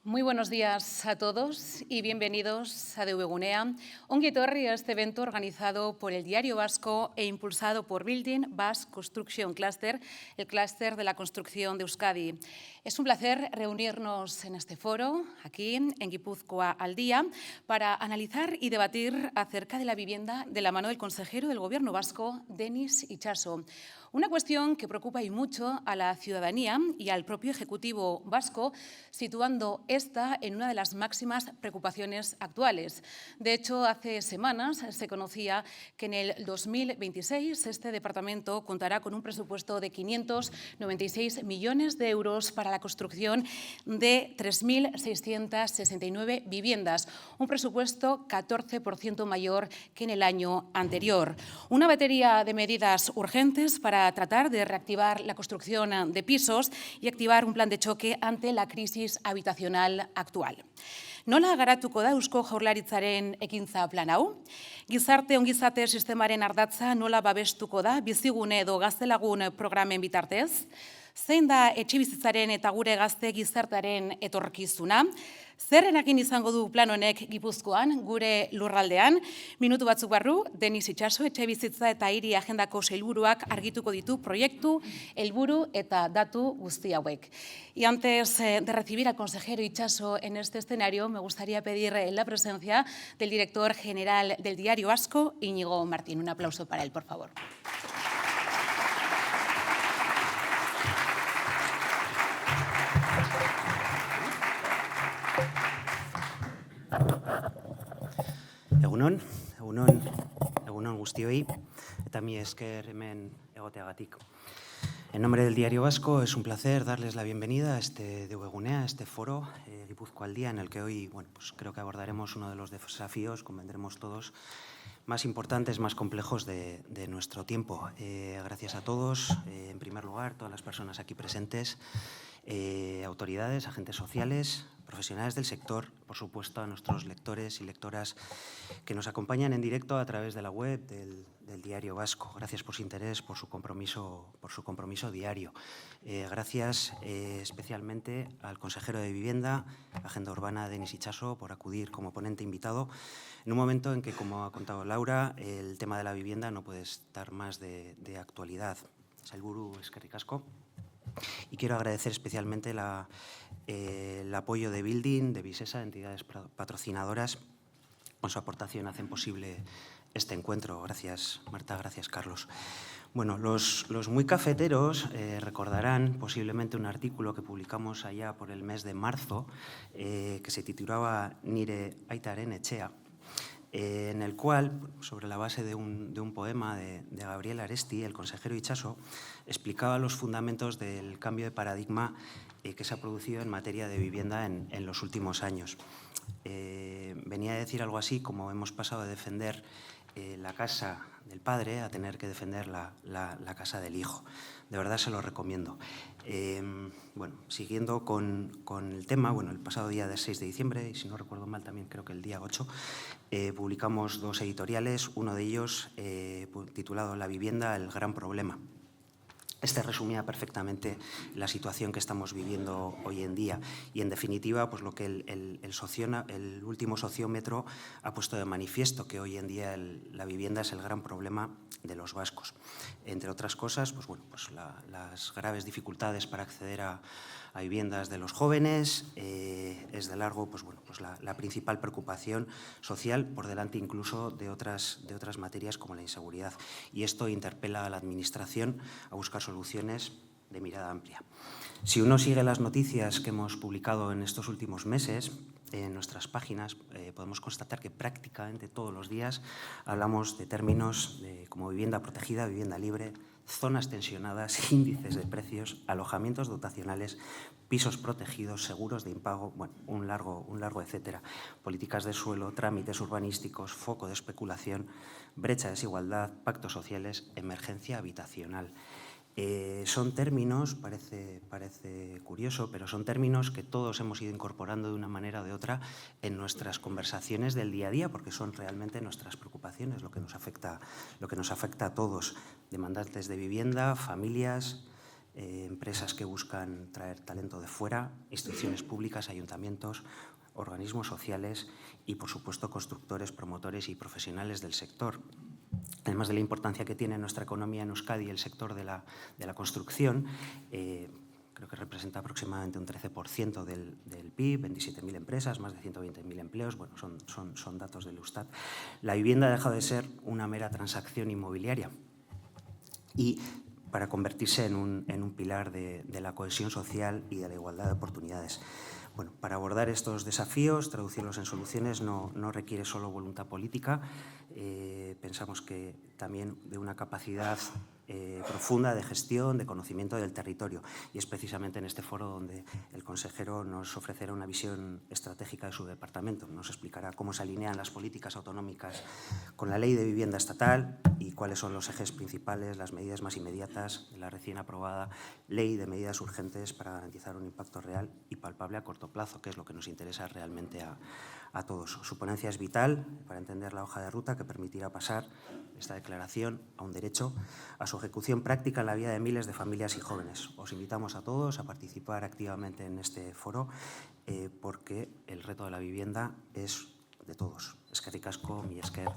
Muy buenos días a todos y bienvenidos a DV Gunea. Ongi etorri a este evento organizado por el Diario Vasco e impulsado por Building Basque Construction Cluster, el clúster de la construcción de Euskadi. Es un placer reunirnos en este foro, aquí en Guipúzcoa al Día, para analizar y debatir acerca de la vivienda de la mano del consejero del Gobierno vasco, Denis Itxaso. Una cuestión que preocupa y mucho a la ciudadanía y al propio Ejecutivo vasco, situando esta en una de las máximas preocupaciones actuales. De hecho, hace semanas se conocía que en el 2026 este departamento contará con un presupuesto de 596 millones de euros para la construcción de 3.669 viviendas, un presupuesto 14% mayor que en el año anterior. Una batería de medidas urgentes para tratar de reactivar la construcción de pisos y activar un plan de choque ante la crisis habitacional actual. Nola garatuko da Eusko Jaurlaritzaren ekintza plan hau? Gizarte ongizate sistemaren ardatza nola babestuko da bizigune edo gaztelagun programen bitartez? Zein da etxebizitzaren eta gure gazte gizartearen etorkizuna? Zer eragin izango du plan honek Gipuzkoan, gure lurraldean? Minutu batzuk barru, Denis Itxaso etxebizitza eta hiri agendako sailburuak argituko ditu proiektu, helburu eta datu guzti hauek. Y antes de recibir al consejero Itxaso en este escenario, me gustaría pedir la presencia del director general del Diario Vasco, Íñigo Martín. Un aplauso para él, por favor. Egunon guztioi, eta mi esker hemen egoteagatik. En nombre del Diario Vasco es un placer darles la bienvenida a este DV Gunea, a este foro Guipúzcoa al Día, en el que hoy pues creo que abordaremos uno de los desafíos, convendremos todos, más importantes, más complejos de nuestro tiempo. Gracias a todos, en primer lugar, todas las personas aquí presentes, autoridades, agentes sociales, profesionales del sector, por supuesto a nuestros lectores y lectoras que nos acompañan en directo a través de la web del Diario Vasco. Gracias por su interés, por su compromiso diario. Gracias especialmente al consejero de Vivienda, Agenda Urbana, Denis Itxaso, por acudir como ponente invitado en un momento en que, como ha contado Laura, el tema de la vivienda no puede estar más de actualidad. Sailburu, eskerrik asko. Y quiero agradecer especialmente el apoyo de Building, de Visesa, entidades patrocinadoras. Con su aportación hacen posible este encuentro. Gracias, Marta, gracias, Carlos. Bueno, los muy cafeteros recordarán posiblemente un artículo que publicamos allá por el mes de marzo que se titulaba Nire aitaren etxea, en el cual, sobre la base de un poema de Gabriel Aresti, el consejero Itxaso explicaba los fundamentos del cambio de paradigma que se ha producido en materia de vivienda en los últimos años. Venía a decir algo así como hemos pasado de defender la casa del padre a tener que defender la casa del hijo. De verdad se lo recomiendo. Bueno, siguiendo con el tema, bueno, el pasado día del 6 de diciembre, y si no recuerdo mal también creo que el día 8, publicamos dos editoriales, uno de ellos titulado La vivienda, el gran problema. Este resumía perfectamente la situación que estamos viviendo hoy en día y, en definitiva, pues lo que el último sociómetro ha puesto de manifiesto, que hoy en día la vivienda es el gran problema de los vascos. Entre otras cosas, pues bueno, pues las graves dificultades para acceder a viviendas de los jóvenes es de largo, pues bueno, pues la principal preocupación social, por delante incluso de otras materias como la inseguridad. Y esto interpela a la Administración a buscar soluciones de mirada amplia. Si uno sigue las noticias que hemos publicado en estos últimos meses en nuestras páginas, podemos constatar que prácticamente todos los días hablamos de términos como vivienda protegida, vivienda libre, zonas tensionadas, índices de precios, alojamientos dotacionales, pisos protegidos, seguros de impago, bueno, un largo etcétera. Políticas de suelo, trámites urbanísticos, foco de especulación, brecha de desigualdad, pactos sociales, emergencia habitacional. Son términos, parece curioso, pero son términos que todos hemos ido incorporando de una manera o de otra en nuestras conversaciones del día a día, porque son realmente nuestras preocupaciones, lo que nos afecta a todos, demandantes de vivienda, familias, empresas que buscan traer talento de fuera, instituciones públicas, ayuntamientos, organismos sociales y, por supuesto, constructores, promotores y profesionales del sector. Además de la importancia que tiene en nuestra economía en Euskadi el sector de la construcción, creo que representa aproximadamente un 13% del PIB, 27.000 empresas, más de 120.000 empleos, bueno, son datos del Eustat. La vivienda ha dejado de ser una mera transacción inmobiliaria y para convertirse en un pilar de la cohesión social y de la igualdad de oportunidades. Bueno, para abordar estos desafíos, traducirlos en soluciones, no requiere solo voluntad política. Pensamos que también de una capacidad profunda de gestión, de conocimiento del territorio. Y es precisamente en este foro donde el consejero nos ofrecerá una visión estratégica de su departamento. Nos explicará cómo se alinean las políticas autonómicas con la Ley de Vivienda Estatal y cuáles son los ejes principales, las medidas más inmediatas de la recién aprobada Ley de Medidas Urgentes para garantizar un impacto real y palpable a corto plazo, que es lo que nos interesa realmente a todos. Su ponencia es vital para entender la hoja de ruta que permitirá pasar esta declaración a un derecho, a su ejecución práctica en la vida de miles de familias y jóvenes. Os invitamos a todos a participar activamente en este foro porque el reto de la vivienda es de todos. Eskerrik asko, mi esker.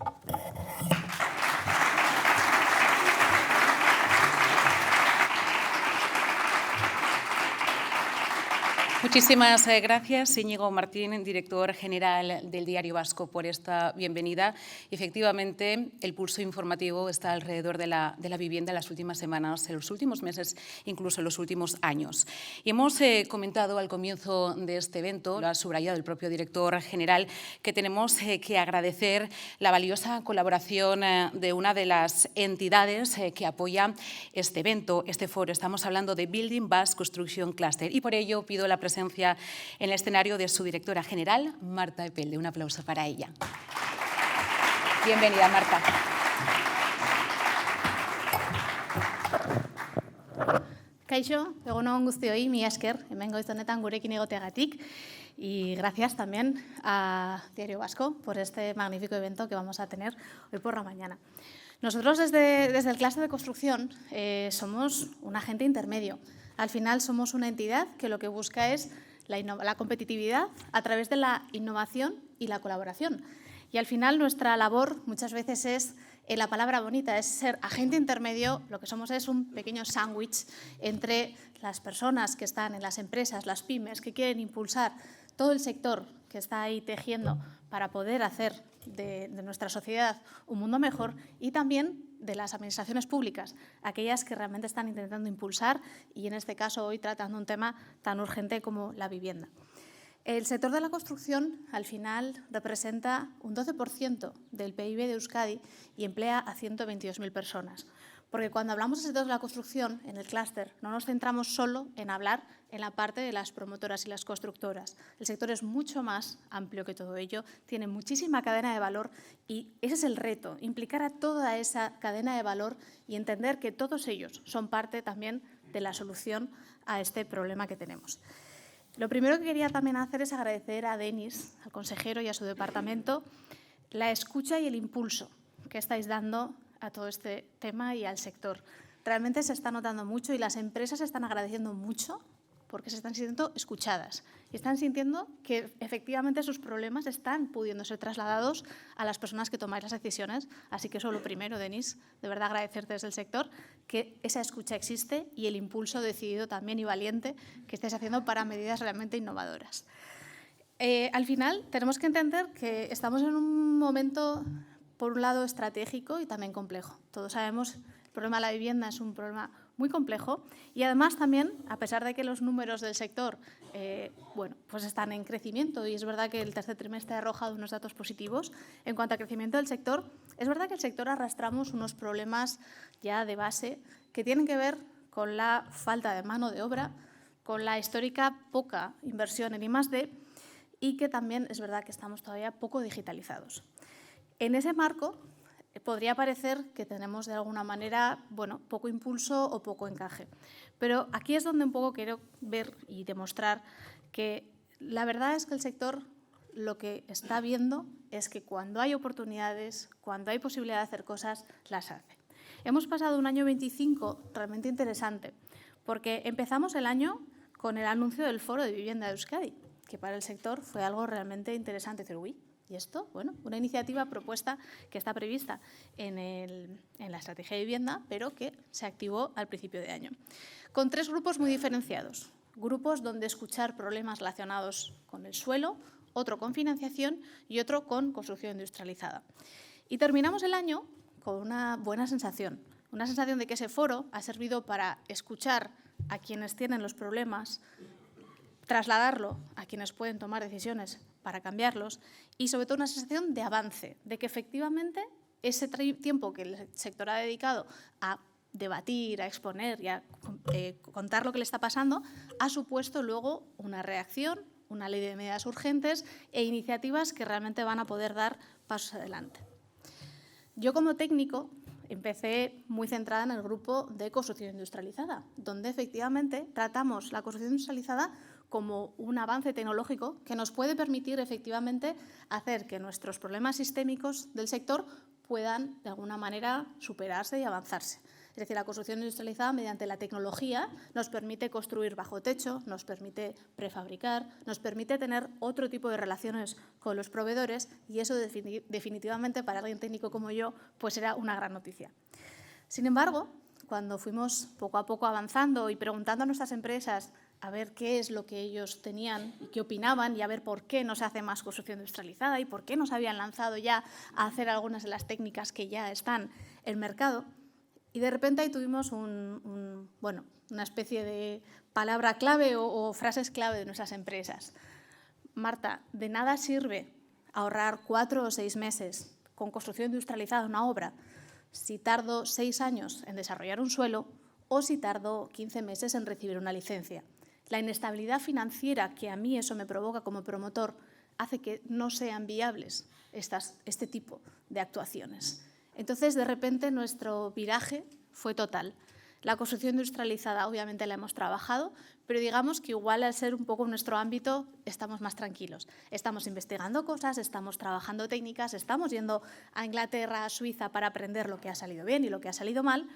Muchísimas gracias, Íñigo Martín, director general del Diario Vasco, por esta bienvenida. Efectivamente, el pulso informativo está alrededor de la vivienda en las últimas semanas, en los últimos meses, incluso en los últimos años. Y hemos comentado al comienzo de este evento, lo ha subrayado el propio director general, que tenemos que agradecer la valiosa colaboración de una de las entidades que apoya este evento, este foro. Estamos hablando de Building Basque Construction Cluster y por ello pido la presencia en el escenario de su directora general, Marta Epelde. Un aplauso para ella. Bienvenida, Marta. Kaixo, egun on guztioi, mila esker, hemen goiz honetan gurekin egoteagatik. Y gracias también a Diario Vasco por este magnífico evento que vamos a tener hoy por la mañana. Nosotros desde el clúster de construcción somos un agente intermedio. Al final somos una entidad que lo que busca es la competitividad a través de la innovación y la colaboración. Y al final nuestra labor muchas veces es, la palabra bonita, es ser agente intermedio. Lo que somos es un pequeño sándwich entre las personas que están en las empresas, las pymes, que quieren impulsar todo el sector que está ahí tejiendo para poder hacer de nuestra sociedad un mundo mejor, y también de las administraciones públicas, aquellas que realmente están intentando impulsar y, en este caso, hoy tratando un tema tan urgente como la vivienda. El sector de la construcción, al final, representa un 12% del PIB de Euskadi y emplea a 122.000 personas. Porque cuando hablamos del sector de la construcción, en el clúster, no nos centramos solo en hablar en la parte de las promotoras y las constructoras. El sector es mucho más amplio que todo ello, tiene muchísima cadena de valor y ese es el reto, implicar a toda esa cadena de valor y entender que todos ellos son parte también de la solución a este problema que tenemos. Lo primero que quería también hacer es agradecer a Denis, al consejero y a su departamento, la escucha y el impulso que estáis dando a todo este tema y al sector. Realmente se está notando mucho y las empresas están agradeciendo mucho porque se están sintiendo escuchadas y están sintiendo que efectivamente sus problemas están pudiendo ser trasladados a las personas que tomáis las decisiones. Así que eso lo primero, Denis, de verdad agradecerte desde el sector que esa escucha existe y el impulso decidido también y valiente que estáis haciendo para medidas realmente innovadoras. Al final tenemos que entender que estamos en un momento, por un lado, estratégico y también complejo. Todos sabemos que el problema de la vivienda es un problema muy complejo y además también, a pesar de que los números del sector pues están en crecimiento y es verdad que el tercer trimestre ha arrojado unos datos positivos, en cuanto al crecimiento del sector, es verdad que el sector arrastramos unos problemas ya de base que tienen que ver con la falta de mano de obra, con la histórica poca inversión en I+D y que también es verdad que estamos todavía poco digitalizados. En ese marco, podría parecer que tenemos de alguna manera poco impulso o poco encaje. Pero aquí es donde un poco quiero ver y demostrar que la verdad es que el sector lo que está viendo es que cuando hay oportunidades, cuando hay posibilidad de hacer cosas, las hace. Hemos pasado un año 25 realmente interesante, Porque empezamos el año con el anuncio del Foro de Vivienda de Euskadi, que para el sector fue algo realmente interesante. Decir, uy, ¿y esto? Bueno, una iniciativa propuesta que está prevista en la estrategia de vivienda, pero que se activó al principio de año. Con 3 grupos muy diferenciados. Grupos donde escuchar problemas relacionados con el suelo, otro con financiación y otro con construcción industrializada. Y terminamos el año con una buena sensación de que ese foro ha servido para escuchar a quienes tienen los problemas, trasladarlo a quienes pueden tomar decisiones para cambiarlos y, sobre todo, una sensación de avance, de que efectivamente ese tiempo que el sector ha dedicado a debatir, a exponer y a contar lo que le está pasando, ha supuesto luego una reacción, una ley de medidas urgentes e iniciativas que realmente van a poder dar pasos adelante. Yo, como técnico, empecé muy centrada en el grupo de construcción industrializada, donde efectivamente tratamos la construcción industrializada como un avance tecnológico que nos puede permitir efectivamente hacer que nuestros problemas sistémicos del sector puedan de alguna manera superarse y avanzarse. Es decir, la construcción industrializada mediante la tecnología nos permite construir bajo techo, nos permite prefabricar, nos permite tener otro tipo de relaciones con los proveedores y eso definitivamente para alguien técnico como yo pues era una gran noticia. Sin embargo, cuando fuimos poco a poco avanzando y preguntando a nuestras empresas a ver qué es lo que ellos tenían y qué opinaban y a ver por qué no se hace más construcción industrializada y por qué no se habían lanzado ya a hacer algunas de las técnicas que ya están en mercado. Y de repente ahí tuvimos una especie de palabra clave o frases clave de nuestras empresas. Marta, de nada sirve ahorrar 4 o 6 meses con construcción industrializada una obra si tardo 6 años en desarrollar un suelo o si tardo 15 meses en recibir una licencia. La inestabilidad financiera que a mí eso me provoca como promotor hace que no sean viables este tipo de actuaciones. Entonces, de repente, nuestro viraje fue total. La construcción industrializada, obviamente, la hemos trabajado, pero digamos que igual al ser un poco nuestro ámbito estamos más tranquilos. Estamos investigando cosas, estamos trabajando técnicas, estamos yendo a Inglaterra, a Suiza para aprender lo que ha salido bien y lo que ha salido mal,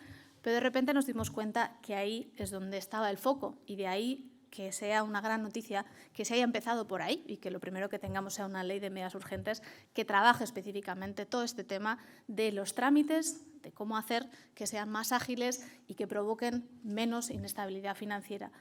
pero de repente nos dimos cuenta que ahí es donde estaba el foco y de ahí que sea una gran noticia que se haya empezado por ahí y que lo primero que tengamos sea una ley de medidas urgentes que trabaje específicamente todo este tema de los trámites, de cómo hacer que sean más ágiles y que provoquen menos inestabilidad financiera.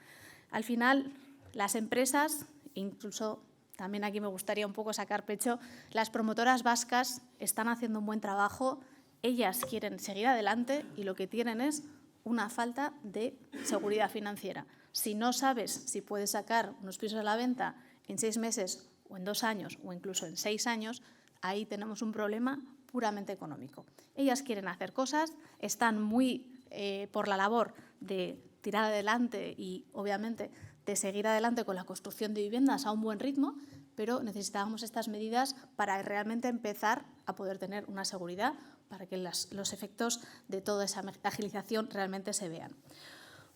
Al final, las empresas, incluso también aquí me gustaría un poco sacar pecho, las promotoras vascas están haciendo un buen trabajo, ellas quieren seguir adelante y lo que tienen es una falta de seguridad financiera. Si no sabes si puedes sacar unos pisos a la venta en 6 meses o en 2 años o incluso en 6 años, ahí tenemos un problema puramente económico. Ellas quieren hacer cosas, están muy por la labor de tirar adelante y, obviamente, de seguir adelante con la construcción de viviendas a un buen ritmo, pero necesitábamos estas medidas para realmente empezar a poder tener una seguridad para que los efectos de toda esa agilización realmente se vean.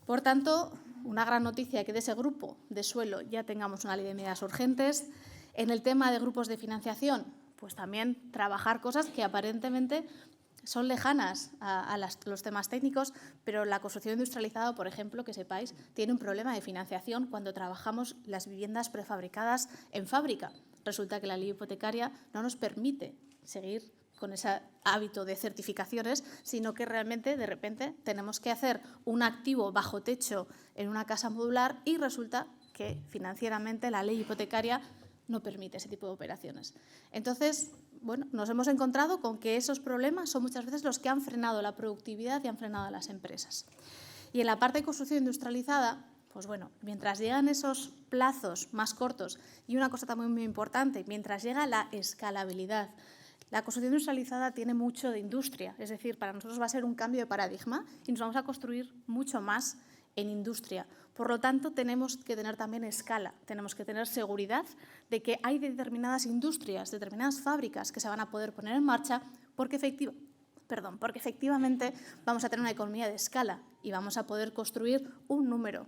Por tanto, una gran noticia que de ese grupo de suelo ya tengamos una ley de medidas urgentes. En el tema de grupos de financiación, pues también trabajar cosas que aparentemente son lejanas a los temas técnicos, pero la construcción industrializada, por ejemplo, que sepáis, tiene un problema de financiación cuando trabajamos las viviendas prefabricadas en fábrica. Resulta que la ley hipotecaria no nos permite seguir con ese hábito de certificaciones, sino que realmente, de repente, tenemos que hacer un activo bajo techo en una casa modular y resulta que financieramente la ley hipotecaria no permite ese tipo de operaciones. Entonces, bueno, nos hemos encontrado con que esos problemas son muchas veces los que han frenado la productividad y han frenado a las empresas. Y en la parte de construcción industrializada, pues bueno, mientras llegan esos plazos más cortos y una cosa también muy importante, mientras llega la escalabilidad, la construcción industrializada tiene mucho de industria, es decir, para nosotros va a ser un cambio de paradigma y nos vamos a construir mucho más en industria. Por lo tanto, tenemos que tener también escala, tenemos que tener seguridad de que hay determinadas industrias, determinadas fábricas que se van a poder poner en marcha porque efectivamente vamos a tener una economía de escala y vamos a poder construir un número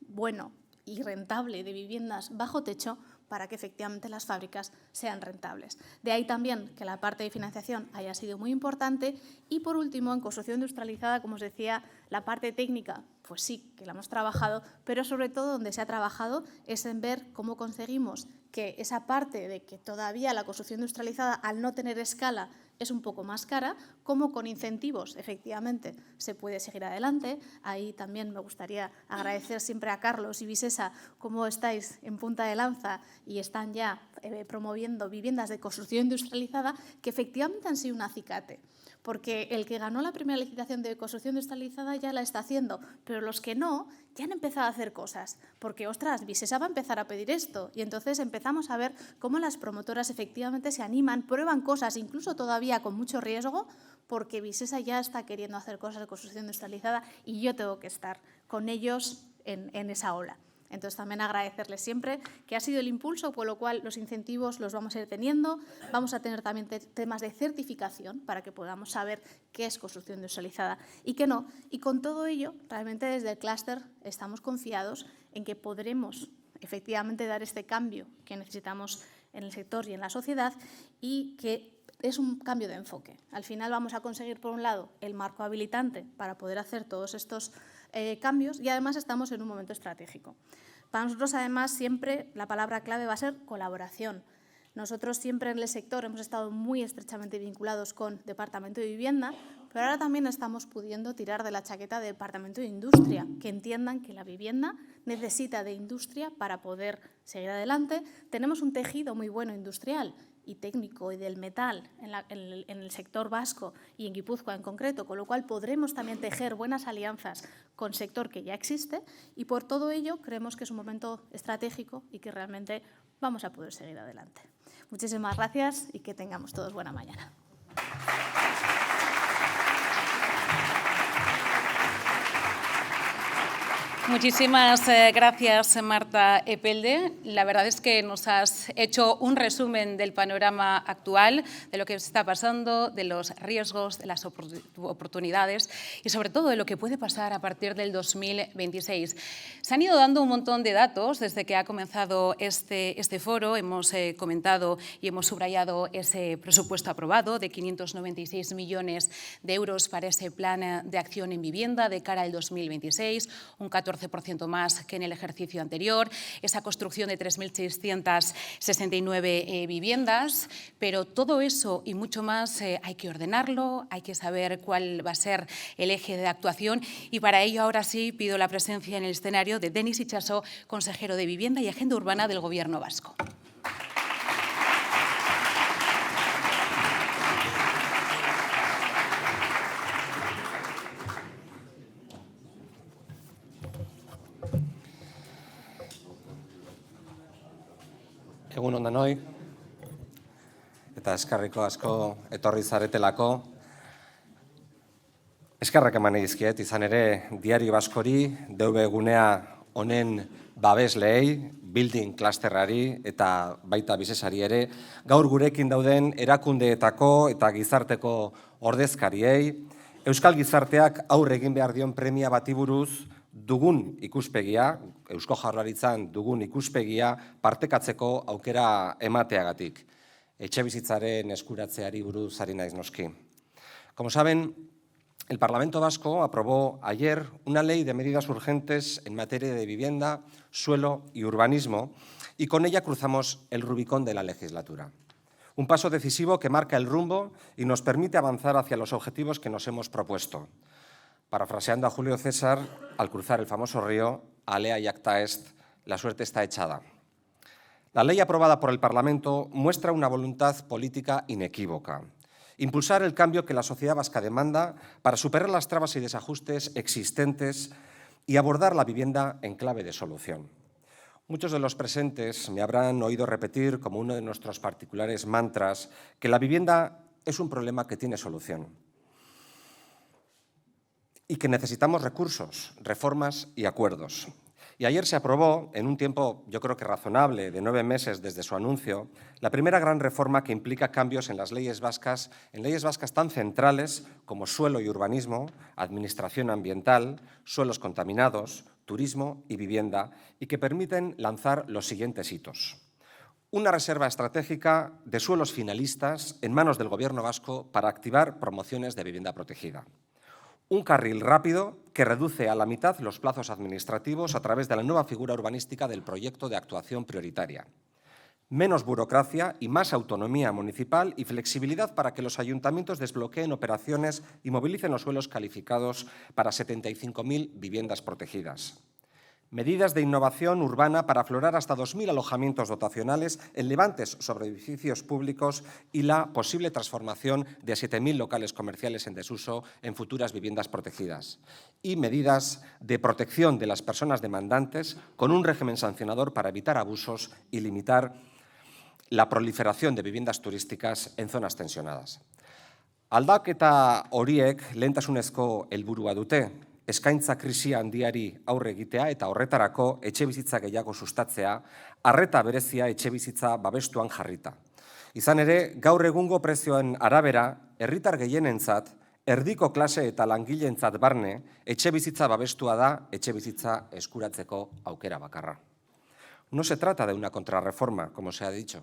bueno y rentable de viviendas bajo techo para que efectivamente las fábricas sean rentables. De ahí también que la parte de financiación haya sido muy importante. Y, por último, en construcción industrializada, como os decía, la parte técnica, pues sí, que la hemos trabajado, pero sobre todo donde se ha trabajado es en ver cómo conseguimos que esa parte de que todavía la construcción industrializada, al no tener escala, es un poco más cara, cómo con incentivos, efectivamente, se puede seguir adelante. Ahí también me gustaría agradecer siempre a Carlos y Visesa cómo estáis en punta de lanza y están ya promoviendo viviendas de construcción industrializada que efectivamente han sido un acicate. Porque el que ganó la primera licitación de construcción industrializada ya la está haciendo, pero los que no, ya han empezado a hacer cosas. Porque, ostras, Visesa va a empezar a pedir esto. Y entonces empezamos a ver cómo las promotoras efectivamente se animan, prueban cosas, incluso todavía con mucho riesgo, porque Visesa ya está queriendo hacer cosas de construcción industrializada y yo tengo que estar con ellos en esa ola. Entonces, también agradecerles siempre que ha sido el impulso, por lo cual los incentivos los vamos a ir teniendo. Vamos a tener también temas de certificación para que podamos saber qué es construcción industrializada y qué no. Y con todo ello, realmente desde el clúster estamos confiados en que podremos efectivamente dar este cambio que necesitamos en el sector y en la sociedad y que es un cambio de enfoque. Al final vamos a conseguir, por un lado, el marco habilitante para poder hacer todos estos cambios y además estamos en un momento estratégico. Para nosotros, además, siempre la palabra clave va a ser colaboración. Nosotros siempre en el sector hemos estado muy estrechamente vinculados con Departamento de Vivienda, pero ahora también estamos pudiendo tirar de la chaqueta del Departamento de Industria, que entiendan que la vivienda necesita de industria para poder seguir adelante. Tenemos un tejido muy bueno industrial y técnico y del metal en el sector vasco y en Guipúzcoa en concreto, con lo cual podremos también tejer buenas alianzas con sector que ya existe y por todo ello creemos que es un momento estratégico y que realmente vamos a poder seguir adelante. Muchísimas gracias y que tengamos todos buena mañana. Muchísimas gracias, Marta Epelde. La verdad es que nos has hecho un resumen del panorama actual, de lo que está pasando, de los riesgos, de las oportunidades y sobre todo de lo que puede pasar a partir del 2026. Se han ido dando un montón de datos desde que ha comenzado este foro. Hemos comentado y hemos subrayado ese presupuesto aprobado de 596 millones de euros para ese plan de acción en vivienda de cara al 2026, un 14% más que en el ejercicio anterior, esa construcción de 3.669 viviendas, pero todo eso y mucho más hay que ordenarlo, hay que saber cuál va a ser el eje de actuación y para ello ahora sí pido la presencia en el escenario de Denis Itxaso, consejero de Vivienda y Agenda Urbana del Gobierno vasco. Egun on denoi, eta eskerriko asko etorri zaretelako. Eskerrak eman dizkiet, izan ere, Diario Baskori, DV gunea honen babesleei, building clusterrari eta baita Visesari ere, gaur gurekin dauden erakundeetako eta gizarteko ordezkariei, Euskal Gizarteak aurre egin behar dion premia bati buruz dugun ikuspegia, Eusko Jaurlaritzan dugun ikuspegia partekatzeko aukera emateagatik. Etxebizitzaren eskuratzeari buruz ari naiz noski. Como saben, el Parlamento Vasco aprobó ayer una ley de medidas urgentes en materia de vivienda, suelo y urbanismo y con ella cruzamos el Rubicón de la legislatura. Un paso decisivo que marca el rumbo y nos permite avanzar hacia los objetivos que nos hemos propuesto. Parafraseando a Julio César, al cruzar el famoso río, alea iacta est, la suerte está echada. La ley aprobada por el Parlamento muestra una voluntad política inequívoca. Impulsar el cambio que la sociedad vasca demanda para superar las trabas y desajustes existentes y abordar la vivienda en clave de solución. Muchos de los presentes me habrán oído repetir como uno de nuestros particulares mantras que la vivienda es un problema que tiene solución y que necesitamos recursos, reformas y acuerdos. Y ayer se aprobó, en un tiempo yo creo que razonable, de 9 meses desde su anuncio, la primera gran reforma que implica cambios en las leyes vascas tan centrales como suelo y urbanismo, administración ambiental, suelos contaminados, turismo y vivienda, y que permiten lanzar los siguientes hitos. una reserva estratégica de suelos finalistas en manos del Gobierno vasco para activar promociones de vivienda protegida. Un carril rápido que reduce a la mitad los plazos administrativos a través de la nueva figura urbanística del proyecto de actuación prioritaria. Menos burocracia y más autonomía municipal y flexibilidad para que los ayuntamientos desbloqueen operaciones y movilicen los suelos calificados para 75.000 viviendas protegidas. Medidas de innovación urbana para aflorar hasta 2.000 alojamientos dotacionales en levantes sobre edificios públicos y la posible transformación de 7.000 locales comerciales en desuso en futuras viviendas protegidas. Y medidas de protección de las personas demandantes con un régimen sancionador para evitar abusos y limitar la proliferación de viviendas turísticas en zonas tensionadas. Aldaketa horiek lehentasunezko helburua dute. Eskaintza krisia handiari aurre egitea eta horretarako etxebizitza gehiago sustatzea, arreta berezia etxebizitza babestuan jarrita. Izan ere, gaur egungo prezioen arabera, herritar gehienentzat, erdiko klase eta langileentzat barne, etxebizitza babestua da etxebizitza eskuratzeko aukera bakarra. No se trata de una contrarreforma, como se ha dicho,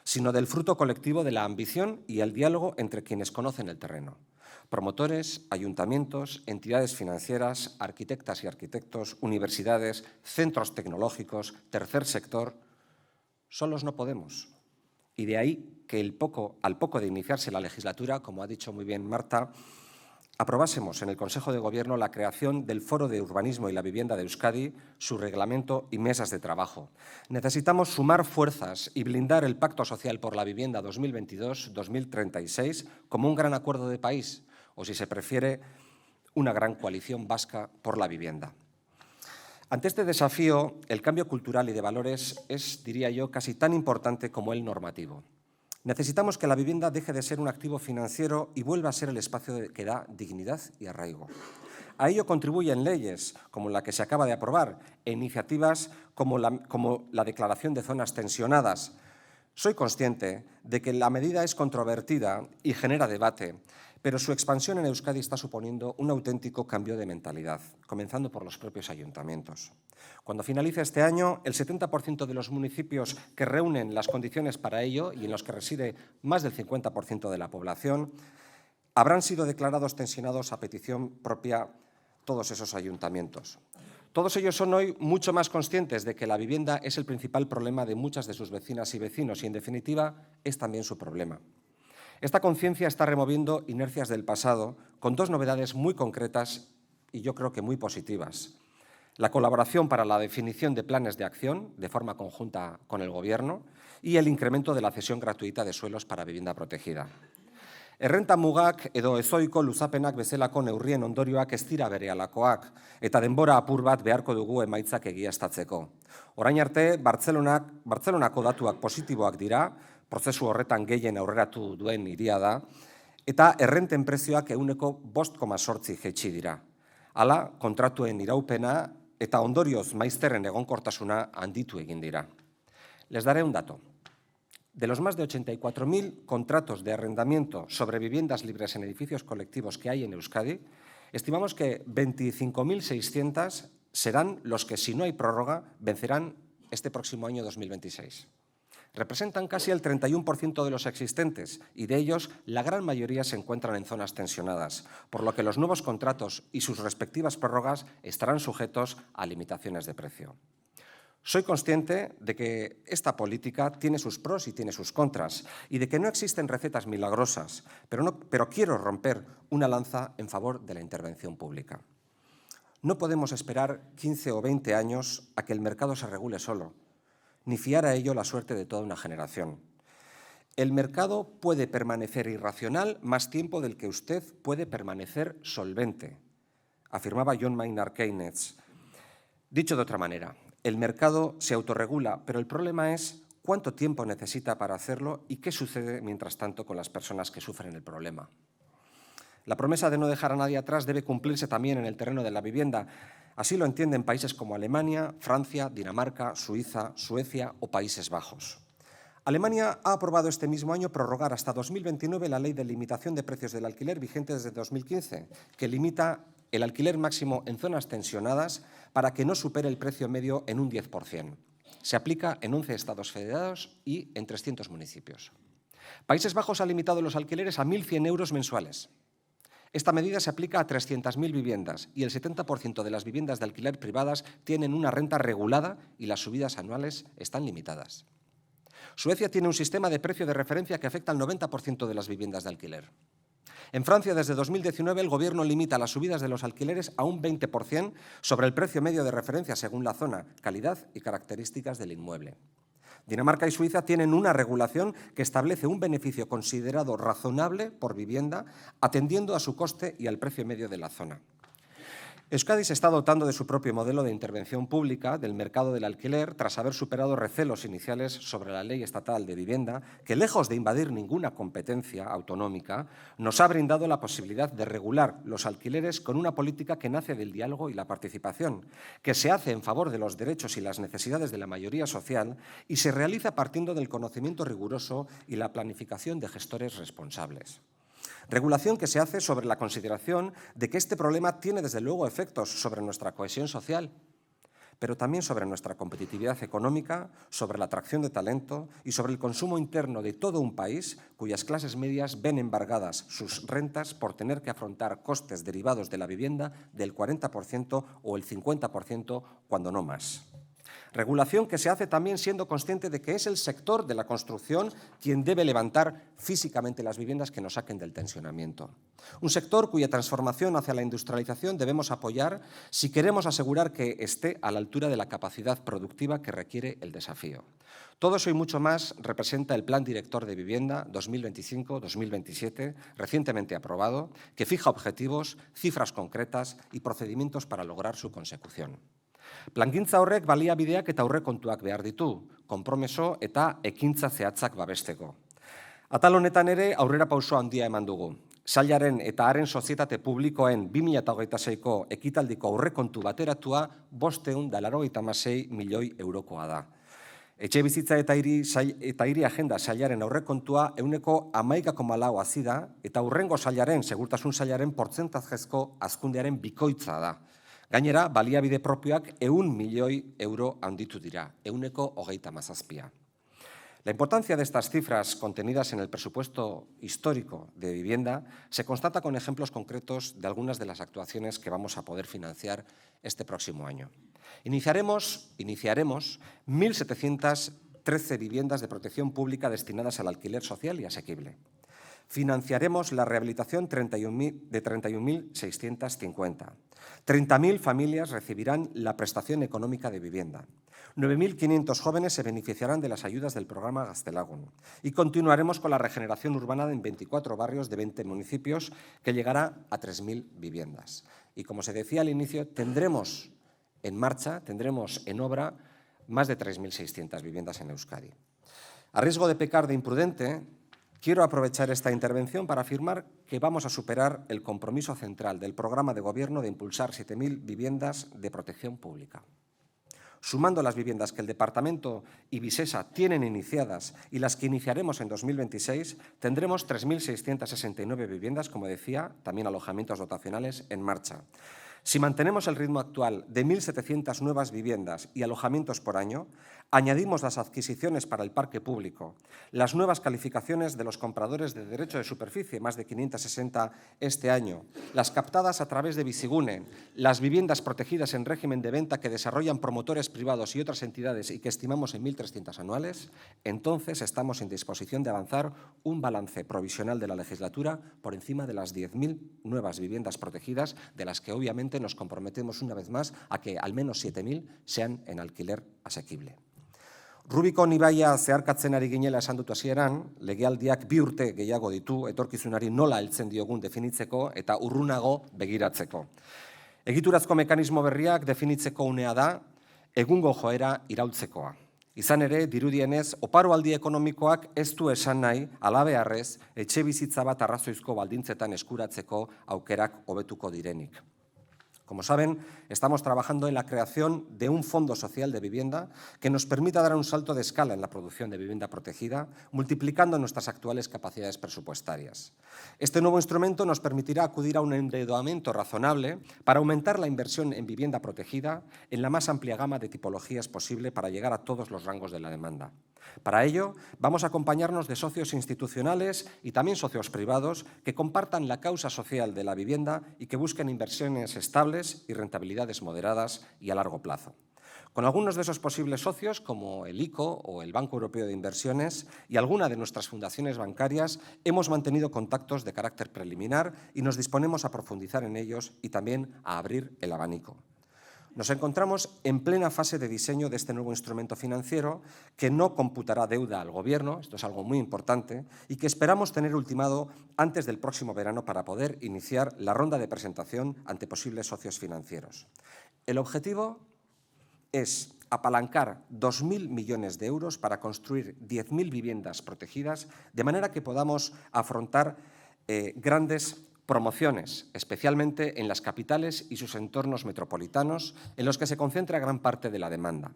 sino del fruto colectivo de la ambición y el diálogo entre quienes conocen el terreno. Promotores, ayuntamientos, entidades financieras, arquitectas y arquitectos, universidades, centros tecnológicos, tercer sector. Solos no podemos. Y de ahí que al poco de iniciarse la legislatura, como ha dicho muy bien Marta, aprobásemos en el Consejo de Gobierno la creación del Foro de Urbanismo y la Vivienda de Euskadi, su reglamento y mesas de trabajo. Necesitamos sumar fuerzas y blindar el Pacto Social por la Vivienda 2022-2036 como un gran acuerdo de país, o si se prefiere, una gran coalición vasca por la vivienda. Ante este desafío, el cambio cultural y de valores es, diría yo, casi tan importante como el normativo. Necesitamos que la vivienda deje de ser un activo financiero y vuelva a ser el espacio que da dignidad y arraigo. A ello contribuyen leyes como la que se acaba de aprobar e iniciativas como la declaración de zonas tensionadas. Soy consciente de que la medida es controvertida y genera debate, pero su expansión en Euskadi está suponiendo un auténtico cambio de mentalidad, comenzando por los propios ayuntamientos. Cuando finalice este año, el 70% de los municipios que reúnen las condiciones para ello y en los que reside más del 50% de la población, habrán sido declarados tensionados a petición propia todos esos ayuntamientos. Todos ellos son hoy mucho más conscientes de que la vivienda es el principal problema de muchas de sus vecinas y vecinos y, en definitiva, es también su problema. Esta conciencia está removiendo inercias del pasado con dos novedades muy concretas y yo creo que muy positivas. La colaboración para la definición de planes de acción de forma conjunta con el Gobierno y el incremento de la cesión gratuita de suelos para vivienda protegida. Errenta mugak edo ezoiko luzapenak bezalako neurrien ondorioak ez dira berehalakoak eta denbora apur bat beharko dugu emaitzak egiaztatzeko. Orain arte, Bartzelonako datuak positiboak dira, prozesu horretan gehien aurreratu duen hiria da, eta errenten prezioak 5,8 jaitsi dira. Hala, kontratuen iraupena eta ondorioz maizterren egonkortasuna handitu egin dira. Les daré un dato. De los más de 84.000 contratos de arrendamiento sobre viviendas libres en edificios colectivos que hay en Euskadi, estimamos que 25.600 serán los que, si no hay prórroga, vencerán este próximo año 2026. Representan casi el 31% de los existentes y de ellos la gran mayoría se encuentran en zonas tensionadas, por lo que los nuevos contratos y sus respectivas prórrogas estarán sujetos a limitaciones de precio. Soy consciente de que esta política tiene sus pros y tiene sus contras y de que no existen recetas milagrosas, pero quiero romper una lanza en favor de la intervención pública. No podemos esperar 15 o 20 años a que el mercado se regule solo, ni fiar a ello la suerte de toda una generación. El mercado puede permanecer irracional más tiempo del que usted puede permanecer solvente, afirmaba John Maynard Keynes. Dicho de otra manera, el mercado se autorregula, pero el problema es cuánto tiempo necesita para hacerlo y qué sucede mientras tanto con las personas que sufren el problema. La promesa de no dejar a nadie atrás debe cumplirse también en el terreno de la vivienda. Así lo entienden países como Alemania, Francia, Dinamarca, Suiza, Suecia o Países Bajos. Alemania ha aprobado este mismo año prorrogar hasta 2029 la ley de limitación de precios del alquiler vigente desde 2015, que limita el alquiler máximo en zonas tensionadas para que no supere el precio medio en un 10%. Se aplica en 11 estados federados y en 300 municipios. Países Bajos ha limitado los alquileres a 1.100 euros mensuales. Esta medida se aplica a 300.000 viviendas y el 70% de las viviendas de alquiler privadas tienen una renta regulada y las subidas anuales están limitadas. Suecia tiene un sistema de precio de referencia que afecta al 90% de las viviendas de alquiler. En Francia, desde 2019, el Gobierno limita las subidas de los alquileres a un 20% sobre el precio medio de referencia según la zona, calidad y características del inmueble. Dinamarca y Suiza tienen una regulación que establece un beneficio considerado razonable por vivienda, atendiendo a su coste y al precio medio de la zona. Euskadi se está dotando de su propio modelo de intervención pública del mercado del alquiler tras haber superado recelos iniciales sobre la Ley Estatal de Vivienda, que lejos de invadir ninguna competencia autonómica, nos ha brindado la posibilidad de regular los alquileres con una política que nace del diálogo y la participación, que se hace en favor de los derechos y las necesidades de la mayoría social y se realiza partiendo del conocimiento riguroso y la planificación de gestores responsables. Regulación que se hace sobre la consideración de que este problema tiene desde luego efectos sobre nuestra cohesión social, pero también sobre nuestra competitividad económica, sobre la atracción de talento y sobre el consumo interno de todo un país cuyas clases medias ven embargadas sus rentas por tener que afrontar costes derivados de la vivienda del 40% o el 50%, cuando no más. Regulación que se hace también siendo consciente de que es el sector de la construcción quien debe levantar físicamente las viviendas que nos saquen del tensionamiento. Un sector cuya transformación hacia la industrialización debemos apoyar si queremos asegurar que esté a la altura de la capacidad productiva que requiere el desafío. Todo eso y mucho más representa el Plan Director de Vivienda 2025-2027, recientemente aprobado, que fija objetivos, cifras concretas y procedimientos para lograr su consecución. Plangintza horrek baliabideak eta aurrekontuak behar ditu, konpromeso eta ekintza zehatzak babesteko. Atal honetan ere aurrerapauso handia eman dugu. Sailaren eta haren sozietate publikoen 2026ko ekitaldiko aurrekontu bateratua 586 milioi eurokoa da. Etxebizitza eta hiri agenda sailaren aurrekontua 11,4 hazi da eta hurrengo sailaren, segurtasun sailaren portzentajezko hazkundearen bikoitza da. Gainera, baliabide propioak 100 milioi euro handitu dira, 1,37. La importancia de estas cifras contenidas en el presupuesto histórico de vivienda se constata con ejemplos concretos de algunas de las actuaciones que vamos a poder financiar este próximo año. Iniciaremos 1.713 viviendas de protección pública destinadas al alquiler social y asequible. Financiaremos la rehabilitación de 31.650. 30.000 familias recibirán la prestación económica de vivienda. 9.500 jóvenes se beneficiarán de las ayudas del programa Gaztelagun. Y continuaremos con la regeneración urbana en 24 barrios de 20 municipios, que llegará a 3.000 viviendas. Y como se decía al inicio, tendremos en obra, más de 3.600 viviendas en Euskadi. A riesgo de pecar de imprudente, quiero aprovechar esta intervención para afirmar que vamos a superar el compromiso central del programa de Gobierno de impulsar 7.000 viviendas de protección pública. Sumando las viviendas que el Departamento y Visesa tienen iniciadas y las que iniciaremos en 2026, tendremos 3.669 viviendas, como decía, también alojamientos dotacionales en marcha. Si mantenemos el ritmo actual de 1.700 nuevas viviendas y alojamientos por año, añadimos las adquisiciones para el parque público, las nuevas calificaciones de los compradores de derecho de superficie, más de 560 este año, las captadas a través de Bizigune, las viviendas protegidas en régimen de venta que desarrollan promotores privados y otras entidades y que estimamos en 1.300 anuales, entonces estamos en disposición de avanzar un balance provisional de la legislatura por encima de las 10.000 nuevas viviendas protegidas, de las que obviamente nos comprometemos una vez más a que al menos 7.000 sean en alquiler asequible. Rubikon ibaia zeharkatzen ari ginela esan dut hasieran, legealdiak 2 urte gehiago ditu etorkizunari nola heltzen diogun definitzeko eta urrunago begiratzeko. Egiturazko mekanismo berriak definitzeko unea da, egungo joera iraultzekoa. Izan ere, dirudienez, oparoaldi ekonomikoak ez du esan nahi, halabeharrez, etxebizitza bat arrazoizko baldintzetan eskuratzeko aukerak hobetuko direnik. Como saben, estamos trabajando en la creación de un fondo social de vivienda que nos permita dar un salto de escala en la producción de vivienda protegida, multiplicando nuestras actuales capacidades presupuestarias. Este nuevo instrumento nos permitirá acudir a un endeudamiento razonable para aumentar la inversión en vivienda protegida en la más amplia gama de tipologías posible para llegar a todos los rangos de la demanda. Para ello, vamos a acompañarnos de socios institucionales y también socios privados que compartan la causa social de la vivienda y que busquen inversiones estables y rentabilidades moderadas y a largo plazo. Con algunos de esos posibles socios, como el ICO o el Banco Europeo de Inversiones y alguna de nuestras fundaciones bancarias, hemos mantenido contactos de carácter preliminar y nos disponemos a profundizar en ellos y también a abrir el abanico. Nos encontramos en plena fase de diseño de este nuevo instrumento financiero que no computará deuda al Gobierno, esto es algo muy importante, y que esperamos tener ultimado antes del próximo verano para poder iniciar la ronda de presentación ante posibles socios financieros. El objetivo es apalancar 2.000 millones de euros para construir 10.000 viviendas protegidas, de manera que podamos afrontar grandes promociones, especialmente en las capitales y sus entornos metropolitanos, en los que se concentra gran parte de la demanda.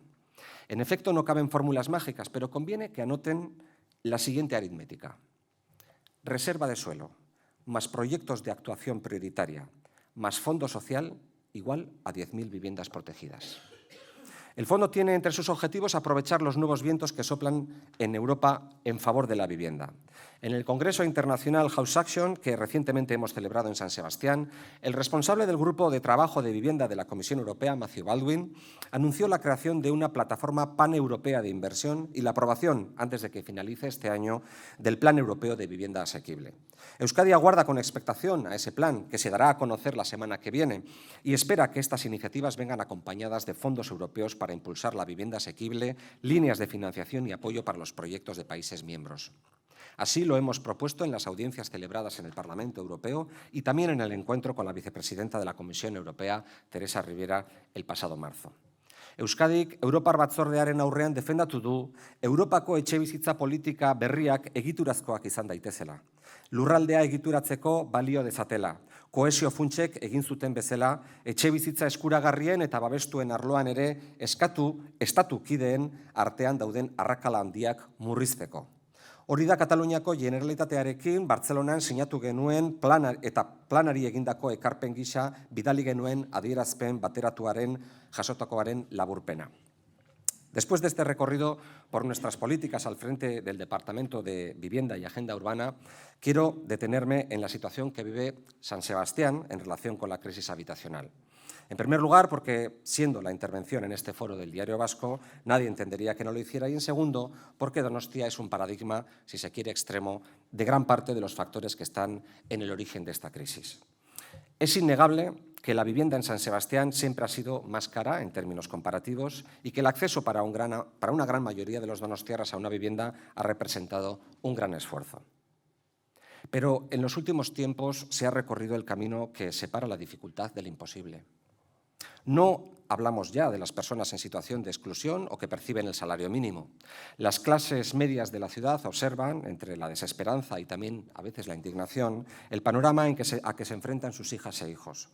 En efecto, no caben fórmulas mágicas, pero conviene que anoten la siguiente aritmética. Reserva de suelo, más proyectos de actuación prioritaria, más fondo social, igual a 10.000 viviendas protegidas. El fondo tiene entre sus objetivos aprovechar los nuevos vientos que soplan en Europa en favor de la vivienda. En el Congreso Internacional House Action, que recientemente hemos celebrado en San Sebastián, el responsable del Grupo de Trabajo de Vivienda de la Comisión Europea, Matthew Baldwin, anunció la creación de una plataforma paneuropea de inversión y la aprobación, antes de que finalice este año, del Plan Europeo de Vivienda Asequible. Euskadi aguarda con expectación a ese plan, que se dará a conocer la semana que viene, y espera que estas iniciativas vengan acompañadas de fondos europeos para impulsar la vivienda asequible, líneas de financiación y apoyo para los proyectos de países miembros. Así lo hemos propuesto en las audiencias celebradas en el Parlamento Europeo y también en el encuentro con la vicepresidenta de la Comisión Europea, Teresa Rivera, el pasado marzo. Euskadik Europar Batzordearen aurrean defendatu du Europako etxebizitza politika berriak egiturazkoak izan daitezela. Lurraldea egituratzeko balio dezatela. Kohesio funtsek egin zuten bezala, etxebizitza eskuragarrien eta babestuen arloan ere estatu kideen artean dauden arrakala handiak murrizteko. Hori da Kataluniako Generalitatearekin Bartzelonan sinatu genuen planari egindako ekarpen gisa bidali genuen adierazpen bateratuaren jasotakoaren laburpena. Después de este recorrido por nuestras políticas al frente del Departamento de Vivienda y Agenda Urbana, quiero detenerme en la situación que vive San Sebastián en relación con la crisis habitacional. En primer lugar, porque, siendo la intervención en este foro del Diario Vasco, nadie entendería que no lo hiciera. Y en segundo, porque Donostia es un paradigma, si se quiere, extremo de gran parte de los factores que están en el origen de esta crisis. Es innegable que la vivienda en San Sebastián siempre ha sido más cara en términos comparativos y que el acceso para una gran mayoría de los donostiarras a una vivienda ha representado un gran esfuerzo. Pero en los últimos tiempos se ha recorrido el camino que separa la dificultad del imposible. No hablamos ya de las personas en situación de exclusión o que perciben el salario mínimo. Las clases medias de la ciudad observan, entre la desesperanza y también a veces la indignación, el panorama a que se enfrentan sus hijas e hijos.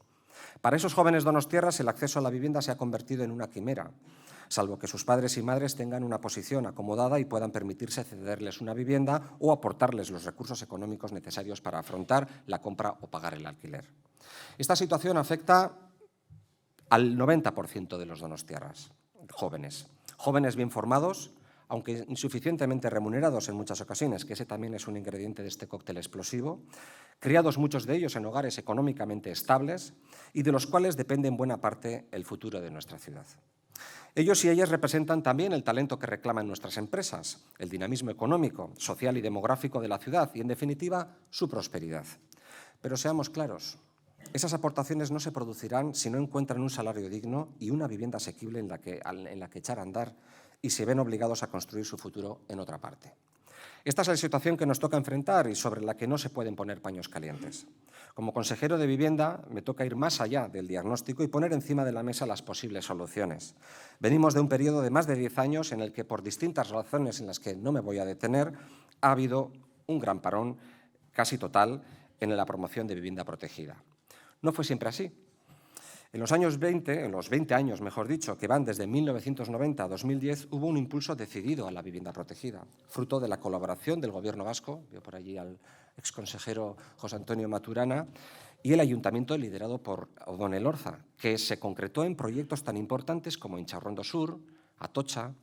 Para esos jóvenes donostiarras el acceso a la vivienda se ha convertido en una quimera, salvo que sus padres y madres tengan una posición acomodada y puedan permitirse cederles una vivienda o aportarles los recursos económicos necesarios para afrontar la compra o pagar el alquiler. Esta situación afecta al 90% de los donostiarras, jóvenes bien formados, aunque insuficientemente remunerados en muchas ocasiones, que ese también es un ingrediente de este cóctel explosivo, criados muchos de ellos en hogares económicamente estables y de los cuales depende en buena parte el futuro de nuestra ciudad. Ellos y ellas representan también el talento que reclaman nuestras empresas, el dinamismo económico, social y demográfico de la ciudad y, en definitiva, su prosperidad. Pero seamos claros, esas aportaciones no se producirán si no encuentran un salario digno y una vivienda asequible en la que echar a andar y se ven obligados a construir su futuro en otra parte. Esta es la situación que nos toca enfrentar y sobre la que no se pueden poner paños calientes. Como consejero de Vivienda, me toca ir más allá del diagnóstico y poner encima de la mesa las posibles soluciones. Venimos de un periodo de más de 10 años en el que, por distintas razones en las que no me voy a detener, ha habido un gran parón casi total en la promoción de vivienda protegida. No fue siempre así. En los años 20, en los 20 años, mejor dicho, que van desde 1990 a 2010, hubo un impulso decidido a la vivienda protegida, fruto de la colaboración del Gobierno vasco, veo por allí al exconsejero José Antonio Maturana, y el Ayuntamiento liderado por Odón Elorza, que se concretó en proyectos tan importantes como Incharrondo Sur, Atocha,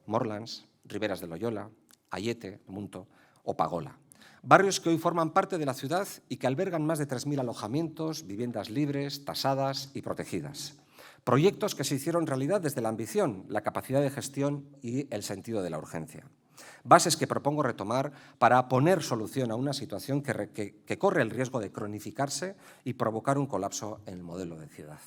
Morlans, Riberas de Loyola, Ayete, Munto o Pagola. Barrios que hoy forman parte de la ciudad y que albergan más de 3.000 alojamientos, viviendas libres, tasadas y protegidas. Proyectos que se hicieron realidad desde la ambición, la capacidad de gestión y el sentido de la urgencia. Bases que propongo retomar para poner solución a una situación que corre el riesgo de cronificarse y provocar un colapso en el modelo de ciudad.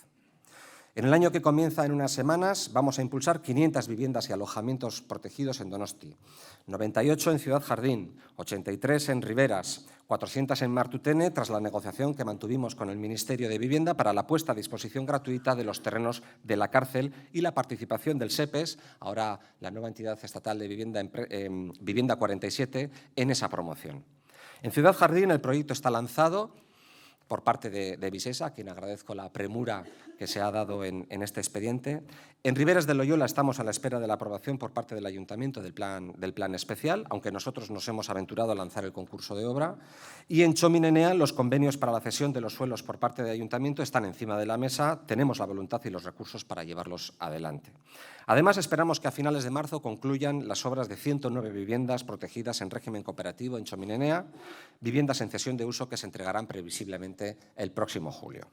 En el año que comienza en unas semanas vamos a impulsar 500 viviendas y alojamientos protegidos en Donosti, 98 en Ciudad Jardín, 83 en Riberas, 400 en Martutene tras la negociación que mantuvimos con el Ministerio de Vivienda para la puesta a disposición gratuita de los terrenos de la cárcel y la participación del SEPES, ahora la nueva entidad estatal de Vivienda 47, en esa promoción. En Ciudad Jardín el proyecto está lanzado por parte de Visesa, a quien agradezco la premura que se ha dado en este expediente. En Riberas de Loyola estamos a la espera de la aprobación por parte del Ayuntamiento del plan especial, aunque nosotros nos hemos aventurado a lanzar el concurso de obra. Y en Txomin Enea los convenios para la cesión de los suelos por parte del Ayuntamiento están encima de la mesa. Tenemos la voluntad y los recursos para llevarlos adelante. Además, esperamos que a finales de marzo concluyan las obras de 109 viviendas protegidas en régimen cooperativo en Txomin Enea, viviendas en cesión de uso que se entregarán previsiblemente el próximo julio.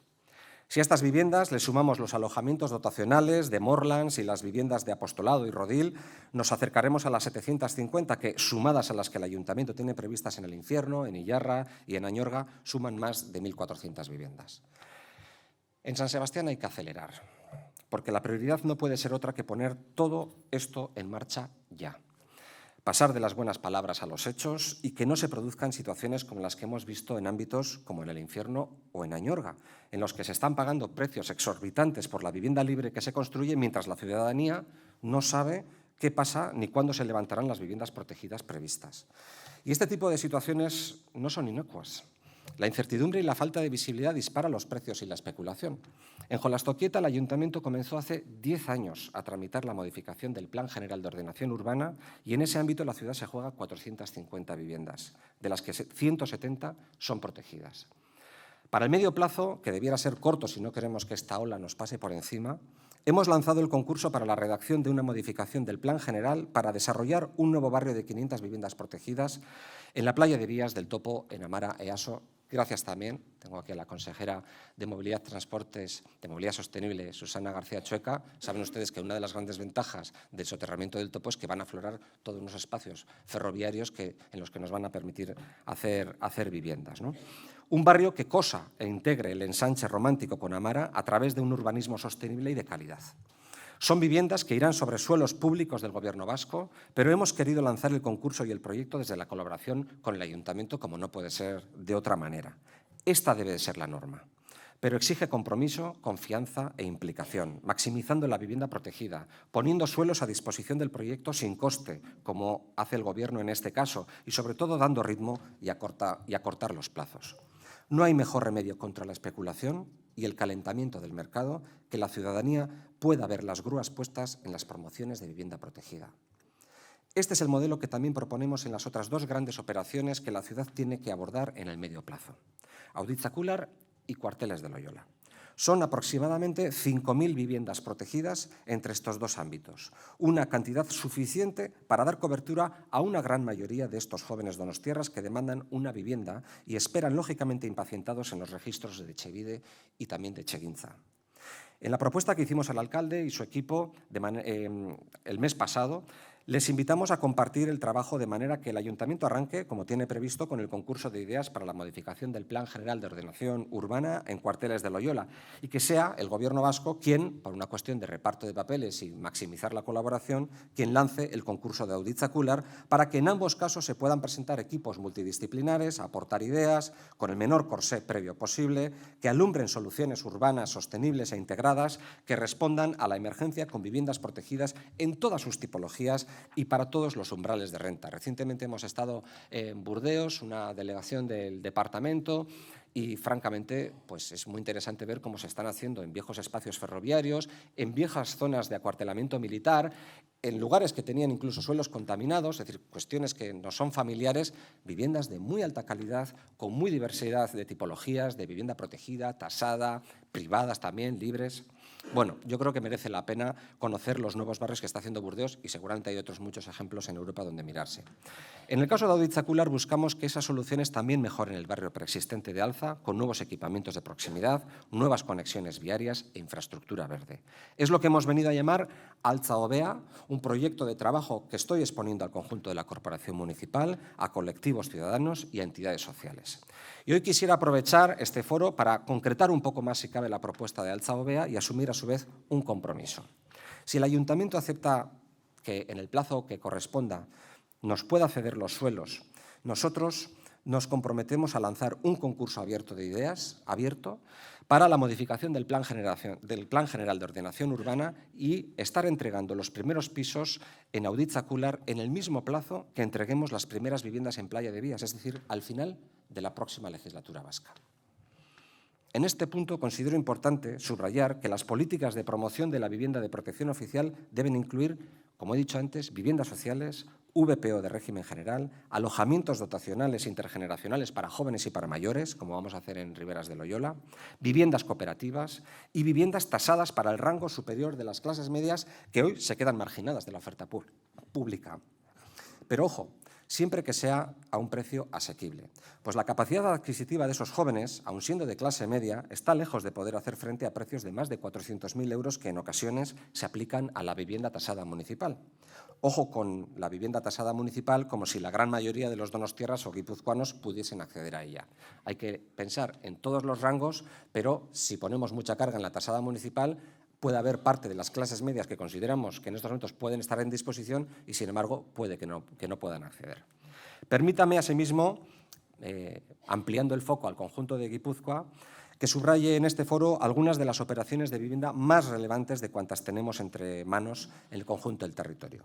Si a estas viviendas le sumamos los alojamientos dotacionales de Morlans y las viviendas de Apostolado y Rodil, nos acercaremos a las 750 que, sumadas a las que el Ayuntamiento tiene previstas en El Infierno, en Illarra y en Añorga, suman más de 1.400 viviendas. En San Sebastián hay que acelerar, porque la prioridad no puede ser otra que poner todo esto en marcha ya. Pasar de las buenas palabras a los hechos y que no se produzcan situaciones como las que hemos visto en ámbitos como en El Infierno o en Añorga, en los que se están pagando precios exorbitantes por la vivienda libre que se construye mientras la ciudadanía no sabe qué pasa ni cuándo se levantarán las viviendas protegidas previstas. Y este tipo de situaciones no son inocuas. La incertidumbre y la falta de visibilidad disparan los precios y la especulación. En Jolastoquieta, el Ayuntamiento comenzó hace 10 años a tramitar la modificación del Plan General de Ordenación Urbana y en ese ámbito la ciudad se juega 450 viviendas, de las que 170 son protegidas. Para el medio plazo, que debiera ser corto si no queremos que esta ola nos pase por encima, hemos lanzado el concurso para la redacción de una modificación del Plan General para desarrollar un nuevo barrio de 500 viviendas protegidas en la playa de Vías del Topo, en Amara, Easo. Gracias también, tengo aquí a la consejera de Movilidad, Transportes, de Movilidad Sostenible, Susana García Chueca. Saben ustedes que una de las grandes ventajas del soterramiento del Topo es que van a aflorar todos unos espacios ferroviarios en los que nos van a permitir hacer viviendas, ¿no? Un barrio que cosa e integre el ensanche romántico con Amara a través de un urbanismo sostenible y de calidad. Son viviendas que irán sobre suelos públicos del Gobierno vasco, pero hemos querido lanzar el concurso y el proyecto desde la colaboración con el Ayuntamiento, como no puede ser de otra manera. Esta debe de ser la norma, pero exige compromiso, confianza e implicación, maximizando la vivienda protegida, poniendo suelos a disposición del proyecto sin coste, como hace el Gobierno en este caso, y sobre todo dando ritmo y acortar los plazos. No hay mejor remedio contra la especulación y el calentamiento del mercado que la ciudadanía pueda ver las grúas puestas en las promociones de vivienda protegida. Este es el modelo que también proponemos en las otras dos grandes operaciones que la ciudad tiene que abordar en el medio plazo: Auditzacular y Cuarteles de Loyola. Son aproximadamente 5.000 viviendas protegidas entre estos dos ámbitos, una cantidad suficiente para dar cobertura a una gran mayoría de estos jóvenes donostiarras que demandan una vivienda y esperan lógicamente impacientados en los registros de Etxebide y también de Etxegintza. En la propuesta que hicimos al alcalde y su equipo el mes pasado, les invitamos a compartir el trabajo de manera que el Ayuntamiento arranque, como tiene previsto, con el concurso de ideas para la modificación del Plan General de Ordenación Urbana en Cuarteles de Loyola y que sea el Gobierno vasco quien, por una cuestión de reparto de papeles y maximizar la colaboración, quien lance el concurso de Auditzacular para que en ambos casos se puedan presentar equipos multidisciplinares, aportar ideas con el menor corsé previo posible, que alumbren soluciones urbanas sostenibles e integradas que respondan a la emergencia con viviendas protegidas en todas sus tipologías y para todos los umbrales de renta. Recientemente hemos estado en Burdeos, una delegación del departamento, Y, francamente, pues es muy interesante ver cómo se están haciendo en viejos espacios ferroviarios, en viejas zonas de acuartelamiento militar, en lugares que tenían incluso suelos contaminados, es decir, cuestiones que nos son familiares, viviendas de muy alta calidad, con muy diversidad de tipologías, de vivienda protegida, tasada, privadas también, libres. Bueno, yo creo que merece la pena conocer los nuevos barrios que está haciendo Burdeos y seguramente hay otros muchos ejemplos en Europa donde mirarse. En el caso de Auditzacular buscamos que esas soluciones también mejoren el barrio preexistente de Alza con nuevos equipamientos de proximidad, nuevas conexiones viarias e infraestructura verde. Es lo que hemos venido a llamar Altza Hobea, un proyecto de trabajo que estoy exponiendo al conjunto de la Corporación Municipal, a colectivos ciudadanos y a entidades sociales. Y hoy quisiera aprovechar este foro para concretar un poco más, si cabe, la propuesta de Altza Hobea y asumir a su vez un compromiso. Si el Ayuntamiento acepta que en el plazo que corresponda nos pueda ceder los suelos, nosotros nos comprometemos a lanzar un concurso abierto de ideas, para la modificación del Plan General de Ordenación Urbana y estar entregando los primeros pisos en Auditzacular en el mismo plazo que entreguemos las primeras viviendas en Playa de Vías, es decir, al final de la próxima legislatura vasca. En este punto considero importante subrayar que las políticas de promoción de la vivienda de protección oficial deben incluir, como he dicho antes, viviendas sociales, VPO de régimen general, alojamientos dotacionales intergeneracionales para jóvenes y para mayores, como vamos a hacer en Riberas de Loyola, viviendas cooperativas y viviendas tasadas para el rango superior de las clases medias que hoy se quedan marginadas de la oferta pública. Pero ojo, siempre que sea a un precio asequible, pues la capacidad adquisitiva de esos jóvenes, aun siendo de clase media, está lejos de poder hacer frente a precios de más de 400.000 euros que en ocasiones se aplican a la vivienda tasada municipal. Ojo con la vivienda tasada municipal como si la gran mayoría de los donostiarras o guipuzcoanos pudiesen acceder a ella. Hay que pensar en todos los rangos, pero si ponemos mucha carga en la tasada municipal, puede haber parte de las clases medias que consideramos que en estos momentos pueden estar en disposición y, sin embargo, puede que no puedan acceder. Permítame, asimismo, ampliando el foco al conjunto de Guipúzcoa, que subraye en este foro algunas de las operaciones de vivienda más relevantes de cuantas tenemos entre manos en el conjunto del territorio.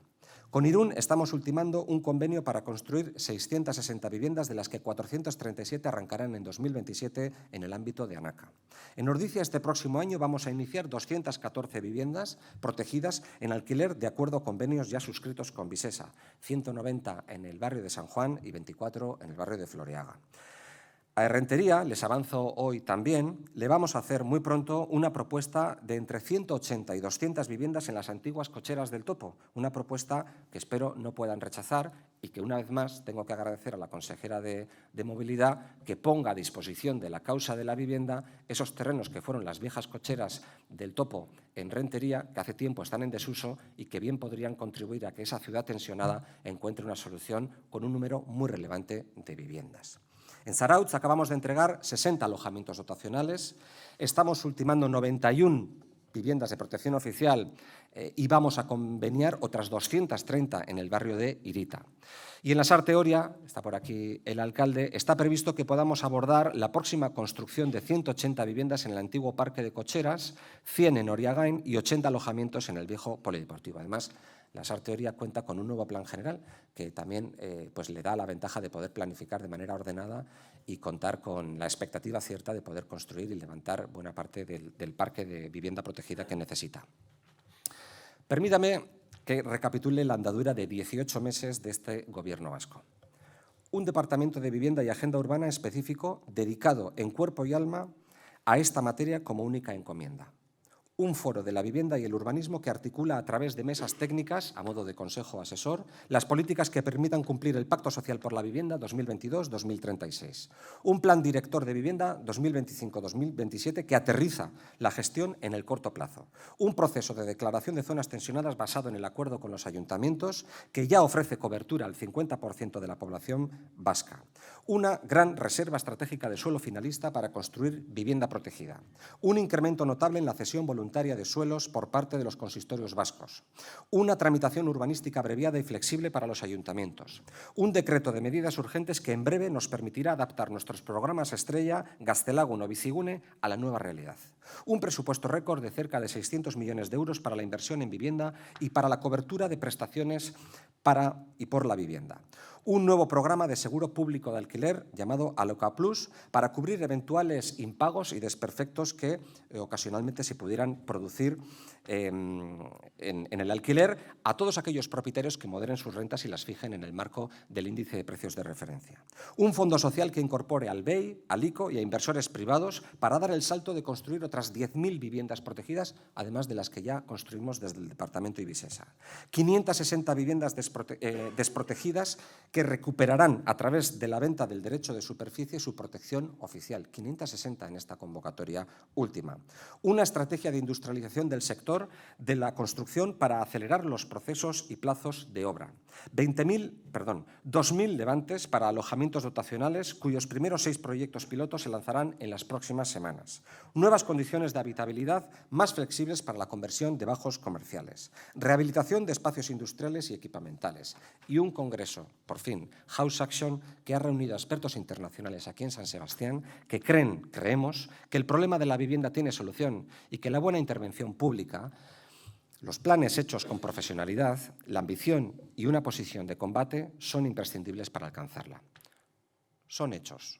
Con Irún estamos ultimando un convenio para construir 660 viviendas, de las que 437 arrancarán en 2027 en el ámbito de Anaca. En Ordizia este próximo año vamos a iniciar 214 viviendas protegidas en alquiler de acuerdo a convenios ya suscritos con Visesa, 190 en el barrio de San Juan y 24 en el barrio de Floreaga. A Errentería, les avanzo hoy también, le vamos a hacer muy pronto una propuesta de entre 180 y 200 viviendas en las antiguas cocheras del Topo, una propuesta que espero no puedan rechazar y que, una vez más, tengo que agradecer a la consejera de Movilidad que ponga a disposición de la causa de la vivienda esos terrenos que fueron las viejas cocheras del Topo en Rentería, que hace tiempo están en desuso y que bien podrían contribuir a que esa ciudad tensionada encuentre una solución con un número muy relevante de viviendas. En Zarautz acabamos de entregar 60 alojamientos dotacionales, estamos ultimando 91 viviendas de protección oficial y vamos a conveniar otras 230 en el barrio de Irita. Y en la Sarteoria, está por aquí el alcalde, está previsto que podamos abordar la próxima construcción de 180 viviendas en el antiguo parque de cocheras, 100 en Oriagain y 80 alojamientos en el viejo polideportivo. Además, la Sarteoria cuenta con un nuevo plan general que también pues le da la ventaja de poder planificar de manera ordenada y contar con la expectativa cierta de poder construir y levantar buena parte del parque de vivienda protegida que necesita. Permítame que recapitule la andadura de 18 meses de este Gobierno vasco. Un departamento de vivienda y agenda urbana específico dedicado en cuerpo y alma a esta materia como única encomienda. Un foro de la vivienda y el urbanismo que articula a través de mesas técnicas, a modo de consejo asesor, las políticas que permitan cumplir el Pacto Social por la Vivienda 2022-2036. Un plan director de vivienda 2025-2027 que aterriza la gestión en el corto plazo. Un proceso de declaración de zonas tensionadas basado en el acuerdo con los ayuntamientos que ya ofrece cobertura al 50% de la población vasca. Una gran reserva estratégica de suelo finalista para construir vivienda protegida. Un incremento notable en la cesión voluntaria de suelos por parte de los consistorios vascos, una tramitación urbanística abreviada y flexible para los ayuntamientos, un decreto de medidas urgentes que en breve nos permitirá adaptar nuestros programas estrella Gaztelagun o Bizigune a la nueva realidad. Un presupuesto récord de cerca de 600 millones de euros para la inversión en vivienda y para la cobertura de prestaciones para y por la vivienda. Un nuevo programa de seguro público de alquiler llamado Aloca Plus para cubrir eventuales impagos y desperfectos que ocasionalmente se pudieran producir en el alquiler a todos aquellos propietarios que moderen sus rentas y las fijen en el marco del índice de precios de referencia. Un fondo social que incorpore al BEI, al ICO y a inversores privados para dar el salto de construir otras 10.000 viviendas protegidas, además de las que ya construimos desde el Departamento Ibisesa. 560 viviendas desprotegidas que recuperarán a través de la venta del derecho de superficie su protección oficial. 560 en esta convocatoria última. Una estrategia de industrialización del sector de la construcción para acelerar los procesos y plazos de obra. 2.000 levantes para alojamientos dotacionales, cuyos primeros 6 proyectos pilotos se lanzarán en las próximas semanas. Nuevas condiciones de habitabilidad más flexibles para la conversión de bajos comerciales. Rehabilitación de espacios industriales y equipamentales. Y un congreso, por fin, House Action, que ha reunido a expertos internacionales aquí en San Sebastián, que creemos que el problema de la vivienda tiene solución y que la buena intervención pública, los planes hechos con profesionalidad, la ambición y una posición de combate son imprescindibles para alcanzarla. Son hechos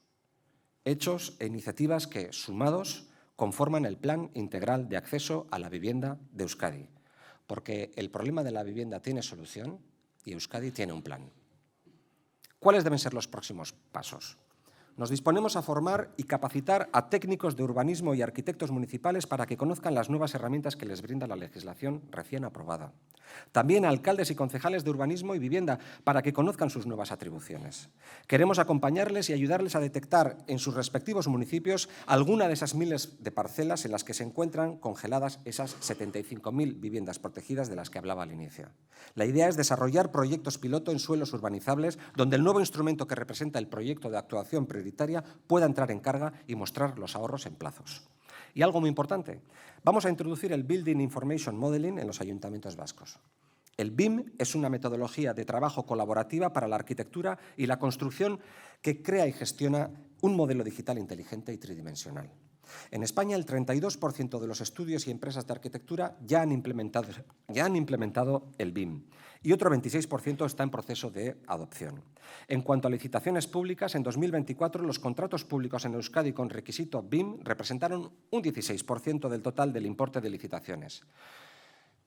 e iniciativas que, sumados, conforman el Plan Integral de Acceso a la Vivienda de Euskadi, porque el problema de la vivienda tiene solución y Euskadi tiene un plan. ¿Cuáles deben ser los próximos pasos? Nos disponemos a formar y capacitar a técnicos de urbanismo y arquitectos municipales para que conozcan las nuevas herramientas que les brinda la legislación recién aprobada. También a alcaldes y concejales de urbanismo y vivienda para que conozcan sus nuevas atribuciones. Queremos acompañarles y ayudarles a detectar en sus respectivos municipios alguna de esas miles de parcelas en las que se encuentran congeladas esas 75.000 viviendas protegidas de las que hablaba al inicio. La idea es desarrollar proyectos piloto en suelos urbanizables donde el nuevo instrumento que representa el proyecto de actuación prioritaria pueda entrar en carga y mostrar los ahorros en plazos. Y algo muy importante, vamos a introducir el Building Information Modeling en los ayuntamientos vascos. El BIM es una metodología de trabajo colaborativa para la arquitectura y la construcción que crea y gestiona un modelo digital inteligente y tridimensional. En España, el 32% de los estudios y empresas de arquitectura ya han implementado el BIM y otro 26% está en proceso de adopción. En cuanto a licitaciones públicas, en 2024 los contratos públicos en Euskadi con requisito BIM representaron un 16% del total del importe de licitaciones.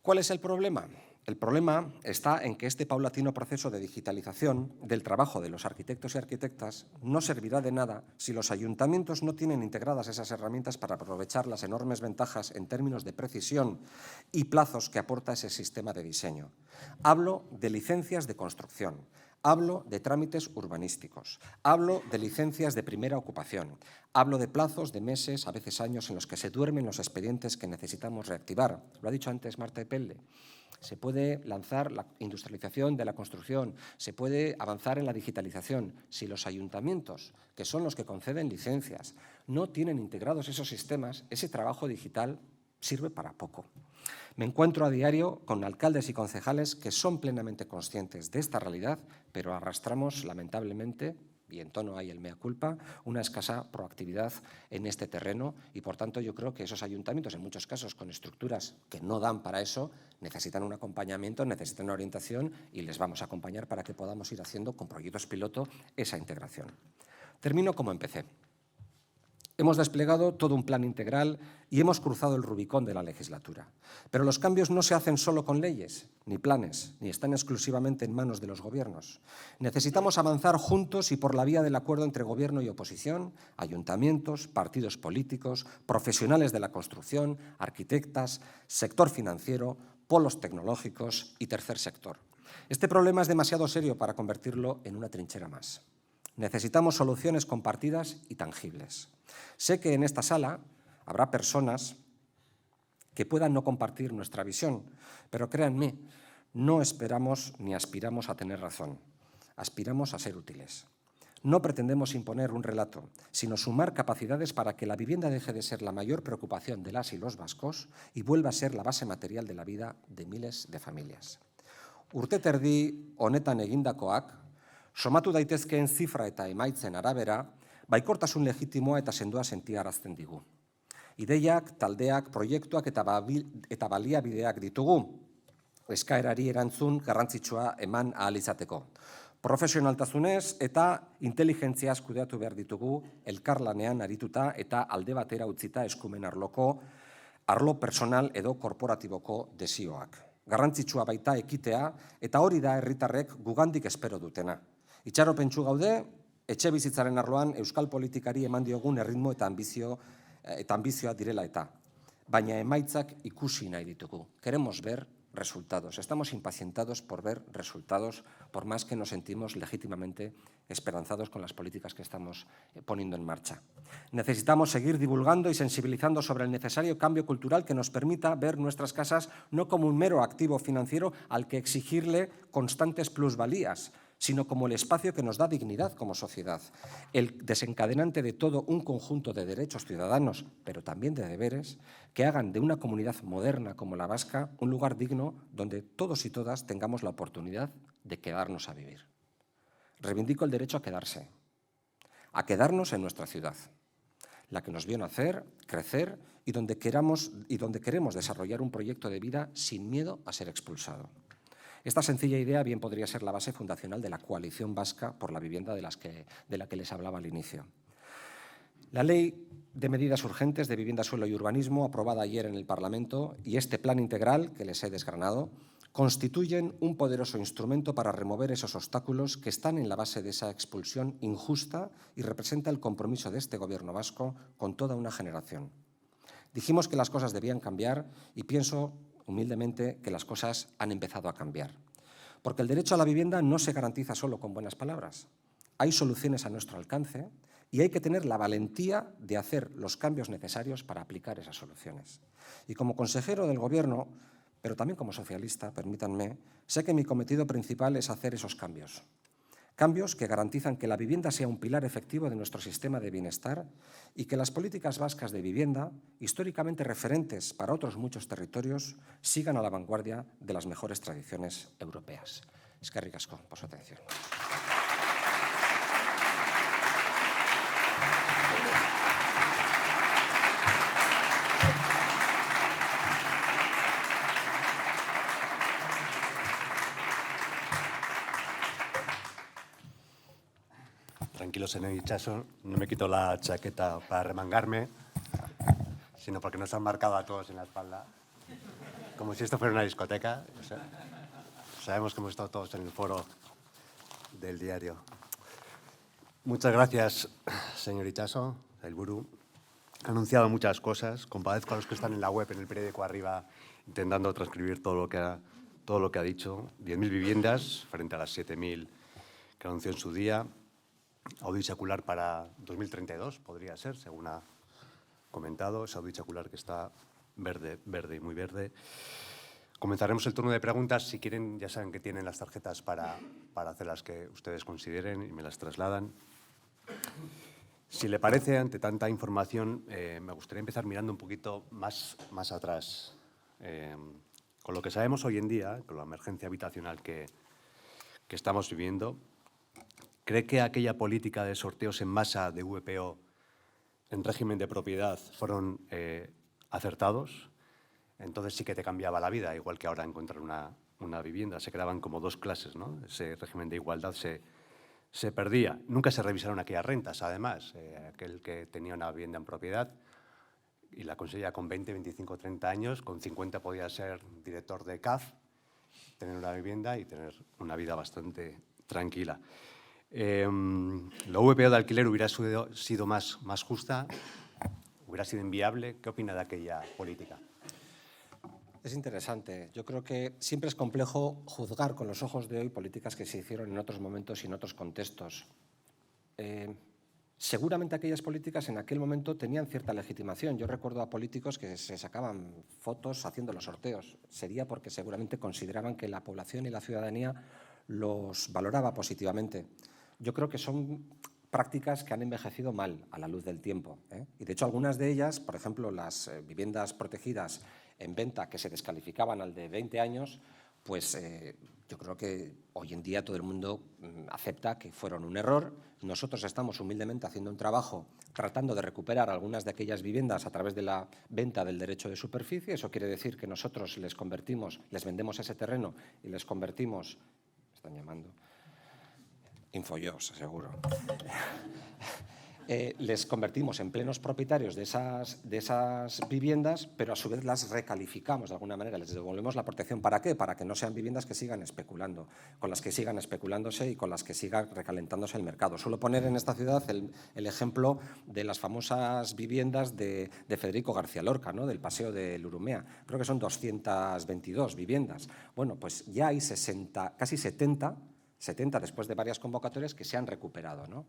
¿Cuál es el problema? El problema está en que este paulatino proceso de digitalización del trabajo de los arquitectos y arquitectas no servirá de nada si los ayuntamientos no tienen integradas esas herramientas para aprovechar las enormes ventajas en términos de precisión y plazos que aporta ese sistema de diseño. Hablo de licencias de construcción, hablo de trámites urbanísticos, hablo de licencias de primera ocupación, hablo de plazos de meses, a veces años, en los que se duermen los expedientes que necesitamos reactivar. Lo ha dicho antes Marta Epelde. Se puede lanzar la industrialización de la construcción, se puede avanzar en la digitalización. Si los ayuntamientos, que son los que conceden licencias, no tienen integrados esos sistemas, ese trabajo digital sirve para poco. Me encuentro a diario con alcaldes y concejales que son plenamente conscientes de esta realidad, pero arrastramos, lamentablemente, y en tono hay el mea culpa, una escasa proactividad en este terreno y, por tanto, yo creo que esos ayuntamientos, en muchos casos con estructuras que no dan para eso, necesitan un acompañamiento, necesitan una orientación y les vamos a acompañar para que podamos ir haciendo con proyectos piloto esa integración. Termino como empecé. Hemos desplegado todo un plan integral y hemos cruzado el Rubicón de la legislatura. Pero los cambios no se hacen solo con leyes, ni planes, ni están exclusivamente en manos de los gobiernos. Necesitamos avanzar juntos y por la vía del acuerdo entre gobierno y oposición, ayuntamientos, partidos políticos, profesionales de la construcción, arquitectas, sector financiero, polos tecnológicos y tercer sector. Este problema es demasiado serio para convertirlo en una trinchera más. Necesitamos soluciones compartidas y tangibles. Sé que en esta sala habrá personas que puedan no compartir nuestra visión, pero créanme, no esperamos ni aspiramos a tener razón. Aspiramos a ser útiles. No pretendemos imponer un relato, sino sumar capacidades para que la vivienda deje de ser la mayor preocupación de las y los vascos y vuelva a ser la base material de la vida de miles de familias. Urte terdi honetan egindakoak, somatu daitezkeen zifra eta emaitzen arabera, baikortasun legitimoa eta sendoa sentiarazten digu. Ideiak, taldeak, proiektuak eta baliabideak ditugu, eskaerari erantzun garrantzitsua eman ahal izateko. Profesionaltasunez eta inteligentziaz kudeatu behar ditugu, elkarlanean arituta eta alde batera utzita eskumen arlo personal edo korporatiboko desioak. Garrantzitsua baita ekitea eta hori da herritarrek gugandik espero dutena. Itxaropentsu gaude, etxe bizitzaren arloan euskal politikari eman diogun erritmo eta ambizioa direla eta. Baina emaitzak ikusi nahi ditugu. Queremos ver resultados. Estamos impacientados por ver resultados, por más que nos sentimos legítimamente esperanzados con las políticas que estamos poniendo en marcha. Necesitamos seguir divulgando y sensibilizando sobre el necesario cambio cultural que nos permita ver nuestras casas no como un mero activo financiero al que exigirle constantes plusvalías, sino como el espacio que nos da dignidad como sociedad, el desencadenante de todo un conjunto de derechos ciudadanos, pero también de deberes, que hagan de una comunidad moderna como la vasca un lugar digno donde todos y todas tengamos la oportunidad de quedarnos a vivir. Reivindico el derecho a quedarnos en nuestra ciudad, la que nos vio nacer, crecer y donde queremos desarrollar un proyecto de vida sin miedo a ser expulsado. Esta sencilla idea bien podría ser la base fundacional de la Coalición Vasca por la Vivienda de la que les hablaba al inicio. La Ley de Medidas Urgentes de Vivienda, Suelo y Urbanismo, aprobada ayer en el Parlamento, y este plan integral que les he desgranado, constituyen un poderoso instrumento para remover esos obstáculos que están en la base de esa expulsión injusta y representa el compromiso de este Gobierno vasco con toda una generación. Dijimos que las cosas debían cambiar y pienso humildemente que las cosas han empezado a cambiar. Porque el derecho a la vivienda no se garantiza solo con buenas palabras. Hay soluciones a nuestro alcance y hay que tener la valentía de hacer los cambios necesarios para aplicar esas soluciones. Y como consejero del Gobierno, pero también como socialista, permítanme, sé que mi cometido principal es hacer esos cambios. Cambios que garantizan que la vivienda sea un pilar efectivo de nuestro sistema de bienestar y que las políticas vascas de vivienda, históricamente referentes para otros muchos territorios, sigan a la vanguardia de las mejores tradiciones europeas. Eskerrik asko por su atención. Tranquilo, señor Itxaso, no me quito la chaqueta para remangarme, sino porque nos han marcado a todos en la espalda, como si esto fuera una discoteca. O sea, sabemos que hemos estado todos en el foro del diario. Muchas gracias, señor Itxaso, Sailburu. Ha anunciado muchas cosas. Compadezco a los que están en la web, en el periódico arriba, intentando transcribir todo lo que ha dicho. 10.000 viviendas frente a las 7.000 que anunció en su día. Audiosecular para 2032, podría ser, según ha comentado. Ese audiosecular que está verde, verde y muy verde. Comenzaremos el turno de preguntas. Si quieren, ya saben que tienen las tarjetas para hacer las que ustedes consideren y me las trasladan. Si le parece, ante tanta información, me gustaría empezar mirando un poquito más atrás. Con lo que sabemos hoy en día, con la emergencia habitacional que estamos viviendo, ¿cree que aquella política de sorteos en masa de VPO en régimen de propiedad fueron acertados? Entonces sí que te cambiaba la vida, igual que ahora encontrar una vivienda. Se quedaban como dos clases, ¿no? Ese régimen de igualdad se perdía. Nunca se revisaron aquellas rentas, además. Aquel que tenía una vivienda en propiedad y la conseguía con 20, 25, 30 años, con 50 podía ser director de CAF, tener una vivienda y tener una vida bastante tranquila. ¿La VPO de alquiler hubiera sido más justa? ¿Hubiera sido inviable? ¿Qué opina de aquella política? Es interesante. Yo creo que siempre es complejo juzgar con los ojos de hoy políticas que se hicieron en otros momentos y en otros contextos. Seguramente aquellas políticas en aquel momento tenían cierta legitimación. Yo recuerdo a políticos que se sacaban fotos haciendo los sorteos. Sería porque seguramente consideraban que la población y la ciudadanía los valoraba positivamente. Yo creo que son prácticas que han envejecido mal a la luz del tiempo, ¿eh? Y de hecho algunas de ellas, por ejemplo, las viviendas protegidas en venta que se descalificaban al de 20 años, pues Yo creo que hoy en día todo el mundo acepta que fueron un error. Nosotros estamos humildemente haciendo un trabajo tratando de recuperar algunas de aquellas viviendas a través de la venta del derecho de superficie. Eso quiere decir que nosotros les vendemos ese terreno y les convertimos, me están llamando, Infojobs, seguro. Les convertimos en plenos propietarios de esas viviendas, pero a su vez las recalificamos de alguna manera, les devolvemos la protección. ¿Para qué? Para que no sean viviendas que sigan especulando, con las que sigan especulándose y con las que siga recalentándose el mercado. Suelo poner en esta ciudad el ejemplo de las famosas viviendas de Federico García Lorca, ¿no? Del Paseo del Urumea. Creo que son 222 viviendas. Bueno, pues ya hay casi 70 después de varias convocatorias que se han recuperado, ¿no?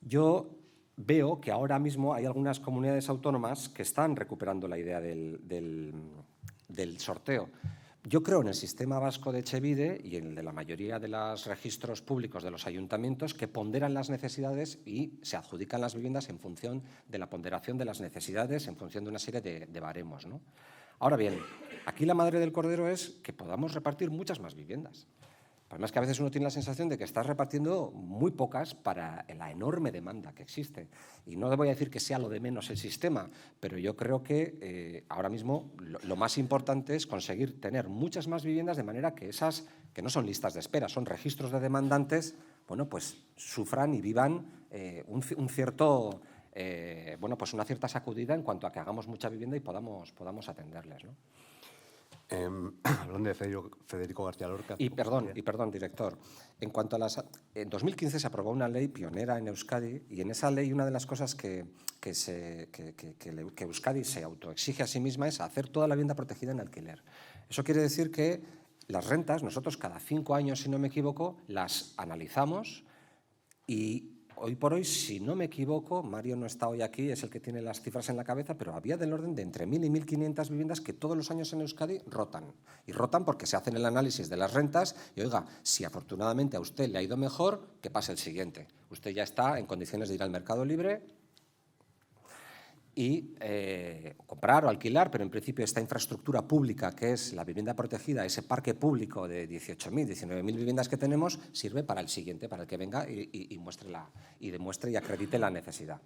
Yo veo que ahora mismo hay algunas comunidades autónomas que están recuperando la idea del sorteo. Yo creo en el sistema vasco de Etxebide y en el de la mayoría de los registros públicos de los ayuntamientos que ponderan las necesidades y se adjudican las viviendas en función de la ponderación de las necesidades, en función de una serie de baremos, ¿no? Ahora bien, aquí la madre del cordero es que podamos repartir muchas más viviendas. El problema es que a veces uno tiene la sensación de que estás repartiendo muy pocas para la enorme demanda que existe. Y no voy a decir que sea lo de menos el sistema, pero yo creo que ahora mismo lo más importante es conseguir tener muchas más viviendas de manera que esas, que no son listas de espera, son registros de demandantes, bueno, pues sufran y vivan una cierta sacudida en cuanto a que hagamos mucha vivienda y podamos atenderles, ¿no? Hablando de Federico García Lorca. Y perdón, director. En 2015 se aprobó una ley pionera en Euskadi y en esa ley una de las cosas que Euskadi se autoexige a sí misma es hacer toda la vivienda protegida en alquiler. Eso quiere decir que las rentas, nosotros cada 5 años, si no me equivoco, las analizamos y hoy por hoy, si no me equivoco, Mario no está hoy aquí, es el que tiene las cifras en la cabeza, pero había del orden de entre 1.000 y 1.500 viviendas que todos los años en Euskadi rotan. Y rotan porque se hacen el análisis de las rentas y, oiga, si afortunadamente a usted le ha ido mejor, que pase el siguiente. Usted ya está en condiciones de ir al mercado libre y comprar o alquilar, pero en principio esta infraestructura pública que es la vivienda protegida, ese parque público de 18.000, 19.000 viviendas que tenemos, sirve para el siguiente, para el que venga y demuestre y acredite la necesidad.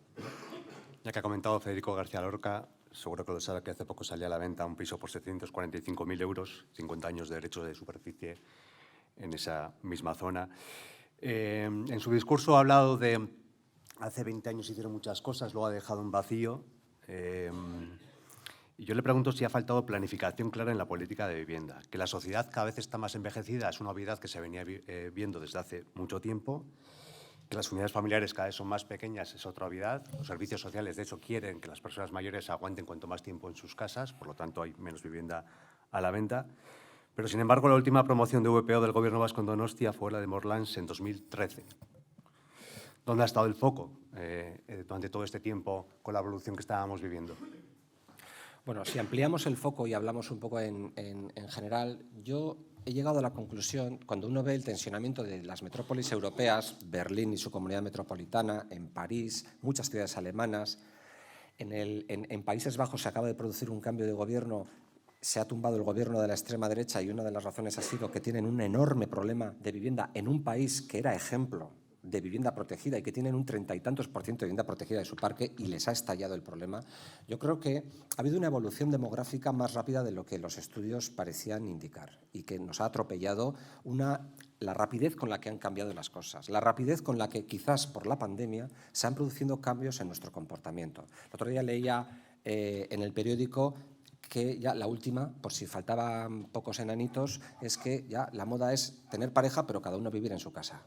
Ya que ha comentado Federico García Lorca, seguro que lo sabe que hace poco salía a la venta un piso por 745.000 euros, 50 años de derecho de superficie en esa misma zona. En su discurso ha hablado de hace 20 años hicieron muchas cosas, luego ha dejado un vacío. Y yo le pregunto si ha faltado planificación clara en la política de vivienda. Que la sociedad cada vez está más envejecida es una obviedad que se venía viendo desde hace mucho tiempo. Que las unidades familiares cada vez son más pequeñas es otra obviedad. Los servicios sociales, de hecho, quieren que las personas mayores aguanten cuanto más tiempo en sus casas, por lo tanto hay menos vivienda a la venta. Pero, sin embargo, la última promoción de VPO del Gobierno vasco en Donostia fue la de Morlans en 2013. ¿Dónde ha estado el foco durante todo este tiempo con la evolución que estábamos viviendo? Bueno, si ampliamos el foco y hablamos un poco en general, yo he llegado a la conclusión, cuando uno ve el tensionamiento de las metrópolis europeas, Berlín y su comunidad metropolitana, en París, muchas ciudades alemanas, en Países Bajos se acaba de producir un cambio de gobierno, se ha tumbado el gobierno de la extrema derecha y una de las razones ha sido que tienen un enorme problema de vivienda en un país que era ejemplo de vivienda protegida y que tienen un 30 y tantos % de vivienda protegida de su parque y les ha estallado el problema. Yo creo que ha habido una evolución demográfica más rápida de lo que los estudios parecían indicar y que nos ha atropellado la rapidez con la que han cambiado las cosas, la rapidez con la que quizás por la pandemia se han producido cambios en nuestro comportamiento. El otro día leía en el periódico que ya la última, por si faltaban pocos enanitos, es que ya la moda es tener pareja pero cada uno vivir en su casa.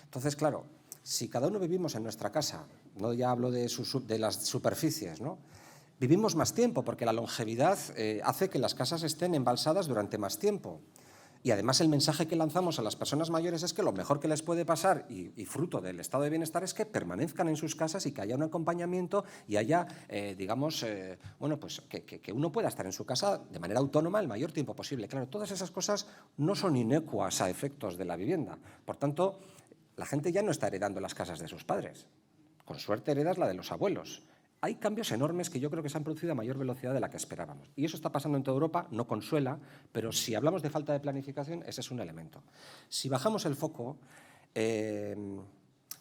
Entonces, claro, si cada uno vivimos en nuestra casa, no ya hablo de las superficies, ¿no? Vivimos más tiempo porque la longevidad hace que las casas estén embalsadas durante más tiempo. Y además el mensaje que lanzamos a las personas mayores es que lo mejor que les puede pasar y fruto del estado de bienestar es que permanezcan en sus casas y que haya un acompañamiento y haya, que uno pueda estar en su casa de manera autónoma el mayor tiempo posible. Claro, todas esas cosas no son inocuas a efectos de la vivienda. Por tanto, la gente ya no está heredando las casas de sus padres. Con suerte heredas la de los abuelos. hay cambios enormes que yo creo que se han producido a mayor velocidad de la que esperábamos. Y eso está pasando en toda Europa, no consuela, pero si hablamos de falta de planificación, ese es un elemento. Si bajamos el foco,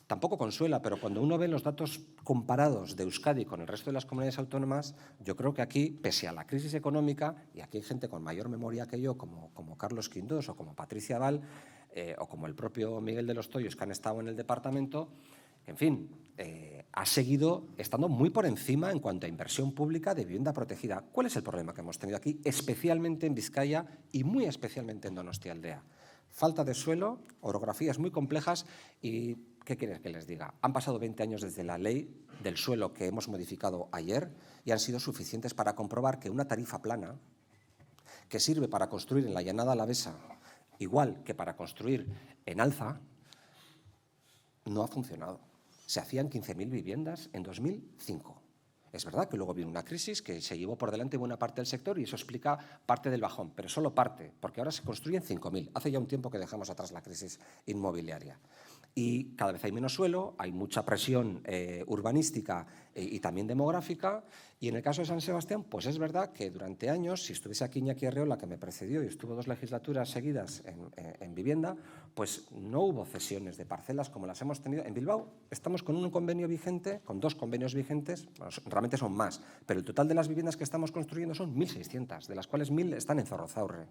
tampoco consuela, pero cuando uno ve los datos comparados de Euskadi con el resto de las comunidades autónomas, yo creo que aquí, pese a la crisis económica, y aquí hay gente con mayor memoria que yo, como Carlos Quindós o como Patricia Val, o como el propio Miguel de los Toyos, que han estado en el departamento, en fin, ha seguido estando muy por encima en cuanto a inversión pública de vivienda protegida. ¿Cuál es el problema que hemos tenido aquí, especialmente en Vizcaya y muy especialmente en Donostialdea? Falta de suelo, orografías muy complejas y, ¿qué quieres que les diga? Han pasado 20 años desde la ley del suelo que hemos modificado ayer y han sido suficientes para comprobar que una tarifa plana, que sirve para construir en la llanada alavesa, igual que para construir en Alza, no ha funcionado. Se hacían 15.000 viviendas en 2005. Es verdad que luego vino una crisis que se llevó por delante buena parte del sector y eso explica parte del bajón, pero solo parte, porque ahora se construyen 5.000. Hace ya un tiempo que dejamos atrás la crisis inmobiliaria. Y cada vez hay menos suelo, hay mucha presión urbanística y también demográfica. Y en el caso de San Sebastián, pues es verdad que durante años, si estuviese aquí Iñaki Arreola, que me precedió y estuvo 2 legislaturas seguidas en vivienda, pues no hubo cesiones de parcelas como las hemos tenido. En Bilbao estamos con un convenio vigente, con 2 convenios vigentes, bueno, realmente son más, pero el total de las viviendas que estamos construyendo son 1.600, de las cuales 1.000 están en Zorrozaurre.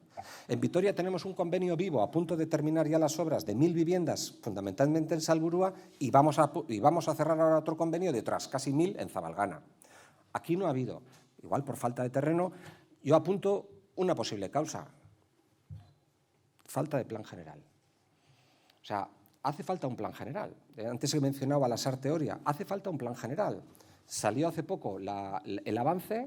En Vitoria tenemos un convenio vivo a punto de terminar ya las obras de 1.000 viviendas, fundamentalmente en Salburua, y vamos a cerrar ahora otro convenio de otras casi 1.000 en Zabalgana. Aquí no ha habido, igual por falta de terreno, yo apunto una posible causa: falta de plan general. O sea, hace falta un plan general. Antes he mencionado a la SAR Teoria, hace falta un plan general. Salió hace poco el avance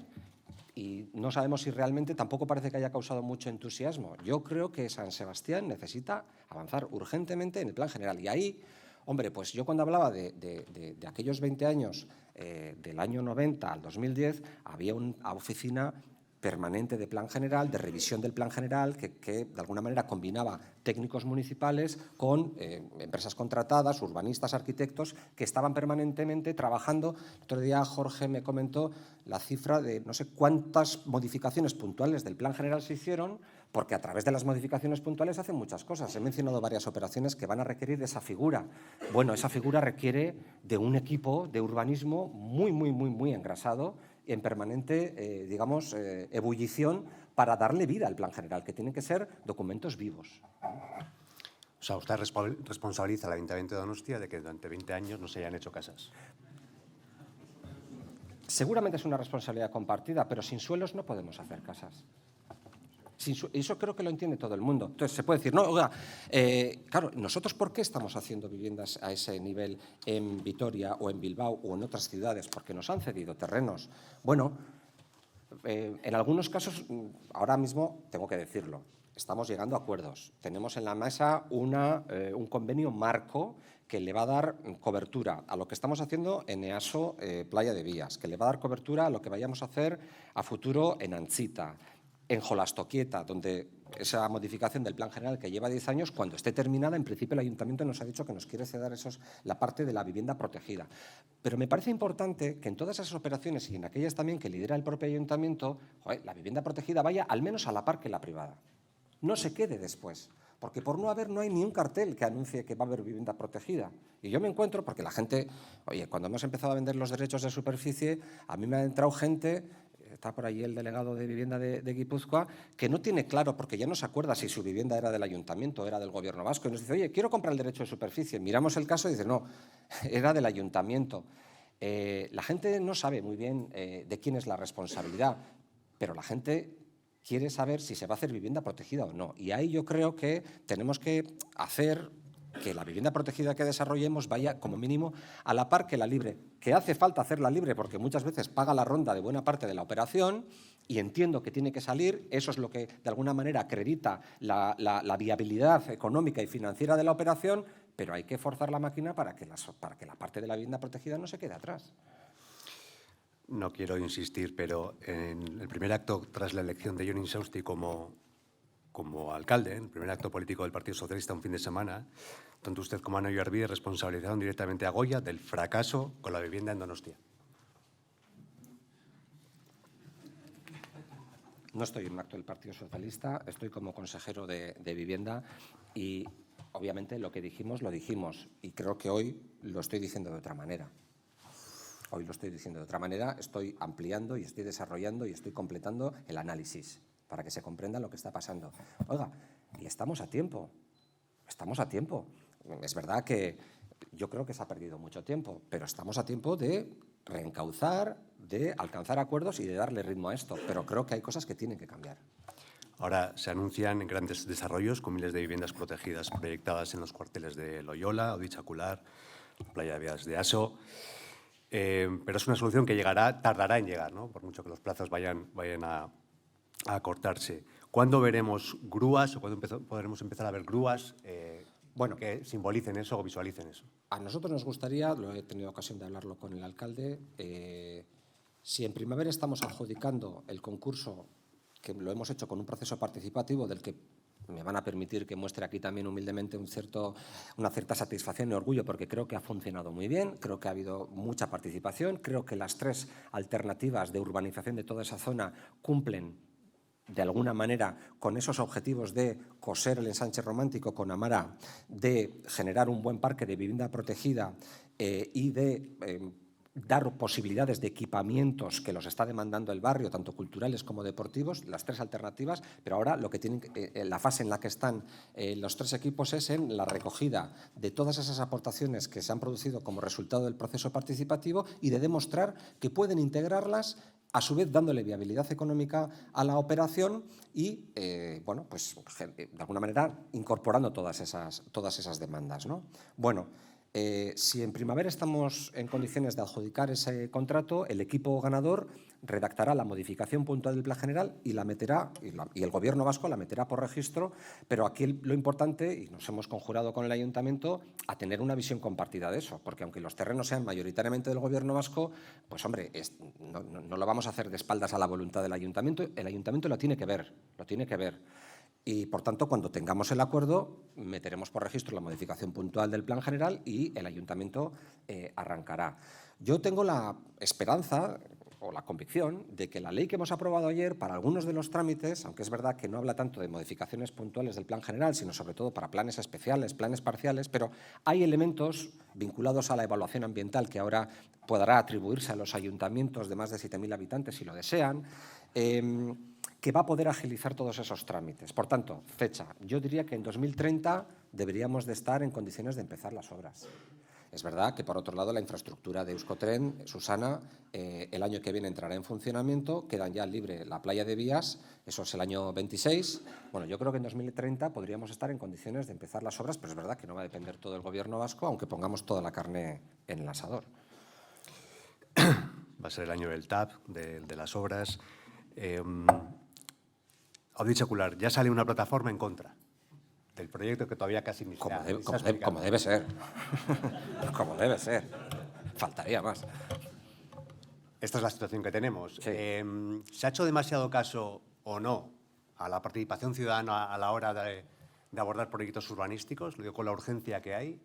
y no sabemos si realmente tampoco parece que haya causado mucho entusiasmo. Yo creo que San Sebastián necesita avanzar urgentemente en el plan general. Y ahí, hombre, pues yo cuando hablaba de aquellos 20 años, del año 90 al 2010, había una oficina permanente de plan general, de revisión del plan general, que de alguna manera combinaba técnicos municipales con empresas contratadas, urbanistas, arquitectos, que estaban permanentemente trabajando. El otro día Jorge me comentó la cifra de no sé cuántas modificaciones puntuales del plan general se hicieron, porque a través de las modificaciones puntuales hacen muchas cosas. He mencionado varias operaciones que van a requerir de esa figura. Bueno, esa figura requiere de un equipo de urbanismo muy engrasado, en permanente, digamos, ebullición para darle vida al plan general, que tienen que ser documentos vivos. O sea, usted responsabiliza al Ayuntamiento de Donostia de que durante 20 años no se hayan hecho casas. Seguramente es una responsabilidad compartida, pero sin suelos no podemos hacer casas. Eso creo que lo entiende todo el mundo. Entonces, se puede decir, no, oiga, claro, ¿nosotros por qué estamos haciendo viviendas a ese nivel en Vitoria o en Bilbao o en otras ciudades? Porque nos han cedido terrenos. Bueno, en algunos casos, ahora mismo tengo que decirlo, estamos llegando a acuerdos. Tenemos en la mesa un convenio marco que le va a dar cobertura a lo que estamos haciendo en EASO Playa de Vías, que le va a dar cobertura a lo que vayamos a hacer a futuro en Anchita, en Jolastoquieta, donde esa modificación del plan general que lleva 10 años, cuando esté terminada, en principio el Ayuntamiento nos ha dicho que nos quiere ceder la parte de la vivienda protegida. Pero me parece importante que en todas esas operaciones y en aquellas también que lidera el propio Ayuntamiento, la vivienda protegida vaya al menos a la par que la privada. No se quede después, porque por no haber no hay ni un cartel que anuncie que va a haber vivienda protegida. Y yo me encuentro, porque la gente, oye, cuando hemos empezado a vender los derechos de superficie, a mí me ha entrado gente, está por ahí el delegado de vivienda de Guipúzcoa, que no tiene claro, porque ya no se acuerda si su vivienda era del Ayuntamiento o era del Gobierno vasco, y nos dice, oye, quiero comprar el derecho de superficie. Miramos el caso y dice, no, era del Ayuntamiento. La gente no sabe muy bien de quién es la responsabilidad, pero la gente quiere saber si se va a hacer vivienda protegida o no. Y ahí yo creo que tenemos que hacer que la vivienda protegida que desarrollemos vaya como mínimo a la par que la libre, que hace falta hacerla libre porque muchas veces paga la ronda de buena parte de la operación y entiendo que tiene que salir, eso es lo que de alguna manera acredita la viabilidad económica y financiera de la operación, pero hay que forzar la máquina para que la parte de la vivienda protegida no se quede atrás. No quiero insistir, pero en el primer acto tras la elección de Jon Insausti como alcalde, en el primer acto político del Partido Socialista un fin de semana, tanto usted como Ana Iarbide responsabilizaron directamente a Goya del fracaso con la vivienda en Donostia. No estoy en un acto del Partido Socialista, estoy como consejero de Vivienda y, obviamente, lo que dijimos, lo dijimos. Y creo que hoy lo estoy diciendo de otra manera. Hoy lo estoy diciendo de otra manera, estoy ampliando y estoy desarrollando y estoy completando el análisis para que se comprenda lo que está pasando. Oiga, y estamos a tiempo, estamos a tiempo. Es verdad que yo creo que se ha perdido mucho tiempo, pero estamos a tiempo de reencauzar, de alcanzar acuerdos y de darle ritmo a esto. Pero creo que hay cosas que tienen que cambiar. Ahora se anuncian grandes desarrollos con miles de viviendas protegidas proyectadas en los cuarteles de Loyola, Odichacular, Playa de Vías de Aso. Pero es una solución que tardará en llegar, ¿no? Por mucho que los plazos vayan a acortarse. ¿Cuándo veremos grúas o cuándo podremos empezar a ver grúas que simbolicen eso o visualicen eso? A nosotros nos gustaría, lo he tenido ocasión de hablarlo con el alcalde, si en primavera estamos adjudicando el concurso, que lo hemos hecho con un proceso participativo del que me van a permitir que muestre aquí también humildemente una cierta satisfacción y orgullo, porque creo que ha funcionado muy bien, creo que ha habido mucha participación, creo que las 3 alternativas de urbanización de toda esa zona cumplen de alguna manera con esos objetivos de coser el ensanche romántico con Amara, de generar un buen parque de vivienda protegida y de dar posibilidades de equipamientos que los está demandando el barrio, tanto culturales como deportivos, las 3 alternativas, pero ahora lo que tienen, la fase en la que están los 3 equipos es en la recogida de todas esas aportaciones que se han producido como resultado del proceso participativo y de demostrar que pueden integrarlas, a su vez dándole viabilidad económica a la operación y, bueno, pues de alguna manera incorporando todas esas demandas, ¿no? Bueno, si en primavera estamos en condiciones de adjudicar ese contrato, el equipo ganador redactará la modificación puntual del plan general y la meterá, y el Gobierno vasco la meterá por registro, pero aquí lo importante, y nos hemos conjurado con el Ayuntamiento, a tener una visión compartida de eso, porque aunque los terrenos sean mayoritariamente del Gobierno vasco, pues hombre, no lo vamos a hacer de espaldas a la voluntad del Ayuntamiento, el Ayuntamiento lo tiene que ver, Y, por tanto, cuando tengamos el acuerdo, meteremos por registro la modificación puntual del plan general y el Ayuntamiento arrancará. Yo tengo la esperanza o la convicción de que la ley que hemos aprobado ayer, para algunos de los trámites, aunque es verdad que no habla tanto de modificaciones puntuales del plan general, sino sobre todo para planes especiales, planes parciales, pero hay elementos vinculados a la evaluación ambiental que ahora podrá atribuirse a los ayuntamientos de más de 7.000 habitantes si lo desean, que va a poder agilizar todos esos trámites. Por tanto, fecha, yo diría que en 2030 deberíamos de estar en condiciones de empezar las obras. Es verdad que, por otro lado, la infraestructura de Euskotren, Susana, el año que viene entrará en funcionamiento, quedan ya libre la playa de Vías, eso es el año 26. Bueno, yo creo que en 2030 podríamos estar en condiciones de empezar las obras, pero es verdad que no va a depender todo del Gobierno vasco, aunque pongamos toda la carne en el asador. Va a ser el año del TAP, de las obras. Odichacular, ya sale una plataforma en contra del proyecto que todavía casi ni se ha Como debe ser. Como debe ser. Faltaría más. Esta es la situación que tenemos. Sí. ¿Se ha hecho demasiado caso o no a la participación ciudadana a la hora de abordar proyectos urbanísticos? Lo digo con la urgencia que hay.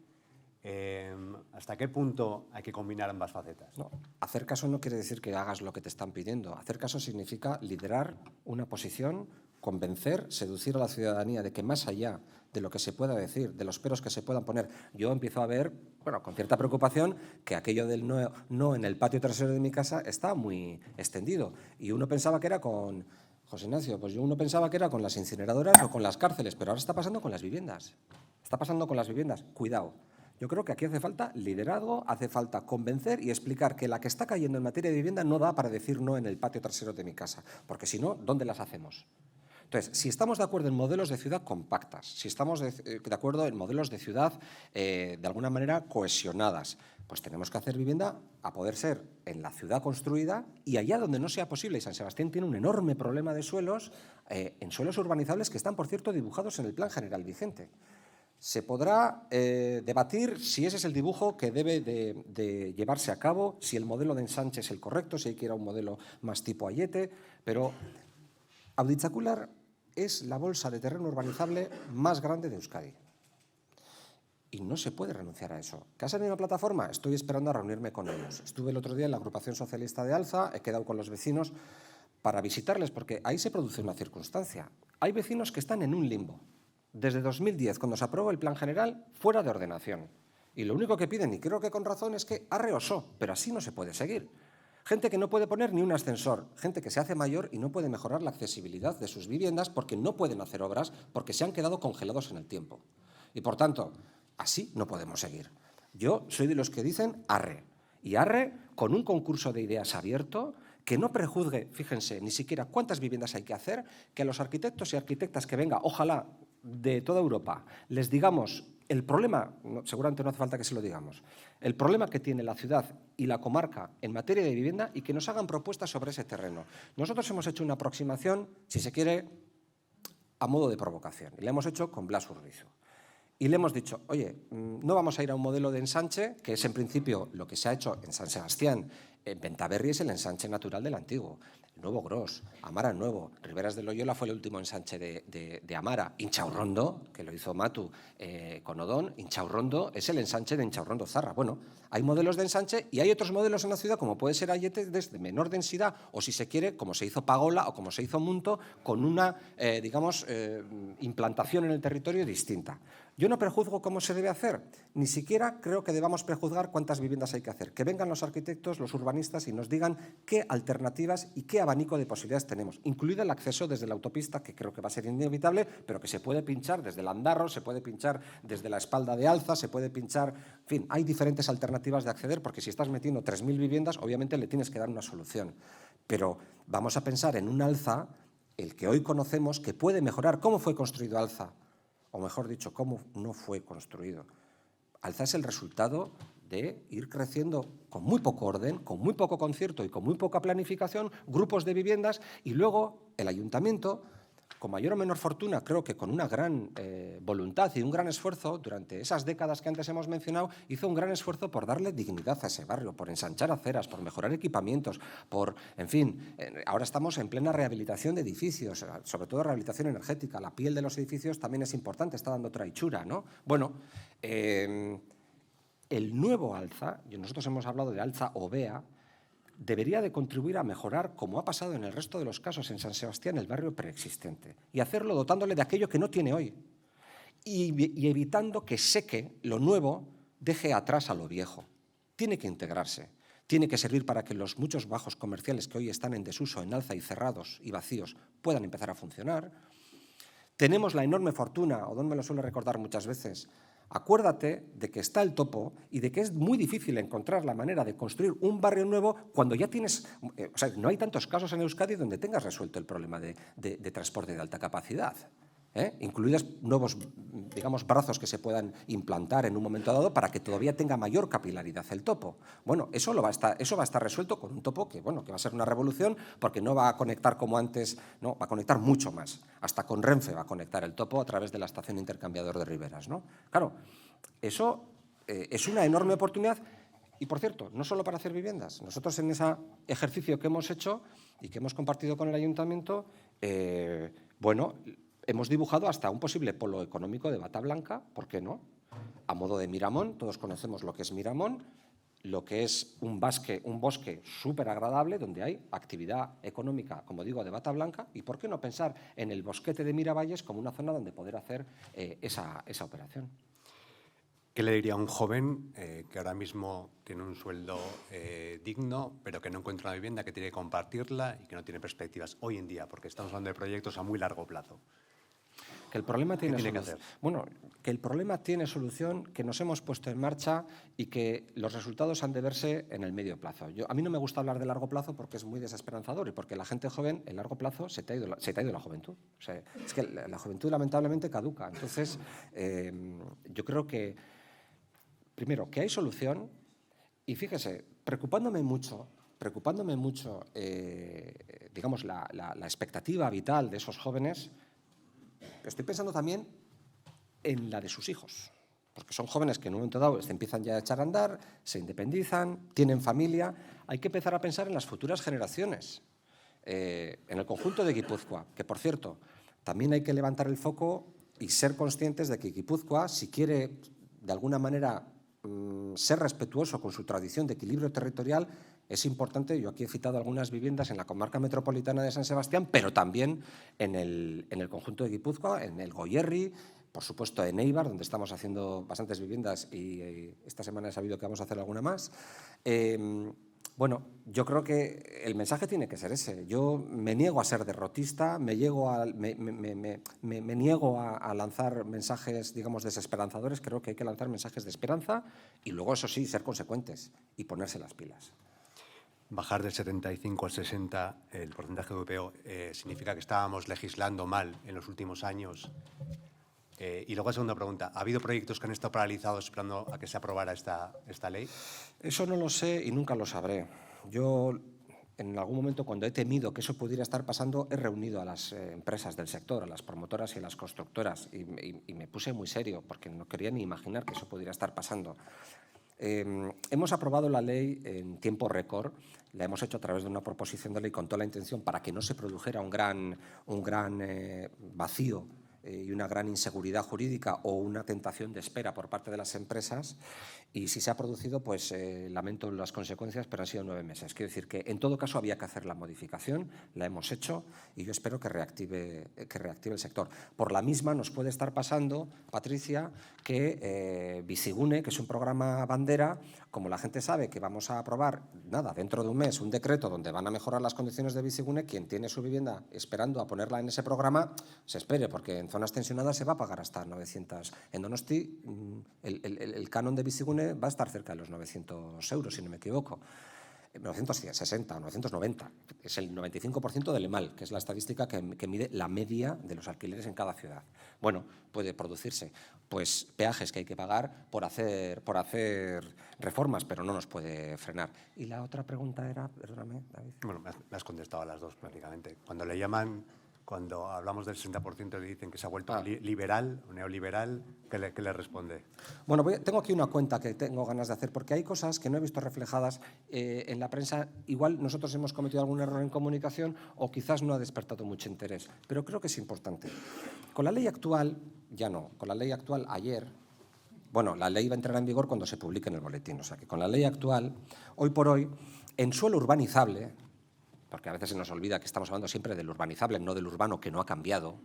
¿Hasta qué punto hay que combinar ambas facetas? No, hacer caso no quiere decir que hagas lo que te están pidiendo. Hacer caso significa liderar una posición, convencer, seducir a la ciudadanía de que más allá de lo que se pueda decir, de los peros que se puedan poner, yo empiezo a ver, bueno, con cierta preocupación, que aquello del no en el patio trasero de mi casa está muy extendido. Y uno pensaba que era con, José Ignacio, pues uno pensaba que era con las incineradoras o con las cárceles, pero ahora está pasando con las viviendas. Está pasando con las viviendas. Cuidado. Yo creo que aquí hace falta liderazgo, hace falta convencer y explicar que la que está cayendo en materia de vivienda no da para decir no en el patio trasero de mi casa, porque si no, ¿dónde las hacemos? Entonces, si estamos de acuerdo en modelos de ciudad compactas, si estamos de acuerdo en modelos de ciudad de alguna manera cohesionadas, pues tenemos que hacer vivienda a poder ser en la ciudad construida y allá donde no sea posible, y San Sebastián tiene un enorme problema de suelos, en suelos urbanizables que están, por cierto, dibujados en el plan general vigente. Se podrá debatir si ese es el dibujo que debe de llevarse a cabo, si el modelo de ensanche es el correcto, si hay que ir a un modelo más tipo Ayete, pero Odichacular es la bolsa de terreno urbanizable más grande de Euskadi. Y no se puede renunciar a eso. ¿Que ha salido una plataforma? Estoy esperando a reunirme con ellos. Estuve el otro día en la agrupación socialista de Alza, he quedado con los vecinos. para visitarles, porque ahí se produce una circunstancia. Hay vecinos que están en un limbo. Desde 2010, cuando se aprobó el plan general, fuera de ordenación. Y lo único que piden, y creo que con razón, es que arre o so, pero así no se puede seguir. Gente que no puede poner ni un ascensor, gente que se hace mayor y no puede mejorar la accesibilidad de sus viviendas porque no pueden hacer obras, porque se han quedado congelados en el tiempo. Y por tanto, así no podemos seguir. Yo soy de los que dicen arre. Y arre con un concurso de ideas abierto que no prejuzgue, fíjense, ni siquiera cuántas viviendas hay que hacer, que a los arquitectos y arquitectas que venga, ojalá, de toda Europa, les digamos el problema, seguramente no hace falta que se lo digamos, el problema que tiene la ciudad y la comarca en materia de vivienda y que nos hagan propuestas sobre ese terreno. Nosotros hemos hecho una aproximación, si se quiere, a modo de provocación, y la hemos hecho con Blas Urbizu. Y le hemos dicho, oye, no vamos a ir a un modelo de ensanche, que es en principio lo que se ha hecho en San Sebastián. En Bentaberri es el ensanche natural del antiguo. El Nuevo Gros, Amara Nuevo, Riberas de Loyola fue el último ensanche de Amara. Inchaurrondo, que lo hizo Matu con Odón, Inchaurrondo es el ensanche de Inchaurrondo Zarra. Bueno, hay modelos de ensanche y hay otros modelos en la ciudad, como puede ser Ayete, de menor densidad, o si se quiere, como se hizo Pagola o como se hizo Munto, con una, implantación en el territorio distinta. Yo no prejuzgo cómo se debe hacer, ni siquiera creo que debamos prejuzgar cuántas viviendas hay que hacer. Que vengan los arquitectos, los urbanistas y nos digan qué alternativas y qué abanico de posibilidades tenemos, incluido el acceso desde la autopista, que creo que va a ser inevitable, pero que se puede pinchar desde el Andarro, se puede pinchar desde la Espalda de Alza, se puede pinchar... En fin, hay diferentes alternativas de acceder, porque si estás metiendo 3.000 viviendas, obviamente le tienes que dar una solución. Pero vamos a pensar en un Alza, el que hoy conocemos, que puede mejorar. ¿Cómo fue construido Alza? O mejor dicho, cómo no fue construido. Alza es el resultado de ir creciendo con muy poco orden, con muy poco concierto y con muy poca planificación, grupos de viviendas, y luego el ayuntamiento, con mayor o menor fortuna, creo que con una gran voluntad y un gran esfuerzo, durante esas décadas que antes hemos mencionado, hizo un gran esfuerzo por darle dignidad a ese barrio, por ensanchar aceras, por mejorar equipamientos, por, en fin, ahora estamos en plena rehabilitación de edificios, sobre todo rehabilitación energética. La piel de los edificios también es importante, está dando otra hechura, ¿no? Bueno, el nuevo Alza, y nosotros hemos hablado de Alza Ovea, debería de contribuir a mejorar, como ha pasado en el resto de los casos en San Sebastián, el barrio preexistente, y hacerlo dotándole de aquello que no tiene hoy, y evitando que seque lo nuevo, deje atrás a lo viejo. Tiene que integrarse, tiene que servir para que los muchos bajos comerciales que hoy están en desuso, en alza y cerrados y vacíos, puedan empezar a funcionar. Tenemos la enorme fortuna, Odón me lo suele recordar muchas veces, acuérdate de que está el topo y de que es muy difícil encontrar la manera de construir un barrio nuevo cuando ya tienes... o sea, no hay tantos casos en Euskadi donde tengas resuelto el problema de transporte de alta capacidad, incluidas nuevos, digamos, brazos que se puedan implantar en un momento dado para que todavía tenga mayor capilaridad el topo. Bueno, eso va a estar resuelto con un topo que, bueno, que va a ser una revolución, porque no va a conectar como antes, no, va a conectar mucho más. Hasta con Renfe va a conectar el topo a través de la estación intercambiador de Riberas, ¿no? Claro, eso es una enorme oportunidad. Y, por cierto, no solo para hacer viviendas. Nosotros en ese ejercicio que hemos hecho y que hemos compartido con el ayuntamiento, bueno, hemos dibujado hasta un posible polo económico de bata blanca, ¿por qué no? A modo de Miramón, todos conocemos lo que es Miramón, lo que es un bosque súper agradable donde hay actividad económica, como digo, de bata blanca, y ¿por qué no pensar en el bosquete de Miravalles como una zona donde poder hacer esa operación? ¿Qué le diría a un joven que ahora mismo tiene un sueldo digno, pero que no encuentra una vivienda, que tiene que compartirla y que no tiene perspectivas hoy en día, porque estamos hablando de proyectos a muy largo plazo? Que el problema tiene ¿Qué tiene que solución. hacer? Bueno, que el problema tiene solución, que nos hemos puesto en marcha y que los resultados han de verse en el medio plazo. A mí no me gusta hablar de largo plazo porque es muy desesperanzador y porque la gente joven, en largo plazo, se te ha ido la juventud. O sea, es que la juventud lamentablemente caduca. Entonces, yo creo que, primero, que hay solución y fíjese, preocupándome mucho, digamos, la expectativa vital de esos jóvenes. Estoy pensando también en la de sus hijos, porque son jóvenes que en un momento dado se empiezan ya a echar a andar, se independizan, tienen familia. Hay que empezar a pensar en las futuras generaciones, en el conjunto de Guipúzcoa, que, por cierto, también hay que levantar el foco y ser conscientes de que Guipúzcoa, si quiere de alguna manera ser respetuoso con su tradición de equilibrio territorial es importante. Yo aquí he citado algunas viviendas en la comarca metropolitana de San Sebastián, pero también en el conjunto de Guipúzcoa, en el Goierri, por supuesto en Eibar, donde estamos haciendo bastantes viviendas y esta semana he sabido que vamos a hacer alguna más. Bueno, yo creo que el mensaje tiene que ser ese. Yo me niego a ser derrotista, me niego a lanzar mensajes, digamos, desesperanzadores. Creo que hay que lanzar mensajes de esperanza y luego, eso sí, ser consecuentes y ponerse las pilas. Bajar del 75 al 60 el porcentaje europeo significa que estábamos legislando mal en los últimos años. Y luego, segunda pregunta, ¿ha habido proyectos que han estado paralizados esperando a que se aprobara esta ley? Eso no lo sé y nunca lo sabré. Yo, en algún momento, cuando he temido que eso pudiera estar pasando, he reunido a las empresas del sector, a las promotoras y a las constructoras, y me puse muy serio, porque no quería ni imaginar que eso pudiera estar pasando. Hemos aprobado la ley en tiempo récord, la hemos hecho a través de una proposición de ley con toda la intención para que no se produjera un gran vacío y una gran inseguridad jurídica o una tentación de espera por parte de las empresas, y si se ha producido, pues lamento las consecuencias, pero han sido 9 meses. Quiero decir que en todo caso había que hacer la modificación, la hemos hecho y yo espero que reactive el sector. Por la misma nos puede estar pasando, Patricia, que Bizigune, que es un programa bandera, como la gente sabe que vamos a aprobar, dentro de un mes, un decreto donde van a mejorar las condiciones de Bizigune, quien tiene su vivienda esperando a ponerla en ese programa, se espere, porque en zonas tensionadas se va a pagar hasta 900. En Donosti, el canon de Bizigune va a estar cerca de los 900 euros, si no me equivoco. 960 o 990. Es el 95% del EMAL, que es la estadística que mide la media de los alquileres en cada ciudad. Bueno, puede producirse pues peajes que hay que pagar por hacer reformas, pero no nos puede frenar. Y la otra pregunta era, perdóname, David. Bueno, me has contestado a las dos prácticamente. Cuando hablamos del 60% le dicen que se ha vuelto liberal o neoliberal, ¿qué le responde? Bueno, tengo aquí una cuenta que tengo ganas de hacer, porque hay cosas que no he visto reflejadas en la prensa. Igual nosotros hemos cometido algún error en comunicación o quizás no ha despertado mucho interés, pero creo que es importante. Con la ley actual, ya no. Con la ley actual, ayer, bueno, la ley va a entrar en vigor cuando se publique en el boletín, o sea que con la ley actual, hoy por hoy, en suelo urbanizable, porque a veces se nos olvida que estamos hablando siempre del urbanizable, no del urbano, que no ha cambiado.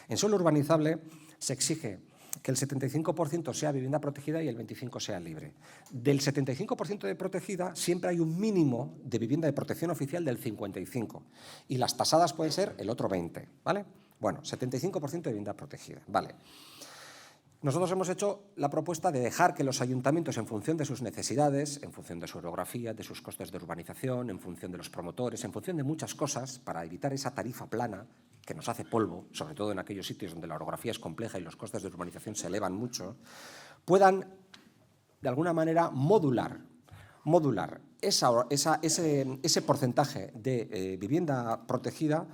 En suelo urbanizable se exige que el 75% sea vivienda protegida y el 25% sea libre. Del 75% de protegida siempre hay un mínimo de vivienda de protección oficial del 55%, y las tasadas pueden ser el otro 20%, ¿vale? Bueno, 75% de vivienda protegida, ¿vale? Nosotros hemos hecho la propuesta de dejar que los ayuntamientos, en función de sus necesidades, en función de su orografía, de sus costes de urbanización, en función de los promotores, en función de muchas cosas, para evitar esa tarifa plana que nos hace polvo, sobre todo en aquellos sitios donde la orografía es compleja y los costes de urbanización se elevan mucho, puedan, de alguna manera, modular ese porcentaje de vivienda protegida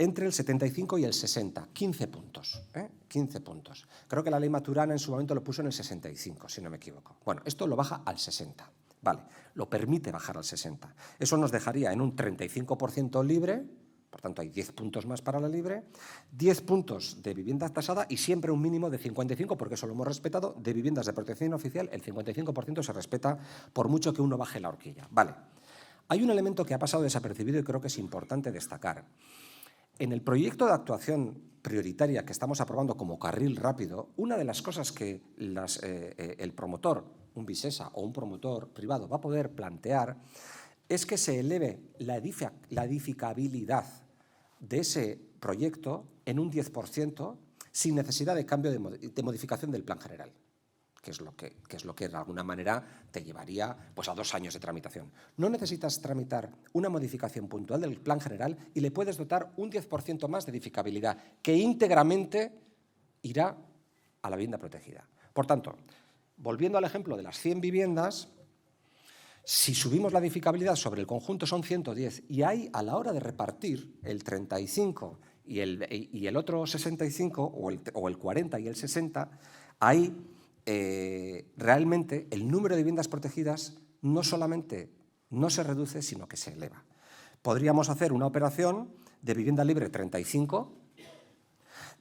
entre el 75 y el 60, 15 puntos. 15 puntos. Creo que la ley Maturana en su momento lo puso en el 65, si no me equivoco. Bueno, esto lo baja al 60, vale, lo permite bajar al 60. Eso nos dejaría en un 35% libre, por tanto hay 10 puntos más para la libre, 10 puntos de vivienda tasada y siempre un mínimo de 55, porque eso lo hemos respetado, de viviendas de protección oficial, el 55% se respeta por mucho que uno baje la horquilla. Vale. Hay un elemento que ha pasado desapercibido y creo que es importante destacar. En el proyecto de actuación prioritaria que estamos aprobando como carril rápido, una de las cosas que el promotor, un Visesa o un promotor privado, va a poder plantear es que se eleve la edificabilidad de ese proyecto en un 10% sin necesidad de cambio de modificación del plan general, que es lo que de alguna manera te llevaría pues, a 2 años de tramitación. No necesitas tramitar una modificación puntual del plan general y le puedes dotar un 10% más de edificabilidad, que íntegramente irá a la vivienda protegida. Por tanto, volviendo al ejemplo de las 100 viviendas, si subimos la edificabilidad sobre el conjunto son 110 y hay, a la hora de repartir el 35 y el otro 65 o el 40 y el 60, hay realmente el número de viviendas protegidas no solamente no se reduce, sino que se eleva. Podríamos hacer una operación de vivienda libre 35,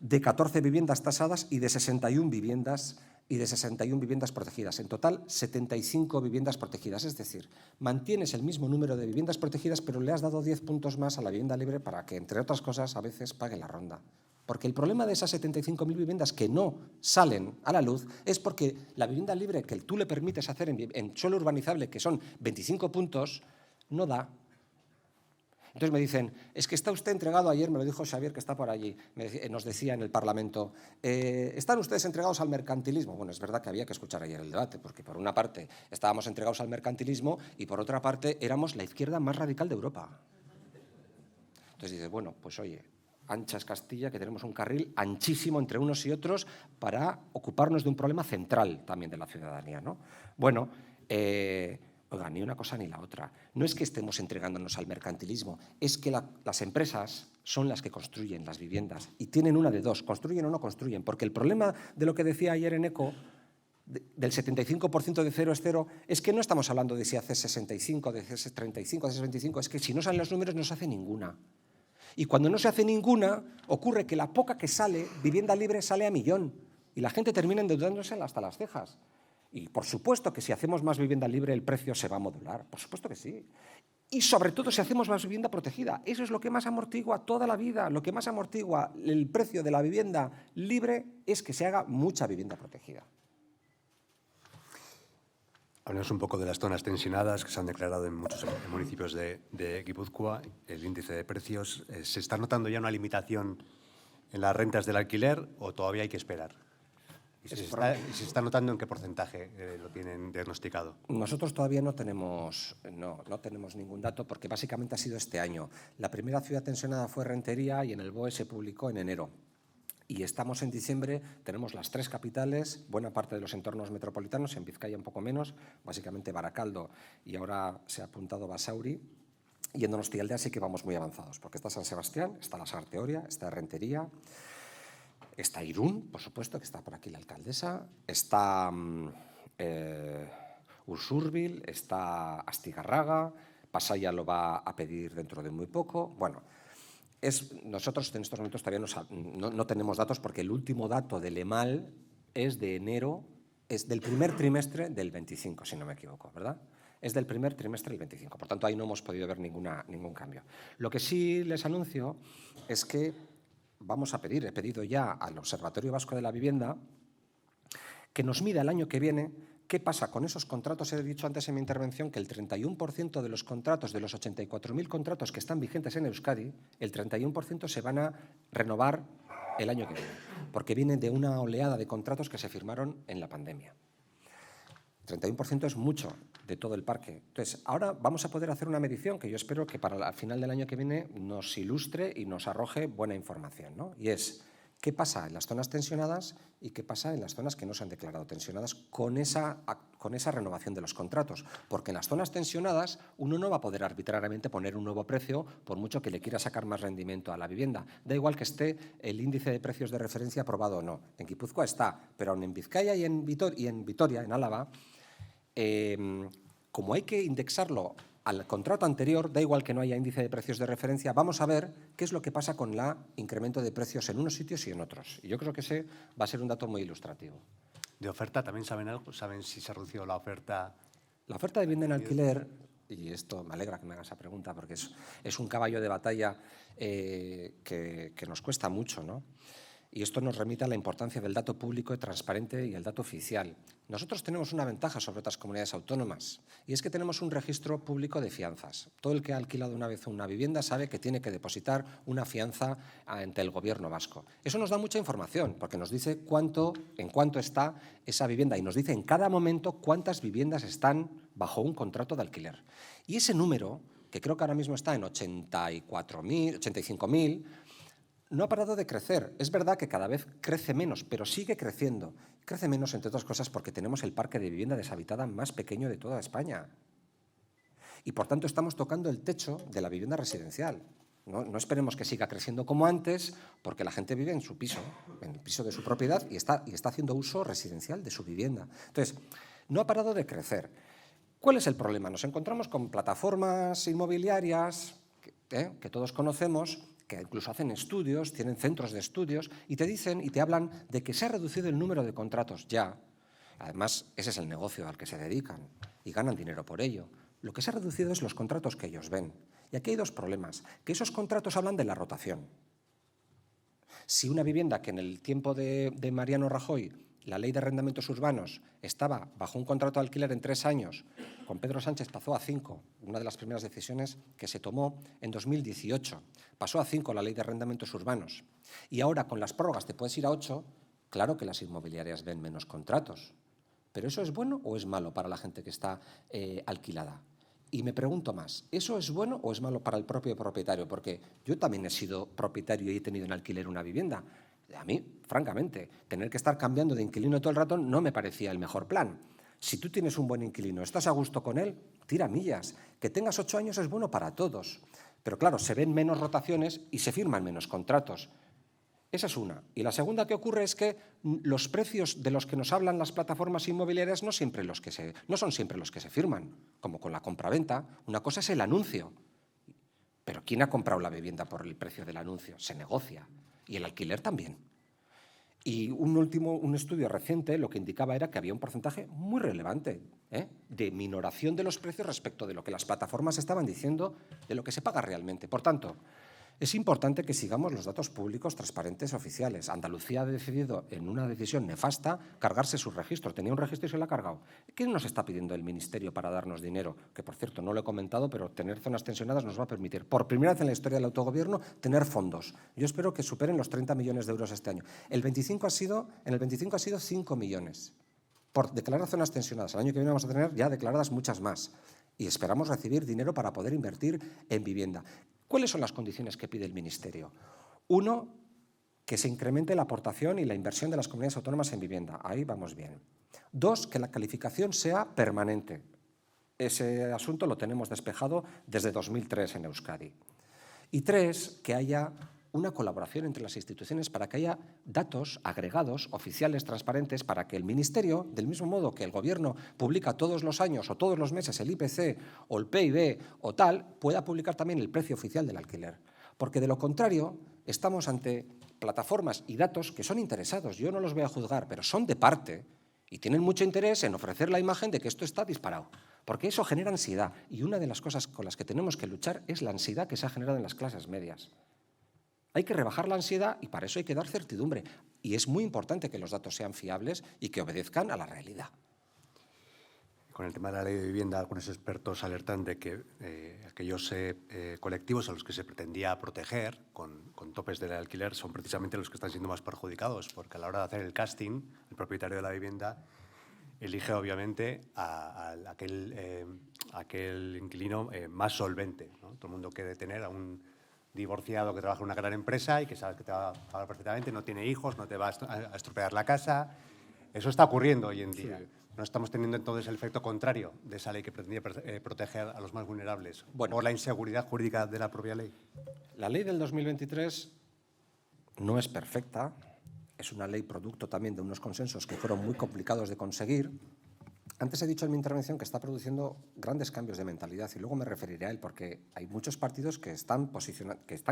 de 14 viviendas tasadas y de 61 viviendas y de 61 viviendas protegidas. En total, 75 viviendas protegidas. Es decir, mantienes el mismo número de viviendas protegidas, pero le has dado 10 puntos más a la vivienda libre para que, entre otras cosas, a veces pague la ronda. Porque el problema de esas 75.000 viviendas que no salen a la luz es porque la vivienda libre que tú le permites hacer en suelo urbanizable, que son 25 puntos, no da. Entonces me dicen, es que está usted entregado, ayer me lo dijo Xavier, que está por allí, nos decía en el Parlamento, ¿están ustedes entregados al mercantilismo? Bueno, es verdad que había que escuchar ayer el debate, porque por una parte estábamos entregados al mercantilismo y por otra parte éramos la izquierda más radical de Europa. Entonces dices, bueno, pues oye, ancha es Castilla, que tenemos un carril anchísimo entre unos y otros para ocuparnos de un problema central también de la ciudadanía, ¿no? Bueno, oiga, ni una cosa ni la otra. No es que estemos entregándonos al mercantilismo, es que las empresas son las que construyen las viviendas y tienen una de dos, construyen o no construyen, porque el problema de lo que decía ayer Eneko, del 75% de cero es cero, es que no estamos hablando de si hace 65, de hace 35, de hace 25, es que si no salen los números no se hace ninguna. Y cuando no se hace ninguna, ocurre que la poca que sale, vivienda libre, sale a millón y la gente termina endeudándose hasta las cejas. Y por supuesto que si hacemos más vivienda libre el precio se va a modular, por supuesto que sí. Y sobre todo si hacemos más vivienda protegida, eso es lo que más amortigua toda la vida, lo que más amortigua el precio de la vivienda libre es que se haga mucha vivienda protegida. Hablemos un poco de las zonas tensionadas que se han declarado en muchos municipios de Guipúzcoa, el índice de precios. ¿Se está notando ya una limitación en las rentas del alquiler o todavía hay que esperar? ¿Y se está notando en qué porcentaje lo tienen diagnosticado? Nosotros todavía no tenemos ningún dato porque básicamente ha sido este año. La primera ciudad tensionada fue Rentería y en el BOE se publicó en enero. Y estamos en diciembre, tenemos las 3 capitales, buena parte de los entornos metropolitanos, en Vizcaya un poco menos, básicamente Baracaldo y ahora se ha apuntado Basauri. Y en Donostialdea sí que vamos muy avanzados, porque está San Sebastián, está la Sarteoria, está Rentería, está Irún, por supuesto, que está por aquí la alcaldesa, está Usurbil, está Astigarraga, Pasaia lo va a pedir dentro de muy poco. Bueno, nosotros en estos momentos todavía no tenemos datos porque el último dato del EMAL es de enero, es del primer trimestre del 25, si no me equivoco, ¿verdad? Es del primer trimestre del 25, por tanto ahí no hemos podido ver ningún cambio. Lo que sí les anuncio es que vamos a pedir, he pedido ya al Observatorio Vasco de la Vivienda que nos mida el año que viene qué pasa con esos contratos. He dicho antes en mi intervención que el 31% de los contratos, de los 84.000 contratos que están vigentes en Euskadi, el 31% se van a renovar el año que viene, porque vienen de una oleada de contratos que se firmaron en la pandemia. 31% es mucho de todo el parque. Entonces, ahora vamos a poder hacer una medición que yo espero que para el final del año que viene nos ilustre y nos arroje buena información, ¿no? Y es qué pasa en las zonas tensionadas y qué pasa en las zonas que no se han declarado tensionadas con esa renovación de los contratos. Porque en las zonas tensionadas uno no va a poder arbitrariamente poner un nuevo precio por mucho que le quiera sacar más rendimiento a la vivienda. Da igual que esté el índice de precios de referencia aprobado o no. En Guipúzcoa está, pero aún en Vizcaya y en Vitoria, en Álava, como hay que indexarlo al contrato anterior, da igual que no haya índice de precios de referencia, vamos a ver qué es lo que pasa con el incremento de precios en unos sitios y en otros. Y yo creo que ese va a ser un dato muy ilustrativo. ¿De oferta también saben algo? ¿Saben si se ha reducido la oferta? La oferta de vivienda en alquiler, y esto me alegra que me haga esa pregunta porque es un caballo de batalla que nos cuesta mucho, ¿no? Y esto nos remite a la importancia del dato público y transparente y el dato oficial. Nosotros tenemos una ventaja sobre otras comunidades autónomas y es que tenemos un registro público de fianzas. Todo el que ha alquilado una vez una vivienda sabe que tiene que depositar una fianza ante el gobierno vasco. Eso nos da mucha información porque nos dice en cuánto está esa vivienda y nos dice en cada momento cuántas viviendas están bajo un contrato de alquiler. Y ese número, que creo que ahora mismo está en 85.000, no ha parado de crecer. Es verdad que cada vez crece menos, pero sigue creciendo. Crece menos, entre otras cosas, porque tenemos el parque de vivienda deshabitada más pequeño de toda España. Y, por tanto, estamos tocando el techo de la vivienda residencial. No esperemos que siga creciendo como antes, porque la gente vive en su piso, en el piso de su propiedad, y está haciendo uso residencial de su vivienda. Entonces, no ha parado de crecer. ¿Cuál es el problema? Nos encontramos con plataformas inmobiliarias que todos conocemos, que incluso hacen estudios, tienen centros de estudios, y te dicen y te hablan de que se ha reducido el número de contratos ya, Además, ese es el negocio al que se dedican y ganan dinero por ello. Lo que se ha reducido es los contratos que ellos ven. Y aquí hay dos problemas, que esos contratos hablan de la rotación. Si una vivienda que en el tiempo de Mariano Rajoy, la ley de arrendamientos urbanos, estaba bajo un contrato de alquiler en 3 años, con Pedro Sánchez pasó a 5, una de las primeras decisiones que se tomó en 2018. Pasó a 5 la ley de arrendamientos urbanos. Y ahora, con las prórrogas, te puedes ir a 8, claro que las inmobiliarias ven menos contratos. ¿Pero eso es bueno o es malo para la gente que está alquilada? Y me pregunto más, ¿eso es bueno o es malo para el propio propietario? Porque yo también he sido propietario y he tenido en alquiler una vivienda. A mí, francamente, tener que estar cambiando de inquilino todo el rato no me parecía el mejor plan. Si tú tienes un buen inquilino, estás a gusto con él, tira millas. Que tengas 8 años es bueno para todos. Pero claro, se ven menos rotaciones y se firman menos contratos. Esa es una. Y la segunda que ocurre es que los precios de los que nos hablan las plataformas inmobiliarias no son siempre los que se firman, como con la compraventa. Una cosa es el anuncio. Pero ¿quién ha comprado la vivienda por el precio del anuncio? Se negocia. Y el alquiler también. Y un estudio reciente lo que indicaba era que había un porcentaje muy relevante de minoración de los precios respecto de lo que las plataformas estaban diciendo de lo que se paga realmente. Por tanto, es importante que sigamos los datos públicos, transparentes, oficiales. Andalucía ha decidido, en una decisión nefasta, cargarse su registro. Tenía un registro y se lo ha cargado. ¿Qué nos está pidiendo el Ministerio para darnos dinero? Que, por cierto, no lo he comentado, pero tener zonas tensionadas nos va a permitir, por primera vez en la historia del autogobierno, tener fondos. Yo espero que superen los 30 millones de euros este año. En el 25 ha sido 5 millones por declarar zonas tensionadas. El año que viene vamos a tener ya declaradas muchas más. Y esperamos recibir dinero para poder invertir en vivienda. ¿Cuáles son las condiciones que pide el Ministerio? 1, que se incremente la aportación y la inversión de las comunidades autónomas en vivienda. Ahí vamos bien. 2, que la calificación sea permanente. Ese asunto lo tenemos despejado desde 2003 en Euskadi. Y 3, que haya una colaboración entre las instituciones para que haya datos agregados, oficiales, transparentes, para que el Ministerio, del mismo modo que el Gobierno publica todos los años o todos los meses el IPC o el PIB o tal, pueda publicar también el precio oficial del alquiler. Porque de lo contrario, estamos ante plataformas y datos que son interesados, yo no los voy a juzgar, pero son de parte y tienen mucho interés en ofrecer la imagen de que esto está disparado. Porque eso genera ansiedad y una de las cosas con las que tenemos que luchar es la ansiedad que se ha generado en las clases medias. Hay que rebajar la ansiedad y para eso hay que dar certidumbre. Y es muy importante que los datos sean fiables y que obedezcan a la realidad. Con el tema de la ley de vivienda, algunos expertos alertan de que aquellos colectivos a los que se pretendía proteger con topes del alquiler son precisamente los que están siendo más perjudicados, porque a la hora de hacer el casting, el propietario de la vivienda elige obviamente a aquel inquilino más solvente, ¿no? Todo el mundo quiere tener a un divorciado que trabaja en una gran empresa y que sabes que te va a pagar perfectamente, no tiene hijos, no te va a estropear la casa. Eso está ocurriendo hoy en día. Sí. No estamos teniendo entonces el efecto contrario de esa ley que pretendía proteger a los más vulnerables por la inseguridad jurídica de la propia ley. La ley del 2023 no es perfecta, es una ley producto también de unos consensos que fueron muy complicados de conseguir. Antes he dicho en mi intervención que está produciendo grandes cambios de mentalidad y luego me referiré a él porque hay muchos partidos que están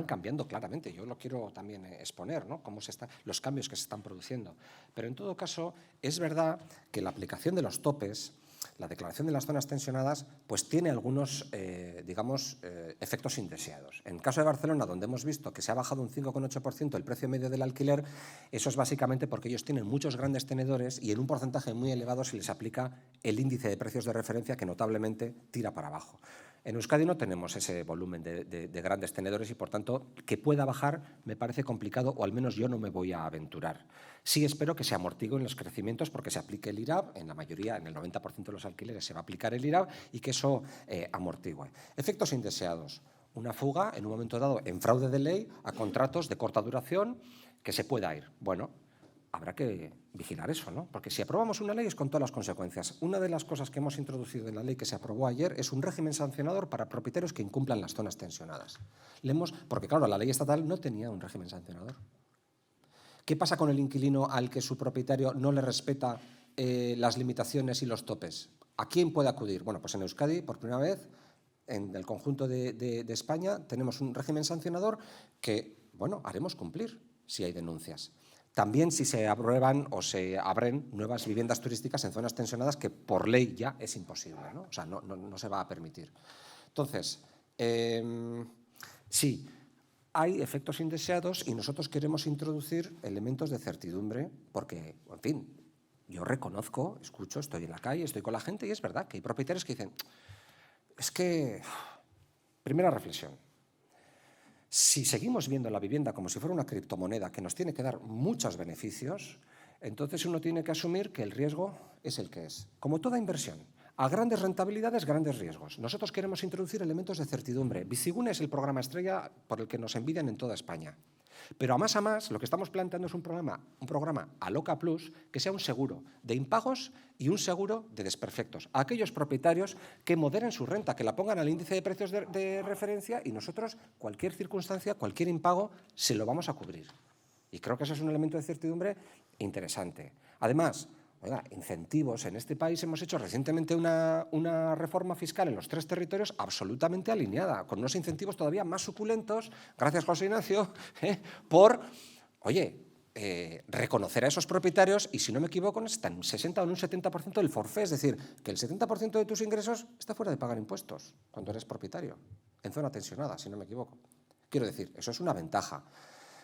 cambiando claramente. Yo lo quiero también exponer, ¿no? Los cambios que se están produciendo. Pero en todo caso, es verdad que la aplicación de los topes, la declaración de las zonas tensionadas, pues tiene algunos, efectos indeseados. En el caso de Barcelona, donde hemos visto que se ha bajado un 5,8% el precio medio del alquiler, eso es básicamente porque ellos tienen muchos grandes tenedores y en un porcentaje muy elevado se les aplica el índice de precios de referencia que notablemente tira para abajo. En Euskadi no tenemos ese volumen de grandes tenedores y, por tanto, que pueda bajar me parece complicado o al menos yo no me voy a aventurar. Sí espero que se amortiguen los crecimientos porque se aplique el IRAP, en la mayoría, en el 90% de los alquileres se va a aplicar el IRAP y que eso amortigue. Efectos indeseados. Una fuga, en un momento dado, en fraude de ley a contratos de corta duración que se pueda ir. Bueno, habrá que vigilar eso, ¿no? Porque si aprobamos una ley es con todas las consecuencias. Una de las cosas que hemos introducido en la ley que se aprobó ayer es un régimen sancionador para propietarios que incumplan las zonas tensionadas. Porque, claro, la ley estatal no tenía un régimen sancionador. ¿Qué pasa con el inquilino al que su propietario no le respeta las limitaciones y los topes? ¿A quién puede acudir? Bueno, pues en Euskadi, por primera vez, en el conjunto de España, tenemos un régimen sancionador que, bueno, haremos cumplir si hay denuncias. También si se aprueban o se abren nuevas viviendas turísticas en zonas tensionadas, que por ley ya es imposible, ¿no? O sea, no se va a permitir. Entonces, sí, hay efectos indeseados y nosotros queremos introducir elementos de certidumbre porque, en fin, yo reconozco, escucho, estoy en la calle, estoy con la gente y es verdad que hay propietarios que dicen, es que, primera reflexión, si seguimos viendo la vivienda como si fuera una criptomoneda que nos tiene que dar muchos beneficios, entonces uno tiene que asumir que el riesgo es el que es. Como toda inversión, a grandes rentabilidades, grandes riesgos. Nosotros queremos introducir elementos de certidumbre. Bizigune es el programa estrella por el que nos envidian en toda España. Pero a más, lo que estamos planteando es un programa Aloca Plus que sea un seguro de impagos y un seguro de desperfectos. A aquellos propietarios que moderen su renta, que la pongan al índice de precios de referencia y nosotros, cualquier circunstancia, cualquier impago, se lo vamos a cubrir. Y creo que eso es un elemento de certidumbre interesante. Además, oiga, incentivos. En este país hemos hecho recientemente una reforma fiscal en los 3 territorios absolutamente alineada, con unos incentivos todavía más suculentos, gracias José Ignacio, por, oye, reconocer a esos propietarios y, si no me equivoco, está en un 60 o en un 70% del forfait, es decir, que el 70% de tus ingresos está fuera de pagar impuestos cuando eres propietario, en zona tensionada, si no me equivoco. Quiero decir, eso es una ventaja.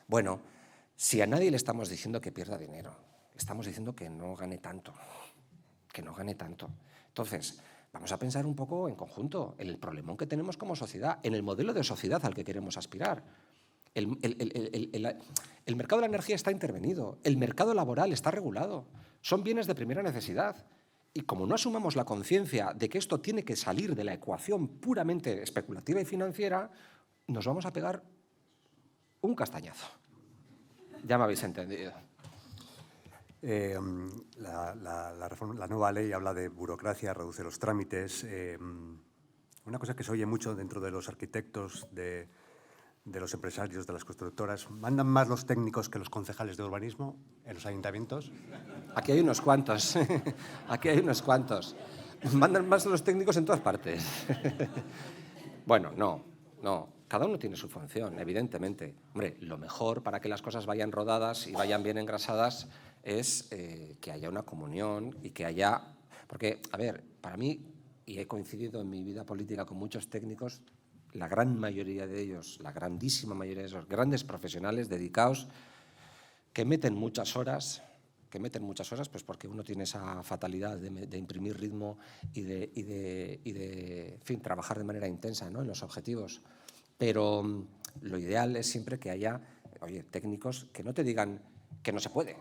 Bueno, si a nadie le estamos diciendo que pierda dinero, estamos diciendo que no gane tanto, Entonces, vamos a pensar un poco en conjunto en el problemón que tenemos como sociedad, en el modelo de sociedad al que queremos aspirar. El mercado de la energía está intervenido, el mercado laboral está regulado, son bienes de primera necesidad. Y como no asumamos la conciencia de que esto tiene que salir de la ecuación puramente especulativa y financiera, nos vamos a pegar un castañazo. Ya me habéis entendido. La nueva ley habla de burocracia, reduce los trámites. Una cosa que se oye mucho dentro de los arquitectos, de los empresarios, de las constructoras, ¿mandan más los técnicos que los concejales de urbanismo en los ayuntamientos? Aquí hay unos cuantos. Aquí hay unos cuantos. Mandan más los técnicos en todas partes. Bueno, no. Cada uno tiene su función, evidentemente. Hombre, lo mejor para que las cosas vayan rodadas y vayan bien engrasadas es que haya una comunión y que haya... Porque, a ver, para mí, y he coincidido en mi vida política con muchos técnicos, la gran mayoría de ellos, la grandísima mayoría de esos grandes profesionales dedicados que meten muchas horas, pues porque uno tiene esa fatalidad de imprimir ritmo y de en fin, trabajar de manera intensa, ¿no?, en los objetivos. Pero lo ideal es siempre que haya, oye, técnicos que no te digan que no se puede,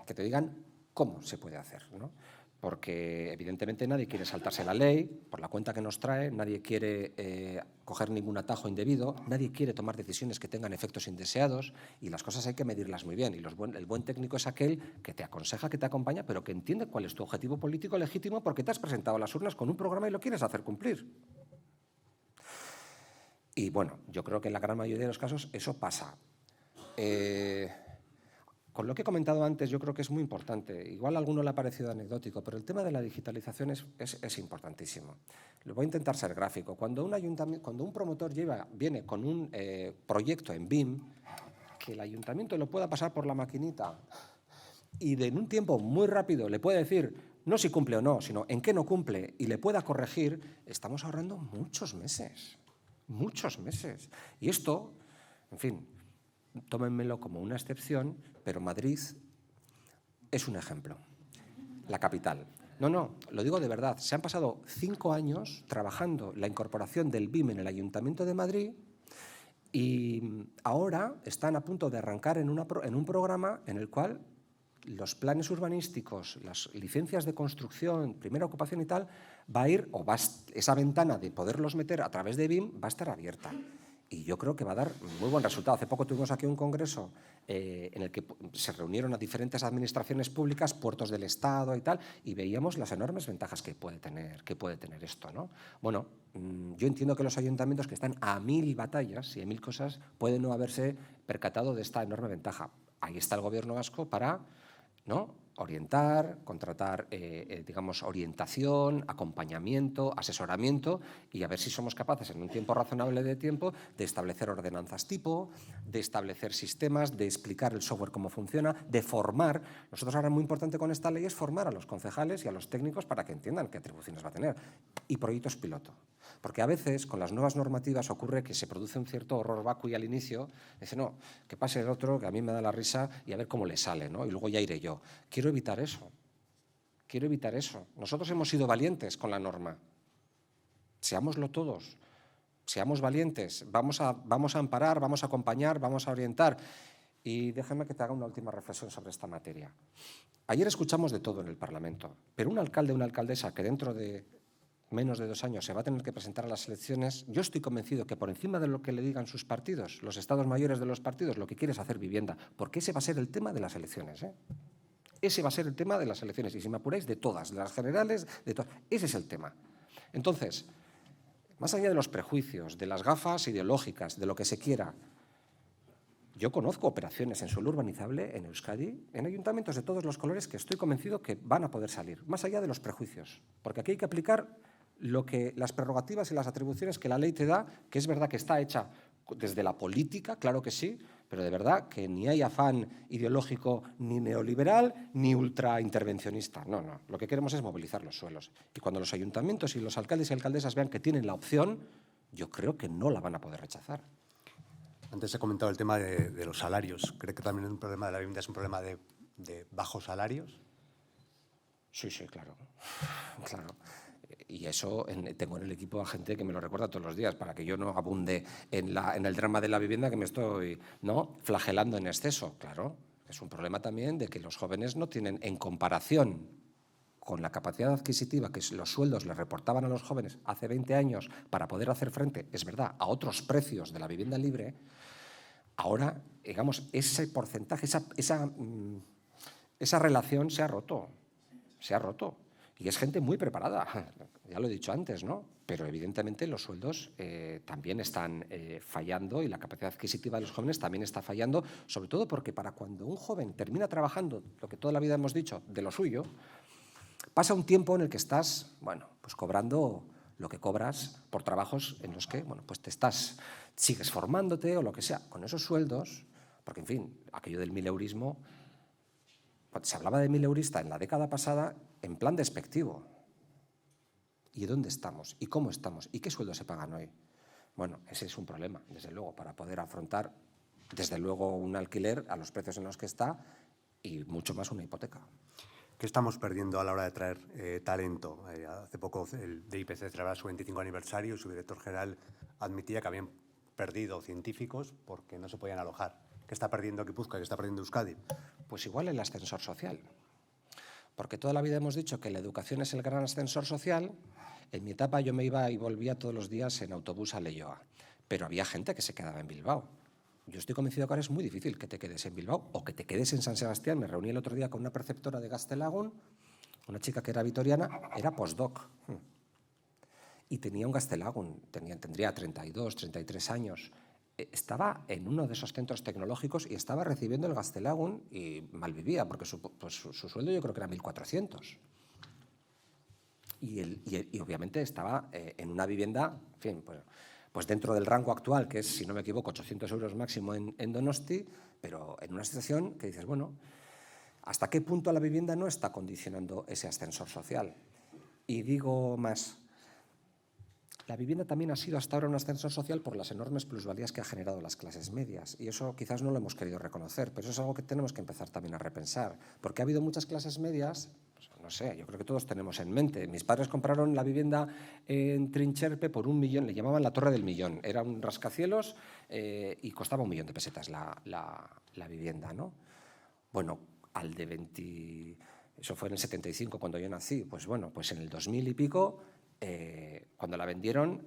que te digan cómo se puede hacer, ¿no? Porque evidentemente nadie quiere saltarse la ley por la cuenta que nos trae, nadie quiere coger ningún atajo indebido, nadie quiere tomar decisiones que tengan efectos indeseados y las cosas hay que medirlas muy bien. Y el buen técnico es aquel que te aconseja, que te acompaña, pero que entiende cuál es tu objetivo político legítimo porque te has presentado a las urnas con un programa y lo quieres hacer cumplir. Y bueno, yo creo que en la gran mayoría de los casos eso pasa. Con lo que he comentado antes, yo creo que es muy importante. Igual a alguno le ha parecido anecdótico, pero el tema de la digitalización es importantísimo. Lo voy a intentar ser gráfico. Cuando un promotor viene con un proyecto en BIM, que el ayuntamiento lo pueda pasar por la maquinita y en un tiempo muy rápido le puede decir, no si cumple o no, sino en qué no cumple, y le pueda corregir, estamos ahorrando muchos meses. Y esto, en fin, tómenmelo como una excepción, pero Madrid es un ejemplo, la capital. No, lo digo de verdad. Se han pasado 5 años trabajando la incorporación del BIM en el Ayuntamiento de Madrid y ahora están a punto de arrancar en un programa en el cual los planes urbanísticos, las licencias de construcción, primera ocupación y tal, esa ventana de poderlos meter a través de BIM va a estar abierta. Y yo creo que va a dar muy buen resultado. Hace poco tuvimos aquí un congreso en el que se reunieron a diferentes administraciones públicas, puertos del Estado y tal, y veíamos las enormes ventajas que puede tener esto, ¿no? Bueno, yo entiendo que los ayuntamientos que están a 1000 batallas y a 1000 cosas pueden no haberse percatado de esta enorme ventaja. Ahí está el Gobierno vasco para, ¿no?, orientar, contratar, digamos, orientación, acompañamiento, asesoramiento y a ver si somos capaces en un tiempo razonable de tiempo de establecer ordenanzas tipo, de establecer sistemas, de explicar el software cómo funciona, de formar. Nosotros ahora muy importante con esta ley es formar a los concejales y a los técnicos para que entiendan qué atribuciones va a tener y proyectos piloto. Porque a veces con las nuevas normativas ocurre que se produce un cierto horror vacui al inicio, dice no, que pase el otro, que a mí me da la risa y a ver cómo le sale, ¿no? Y luego ya iré yo. Quiero evitar eso. Quiero evitar eso. Nosotros hemos sido valientes con la norma. Seámoslo todos. Seamos valientes. Vamos a amparar, vamos a acompañar, vamos a orientar. Y déjame que te haga una última reflexión sobre esta materia. Ayer escuchamos de todo en el Parlamento, pero un alcalde o una alcaldesa que dentro de menos de 2 años se va a tener que presentar a las elecciones, yo estoy convencido que por encima de lo que le digan sus partidos, los estados mayores de los partidos, lo que quiere es hacer vivienda, porque ese va a ser el tema de las elecciones, ¿eh? Ese va a ser el tema de las elecciones, y si me apuráis, de todas, de las generales, de todas. Ese es el tema. Entonces, más allá de los prejuicios, de las gafas ideológicas, de lo que se quiera, yo conozco operaciones en suelo urbanizable en Euskadi, en ayuntamientos de todos los colores, que estoy convencido que van a poder salir, más allá de los prejuicios, porque aquí hay que aplicar las prerrogativas y las atribuciones que la ley te da, que es verdad que está hecha desde la política, claro que sí, pero de verdad que ni hay afán ideológico ni neoliberal ni ultraintervencionista. No, no. Lo que queremos es movilizar los suelos. Y cuando los ayuntamientos y los alcaldes y alcaldesas vean que tienen la opción, yo creo que no la van a poder rechazar. Antes he comentado el tema de los salarios. ¿Cree que también un problema de la vivienda es un problema de bajos salarios? Sí, sí, claro. Claro. Y eso tengo en el equipo a gente que me lo recuerda todos los días para que yo no abunde en el drama de la vivienda que me estoy, ¿no?, flagelando en exceso. Claro, es un problema también de que los jóvenes no tienen, en comparación con la capacidad adquisitiva que los sueldos les reportaban a los jóvenes hace 20 años para poder hacer frente, es verdad, a otros precios de la vivienda libre, ahora, digamos, ese porcentaje, esa relación se ha roto. Se ha roto. Y es gente muy preparada, ya lo he dicho antes, ¿no? Pero evidentemente los sueldos también están fallando y la capacidad adquisitiva de los jóvenes también está fallando, sobre todo porque para cuando un joven termina trabajando, lo que toda la vida hemos dicho, de lo suyo, pasa un tiempo en el que estás, bueno, pues cobrando lo que cobras por trabajos en los que, bueno, pues sigues formándote o lo que sea. Con esos sueldos, porque en fin, aquello del mileurismo, se hablaba de mileurista en la década pasada en plan despectivo. ¿Y dónde estamos? ¿Y cómo estamos? ¿Y qué sueldos se pagan hoy? Bueno, ese es un problema, desde luego, para poder afrontar, desde luego, un alquiler a los precios en los que está y mucho más una hipoteca. ¿Qué estamos perdiendo a la hora de traer talento? Hace poco el DIPC celebraba su 25 aniversario y su director general admitía que habían perdido científicos porque no se podían alojar. ¿Qué está perdiendo Guipúzcoa? ¿Qué está perdiendo Euskadi? Pues igual el ascensor social. Porque toda la vida hemos dicho que la educación es el gran ascensor social. En mi etapa yo me iba y volvía todos los días en autobús a Leioa, pero había gente que se quedaba en Bilbao. Yo estoy convencido que ahora es muy difícil que te quedes en Bilbao o que te quedes en San Sebastián. Me reuní el otro día con una preceptora de Gaztelagun, una chica que era vitoriana, era postdoc y tenía un Gaztelagun, tendría 32, 33 años. Estaba en uno de esos centros tecnológicos y estaba recibiendo el Gaztelagun y malvivía, porque su sueldo yo creo que era 1.400. Y obviamente estaba en una vivienda, en fin, pues dentro del rango actual, que es, si no me equivoco, 800 euros máximo en Donosti, pero en una situación que dices, bueno, ¿hasta qué punto la vivienda no está condicionando ese ascensor social? Y digo más, la vivienda también ha sido hasta ahora un ascensor social por las enormes plusvalías que ha generado las clases medias. Y eso quizás no lo hemos querido reconocer, pero eso es algo que tenemos que empezar también a repensar. Porque ha habido muchas clases medias, pues, no sé, yo creo que todos tenemos en mente. Mis padres compraron la vivienda en Trincherpe por 1 millón, le llamaban la Torre del Millón. Era un rascacielos y costaba 1 millón de pesetas la vivienda, ¿no? Bueno, al de 20... Eso fue en el 75 cuando yo nací. Pues bueno, pues en el 2000 y pico... cuando la vendieron,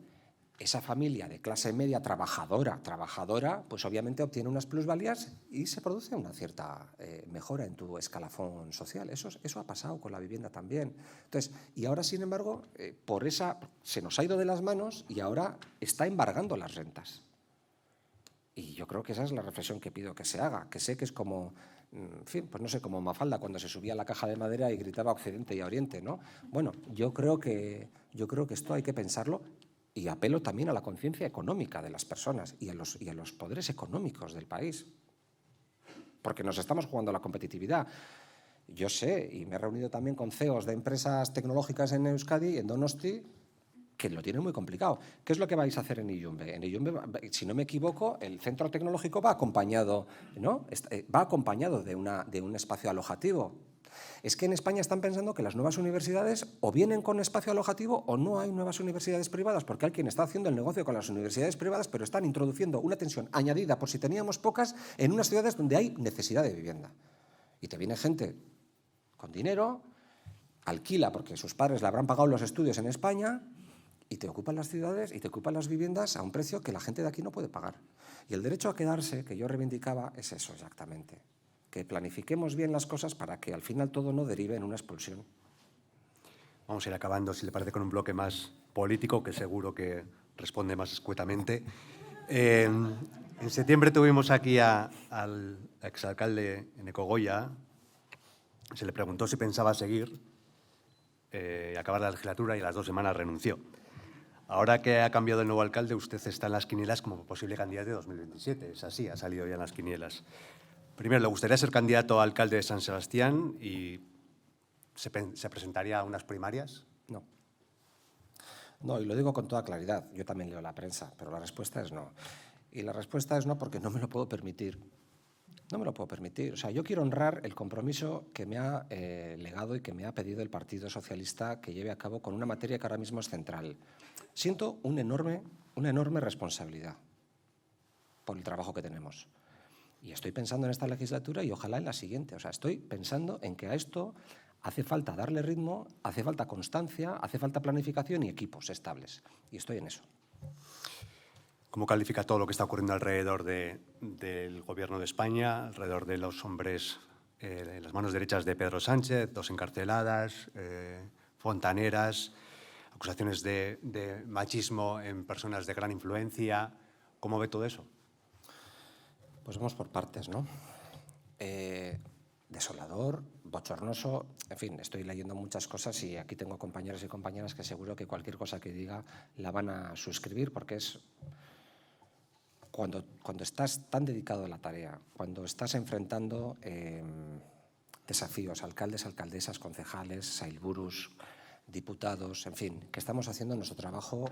esa familia de clase media trabajadora, pues obviamente obtiene unas plusvalías y se produce una cierta mejora en tu escalafón social. Eso ha pasado con la vivienda también. Entonces, y ahora, sin embargo, se nos ha ido de las manos y ahora está embargando las rentas. Y yo creo que esa es la reflexión que pido que se haga, que sé que es como en fin, pues no sé, como Mafalda cuando se subía a la caja de madera y gritaba Occidente y Oriente, ¿no? Bueno, yo creo que esto hay que pensarlo y apelo también a la conciencia económica de las personas y a los poderes económicos del país, porque nos estamos jugando la competitividad. Yo sé, y me he reunido también con CEOs de empresas tecnológicas en Euskadi, en Donosti, que lo tienen muy complicado. ¿Qué es lo que vais a hacer en Illumbe? En Illumbe, si no me equivoco, el centro tecnológico va acompañado, ¿no? Va acompañado de un espacio alojativo. Es que en España están pensando que las nuevas universidades o vienen con espacio alojativo o no hay nuevas universidades privadas, porque alguien está haciendo el negocio con las universidades privadas, pero están introduciendo una tensión añadida, por si teníamos pocas, en unas ciudades donde hay necesidad de vivienda. Y te viene gente con dinero, alquila porque sus padres le habrán pagado los estudios en España, y te ocupan las ciudades y te ocupan las viviendas a un precio que la gente de aquí no puede pagar. Y el derecho a quedarse, que yo reivindicaba, es eso exactamente. Que planifiquemos bien las cosas para que al final todo no derive en una expulsión. Vamos a ir acabando, si le parece, con un bloque más político, que seguro que responde más escuetamente. En septiembre tuvimos aquí al exalcalde Eneko Goya. Se le preguntó si pensaba seguir y acabar la legislatura y a las 2 semanas renunció. Ahora que ha cambiado el nuevo alcalde, usted está en las quinielas como posible candidato de 2027. Es así, ha salido ya en las quinielas. Primero, ¿le gustaría ser candidato a alcalde de San Sebastián y se presentaría a unas primarias? No. No, y lo digo con toda claridad. Yo también leo la prensa, pero la respuesta es no. Y la respuesta es no porque no me lo puedo permitir. No me lo puedo permitir. O sea, yo quiero honrar el compromiso que me ha legado y que me ha pedido el Partido Socialista que lleve a cabo con una materia que ahora mismo es central. Siento una enorme responsabilidad por el trabajo que tenemos. Y estoy pensando en esta legislatura y ojalá en la siguiente. O sea, estoy pensando en que a esto hace falta darle ritmo, hace falta constancia, hace falta planificación y equipos estables. Y estoy en eso. ¿Cómo califica todo lo que está ocurriendo alrededor del Gobierno de España, alrededor de los hombres en las manos derechas de Pedro Sánchez, 2 encarceladas, fontaneras, acusaciones de machismo en personas de gran influencia? ¿Cómo ve todo eso? Pues vamos por partes, ¿no? Desolador, bochornoso, en fin, estoy leyendo muchas cosas y aquí tengo compañeros y compañeras que seguro que cualquier cosa que diga la van a suscribir porque es cuando estás tan dedicado a la tarea, cuando estás enfrentando desafíos, alcaldes, alcaldesas, concejales, sailburus, diputados, en fin, que estamos haciendo nuestro trabajo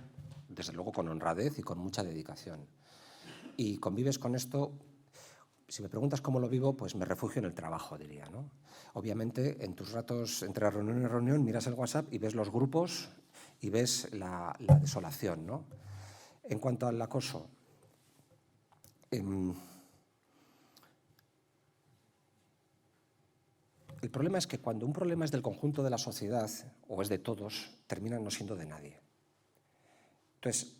desde luego con honradez y con mucha dedicación. Y convives con esto. Si me preguntas cómo lo vivo, pues me refugio en el trabajo, diría, ¿no? Obviamente, en tus ratos entre reunión y reunión, miras el WhatsApp y ves los grupos y ves la desolación, ¿no? En cuanto al acoso, el problema es que cuando un problema es del conjunto de la sociedad o es de todos, termina no siendo de nadie. Entonces,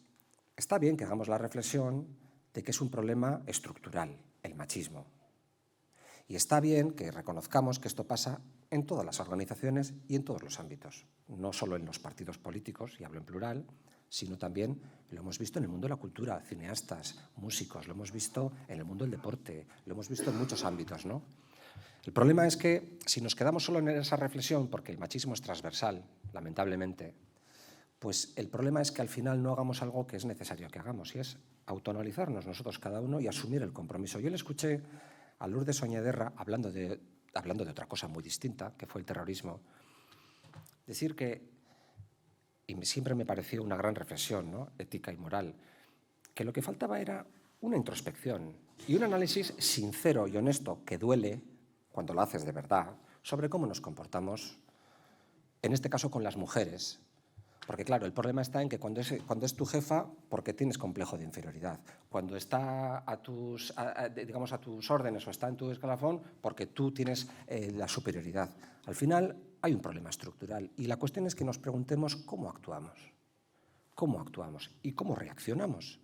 está bien que hagamos la reflexión de que es un problema estructural, el machismo. Y está bien que reconozcamos que esto pasa en todas las organizaciones y en todos los ámbitos, no solo en los partidos políticos, y hablo en plural, sino también lo hemos visto en el mundo de la cultura, cineastas, músicos, lo hemos visto en el mundo del deporte, lo hemos visto en muchos ámbitos, ¿no? El problema es que si nos quedamos solo en esa reflexión, porque el machismo es transversal, lamentablemente, pues el problema es que al final no hagamos algo que es necesario que hagamos, y es autoanalizarnos nosotros cada uno y asumir el compromiso. Yo le escuché a Lourdes Oñederra, hablando de otra cosa muy distinta, que fue el terrorismo, decir que, y siempre me pareció una gran reflexión, ¿no?, ética y moral, que lo que faltaba era una introspección y un análisis sincero y honesto, que duele cuando lo haces de verdad, sobre cómo nos comportamos, en este caso con las mujeres. Porque claro, el problema está en que cuando es tu jefa, porque tienes complejo de inferioridad. Cuando está a tus órdenes o está en tu escalafón, porque tú tienes la superioridad. Al final hay un problema estructural y la cuestión es que nos preguntemos cómo actuamos y cómo reaccionamos.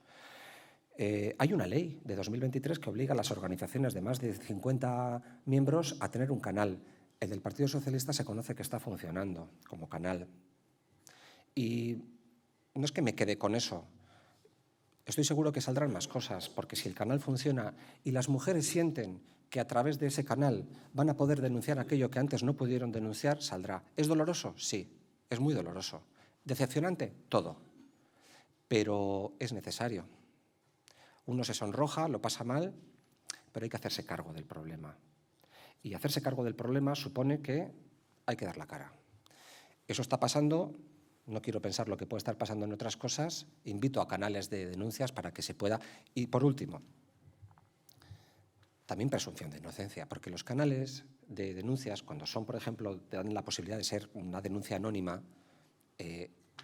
Hay una ley de 2023 que obliga a las organizaciones de más de 50 miembros a tener un canal. El del Partido Socialista se conoce que está funcionando como canal. Y no es que me quede con eso. estoy seguro que saldrán más cosas, porque si el canal funciona y las mujeres sienten que a través de ese canal van a poder denunciar aquello que antes no pudieron denunciar, saldrá. ¿Es doloroso? Sí, es muy doloroso. ¿Decepcionante? Todo. Pero es necesario. Uno se sonroja, lo pasa mal, pero hay que hacerse cargo del problema. Y hacerse cargo del problema supone que hay que dar la cara. Eso está pasando, no quiero pensar lo que puede estar pasando en otras cosas, invito a canales de denuncias para que se pueda. Y por último, también presunción de inocencia, porque los canales de denuncias, cuando son, por ejemplo, dan la posibilidad de ser una denuncia anónima,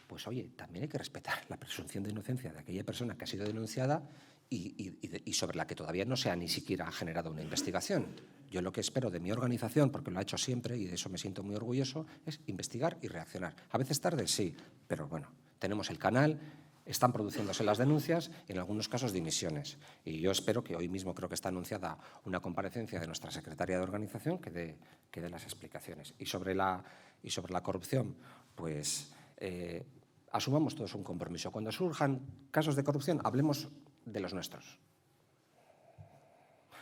pues oye, también hay que respetar la presunción de inocencia de aquella persona que ha sido denunciada y sobre la que todavía no se ha ni siquiera generado una investigación. Yo lo que espero de mi organización, porque lo ha hecho siempre y de eso me siento muy orgulloso, es investigar y reaccionar. A veces tarde, sí, pero bueno, tenemos el canal, están produciéndose las denuncias y en algunos casos dimisiones. Y yo espero que hoy mismo, creo que está anunciada una comparecencia de nuestra secretaria de organización que dé las explicaciones. Y sobre la corrupción, pues asumamos todos un compromiso. Cuando surjan casos de corrupción, hablemos de los nuestros.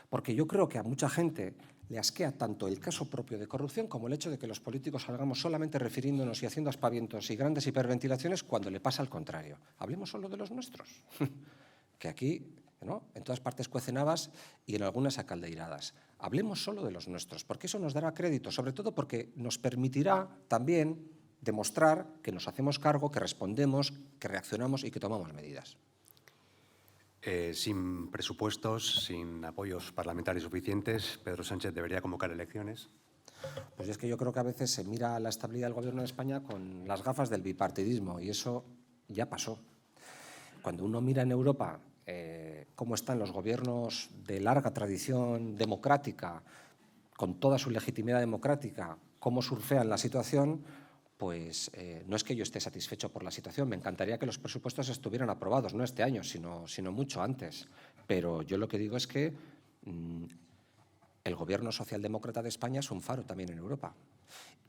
Porque yo creo que a mucha gente le asquea tanto el caso propio de corrupción como el hecho de que los políticos salgamos solamente refiriéndonos y haciendo aspavientos y grandes hiperventilaciones cuando le pasa al contrario. Hablemos solo de los nuestros, que aquí, ¿no?, en todas partes cuecen habas y en algunas acaldeiradas. Hablemos solo de los nuestros, porque eso nos dará crédito, sobre todo porque nos permitirá también demostrar que nos hacemos cargo, que respondemos, que reaccionamos y que tomamos medidas. Sin presupuestos, sin apoyos parlamentarios suficientes, Pedro Sánchez debería convocar elecciones. Pues es que yo creo que a veces se mira la estabilidad del Gobierno de España con las gafas del bipartidismo y eso ya pasó. Cuando uno mira en Europa cómo están los gobiernos de larga tradición democrática, con toda su legitimidad democrática, cómo surfean la situación, pues no es que yo esté satisfecho por la situación. Me encantaría que los presupuestos estuvieran aprobados, no este año, sino mucho antes. Pero yo lo que digo es que el Gobierno socialdemócrata de España es un faro también en Europa.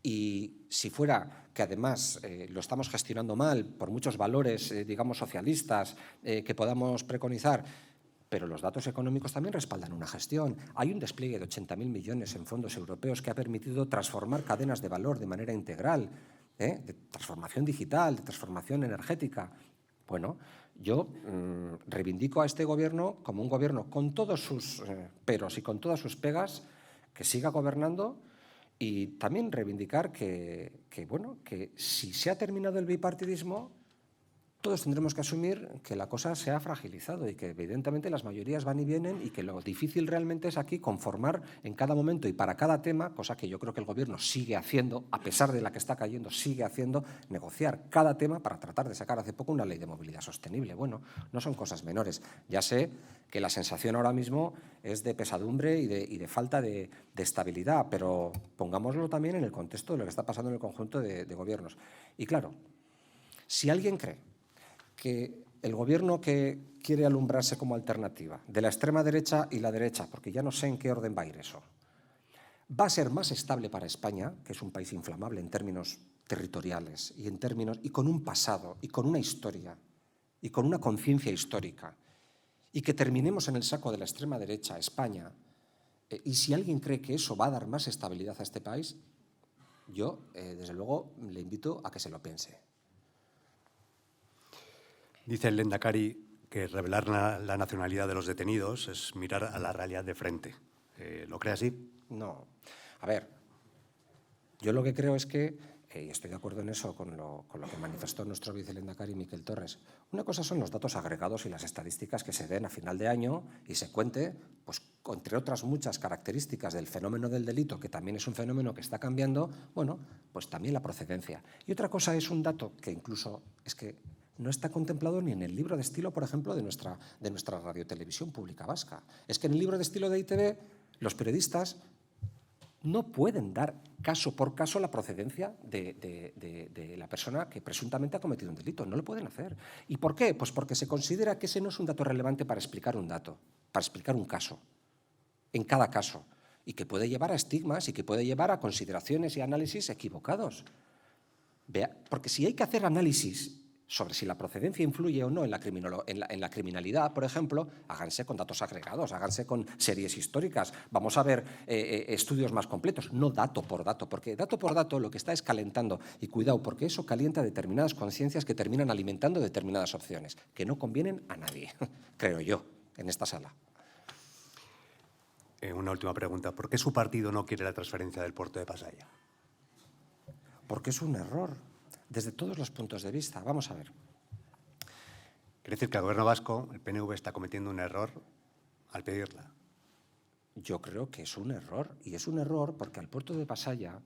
Y si fuera que además lo estamos gestionando mal por muchos valores, digamos, socialistas que podamos preconizar, pero los datos económicos también respaldan una gestión. Hay un despliegue de 80.000 millones en fondos europeos que ha permitido transformar cadenas de valor de manera integral, de transformación digital, de transformación energética. Bueno, yo reivindico a este Gobierno como un Gobierno con todos sus peros y con todas sus pegas, que siga gobernando, y también reivindicar que si se ha terminado el bipartidismo, todos tendremos que asumir que la cosa se ha fragilizado y que evidentemente las mayorías van y vienen y que lo difícil realmente es aquí conformar en cada momento y para cada tema, cosa que yo creo que el Gobierno sigue haciendo, a pesar de la que está cayendo, sigue haciendo, negociar cada tema para tratar de sacar hace poco una ley de movilidad sostenible. Bueno, no son cosas menores. Ya sé que la sensación ahora mismo es de pesadumbre y de falta de estabilidad, pero pongámoslo también en el contexto de lo que está pasando en el conjunto de gobiernos. Y claro, si alguien cree que el Gobierno que quiere alumbrarse como alternativa de la extrema derecha y la derecha, porque ya no sé en qué orden va a ir eso, va a ser más estable para España, que es un país inflamable en términos territoriales y con un pasado y con una historia y con una conciencia histórica, y que terminemos en el saco de la extrema derecha, España, y si alguien cree que eso va a dar más estabilidad a este país, yo, desde luego, le invito a que se lo piense. Dice el Lehendakari que revelar la nacionalidad de los detenidos es mirar a la realidad de frente. ¿Lo cree así? No. A ver, yo lo que creo es que, y estoy de acuerdo en eso con lo que manifestó nuestro vicelehendakari Miquel Torres, una cosa son los datos agregados y las estadísticas que se den a final de año y se cuente, pues entre otras muchas características del fenómeno del delito, que también es un fenómeno que está cambiando, bueno, pues también la procedencia. Y otra cosa es un dato que incluso es que no está contemplado ni en el libro de estilo, por ejemplo, de nuestra radiotelevisión pública vasca. Es que en el libro de estilo de ITV los periodistas no pueden dar caso por caso la procedencia de la persona que presuntamente ha cometido un delito. No lo pueden hacer. ¿Y por qué? Pues porque se considera que ese no es un dato relevante para explicar un dato, para explicar un caso, en cada caso, y que puede llevar a estigmas y que puede llevar a consideraciones y análisis equivocados. Porque si hay que hacer análisis sobre si la procedencia influye o no en la criminalidad, por ejemplo, háganse con datos agregados, háganse con series históricas. Vamos a ver estudios más completos, no dato por dato, porque dato por dato lo que está es calentando. Y cuidado, porque eso calienta determinadas conciencias que terminan alimentando determinadas opciones, que no convienen a nadie, creo yo, en esta sala. Una última pregunta. ¿Por qué su partido no quiere la transferencia del puerto de Pasaia? Porque es un error, desde todos los puntos de vista. Vamos a ver. Quiere decir que el Gobierno vasco, el PNV, está cometiendo un error al pedirla. Yo creo que es un error, y es un error porque al puerto de Pasaia,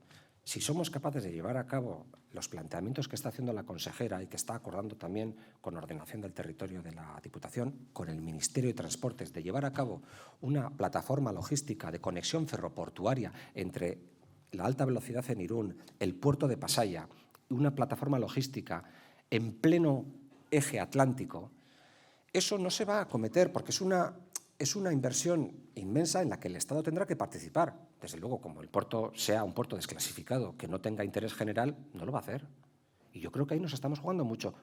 si somos capaces de llevar a cabo los planteamientos que está haciendo la consejera y que está acordando también con Ordenación del Territorio de la Diputación, con el Ministerio de Transportes, de llevar a cabo una plataforma logística de conexión ferroportuaria entre la alta velocidad en Irún, el puerto de Pasaia, una plataforma logística en pleno eje atlántico, eso no se va a acometer porque es una inversión inmensa en la que el Estado tendrá que participar. Desde luego, como el puerto sea un puerto desclasificado, que no tenga interés general, no lo va a hacer. Y yo creo que ahí nos estamos jugando mucho,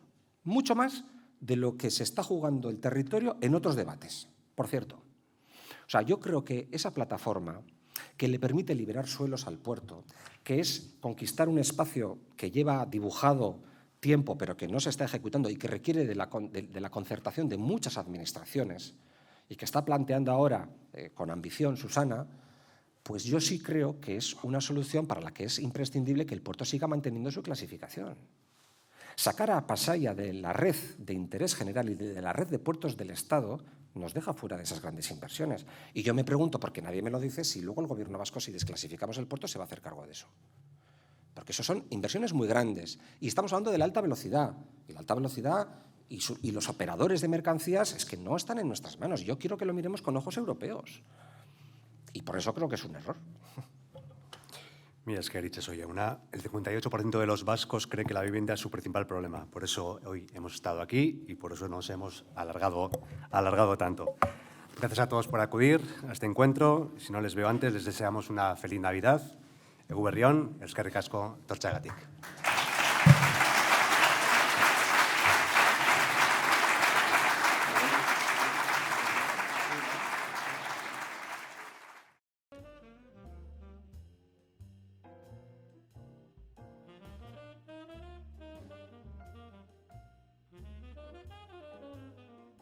mucho más de lo que se está jugando el territorio en otros debates, por cierto. O sea, yo creo que esa plataforma que le permite liberar suelos al puerto, que es conquistar un espacio que lleva dibujado tiempo, pero que no se está ejecutando y que requiere de la concertación de muchas administraciones y que está planteando ahora con ambición Susana, pues yo sí creo que es una solución para la que es imprescindible que el puerto siga manteniendo su clasificación. Sacar a Pasaia de la red de interés general y de la red de puertos del Estado nos deja fuera de esas grandes inversiones. Y yo me pregunto, porque nadie me lo dice, si luego el Gobierno vasco, si desclasificamos el puerto, se va a hacer cargo de eso. Porque eso son inversiones muy grandes. Y estamos hablando de la alta velocidad. Y la alta velocidad y los operadores de mercancías es que no están en nuestras manos. Yo quiero que lo miremos con ojos europeos. Y por eso creo que es un error. Mira, es que Itxaso Jauna, el 58% de los vascos cree que la vivienda es su principal problema. Por eso hoy hemos estado aquí y por eso nos hemos alargado tanto. Gracias a todos por acudir a este encuentro. Si no les veo antes, les deseamos una feliz Navidad. Egu berrion, eskerrik asko, tortxagatik.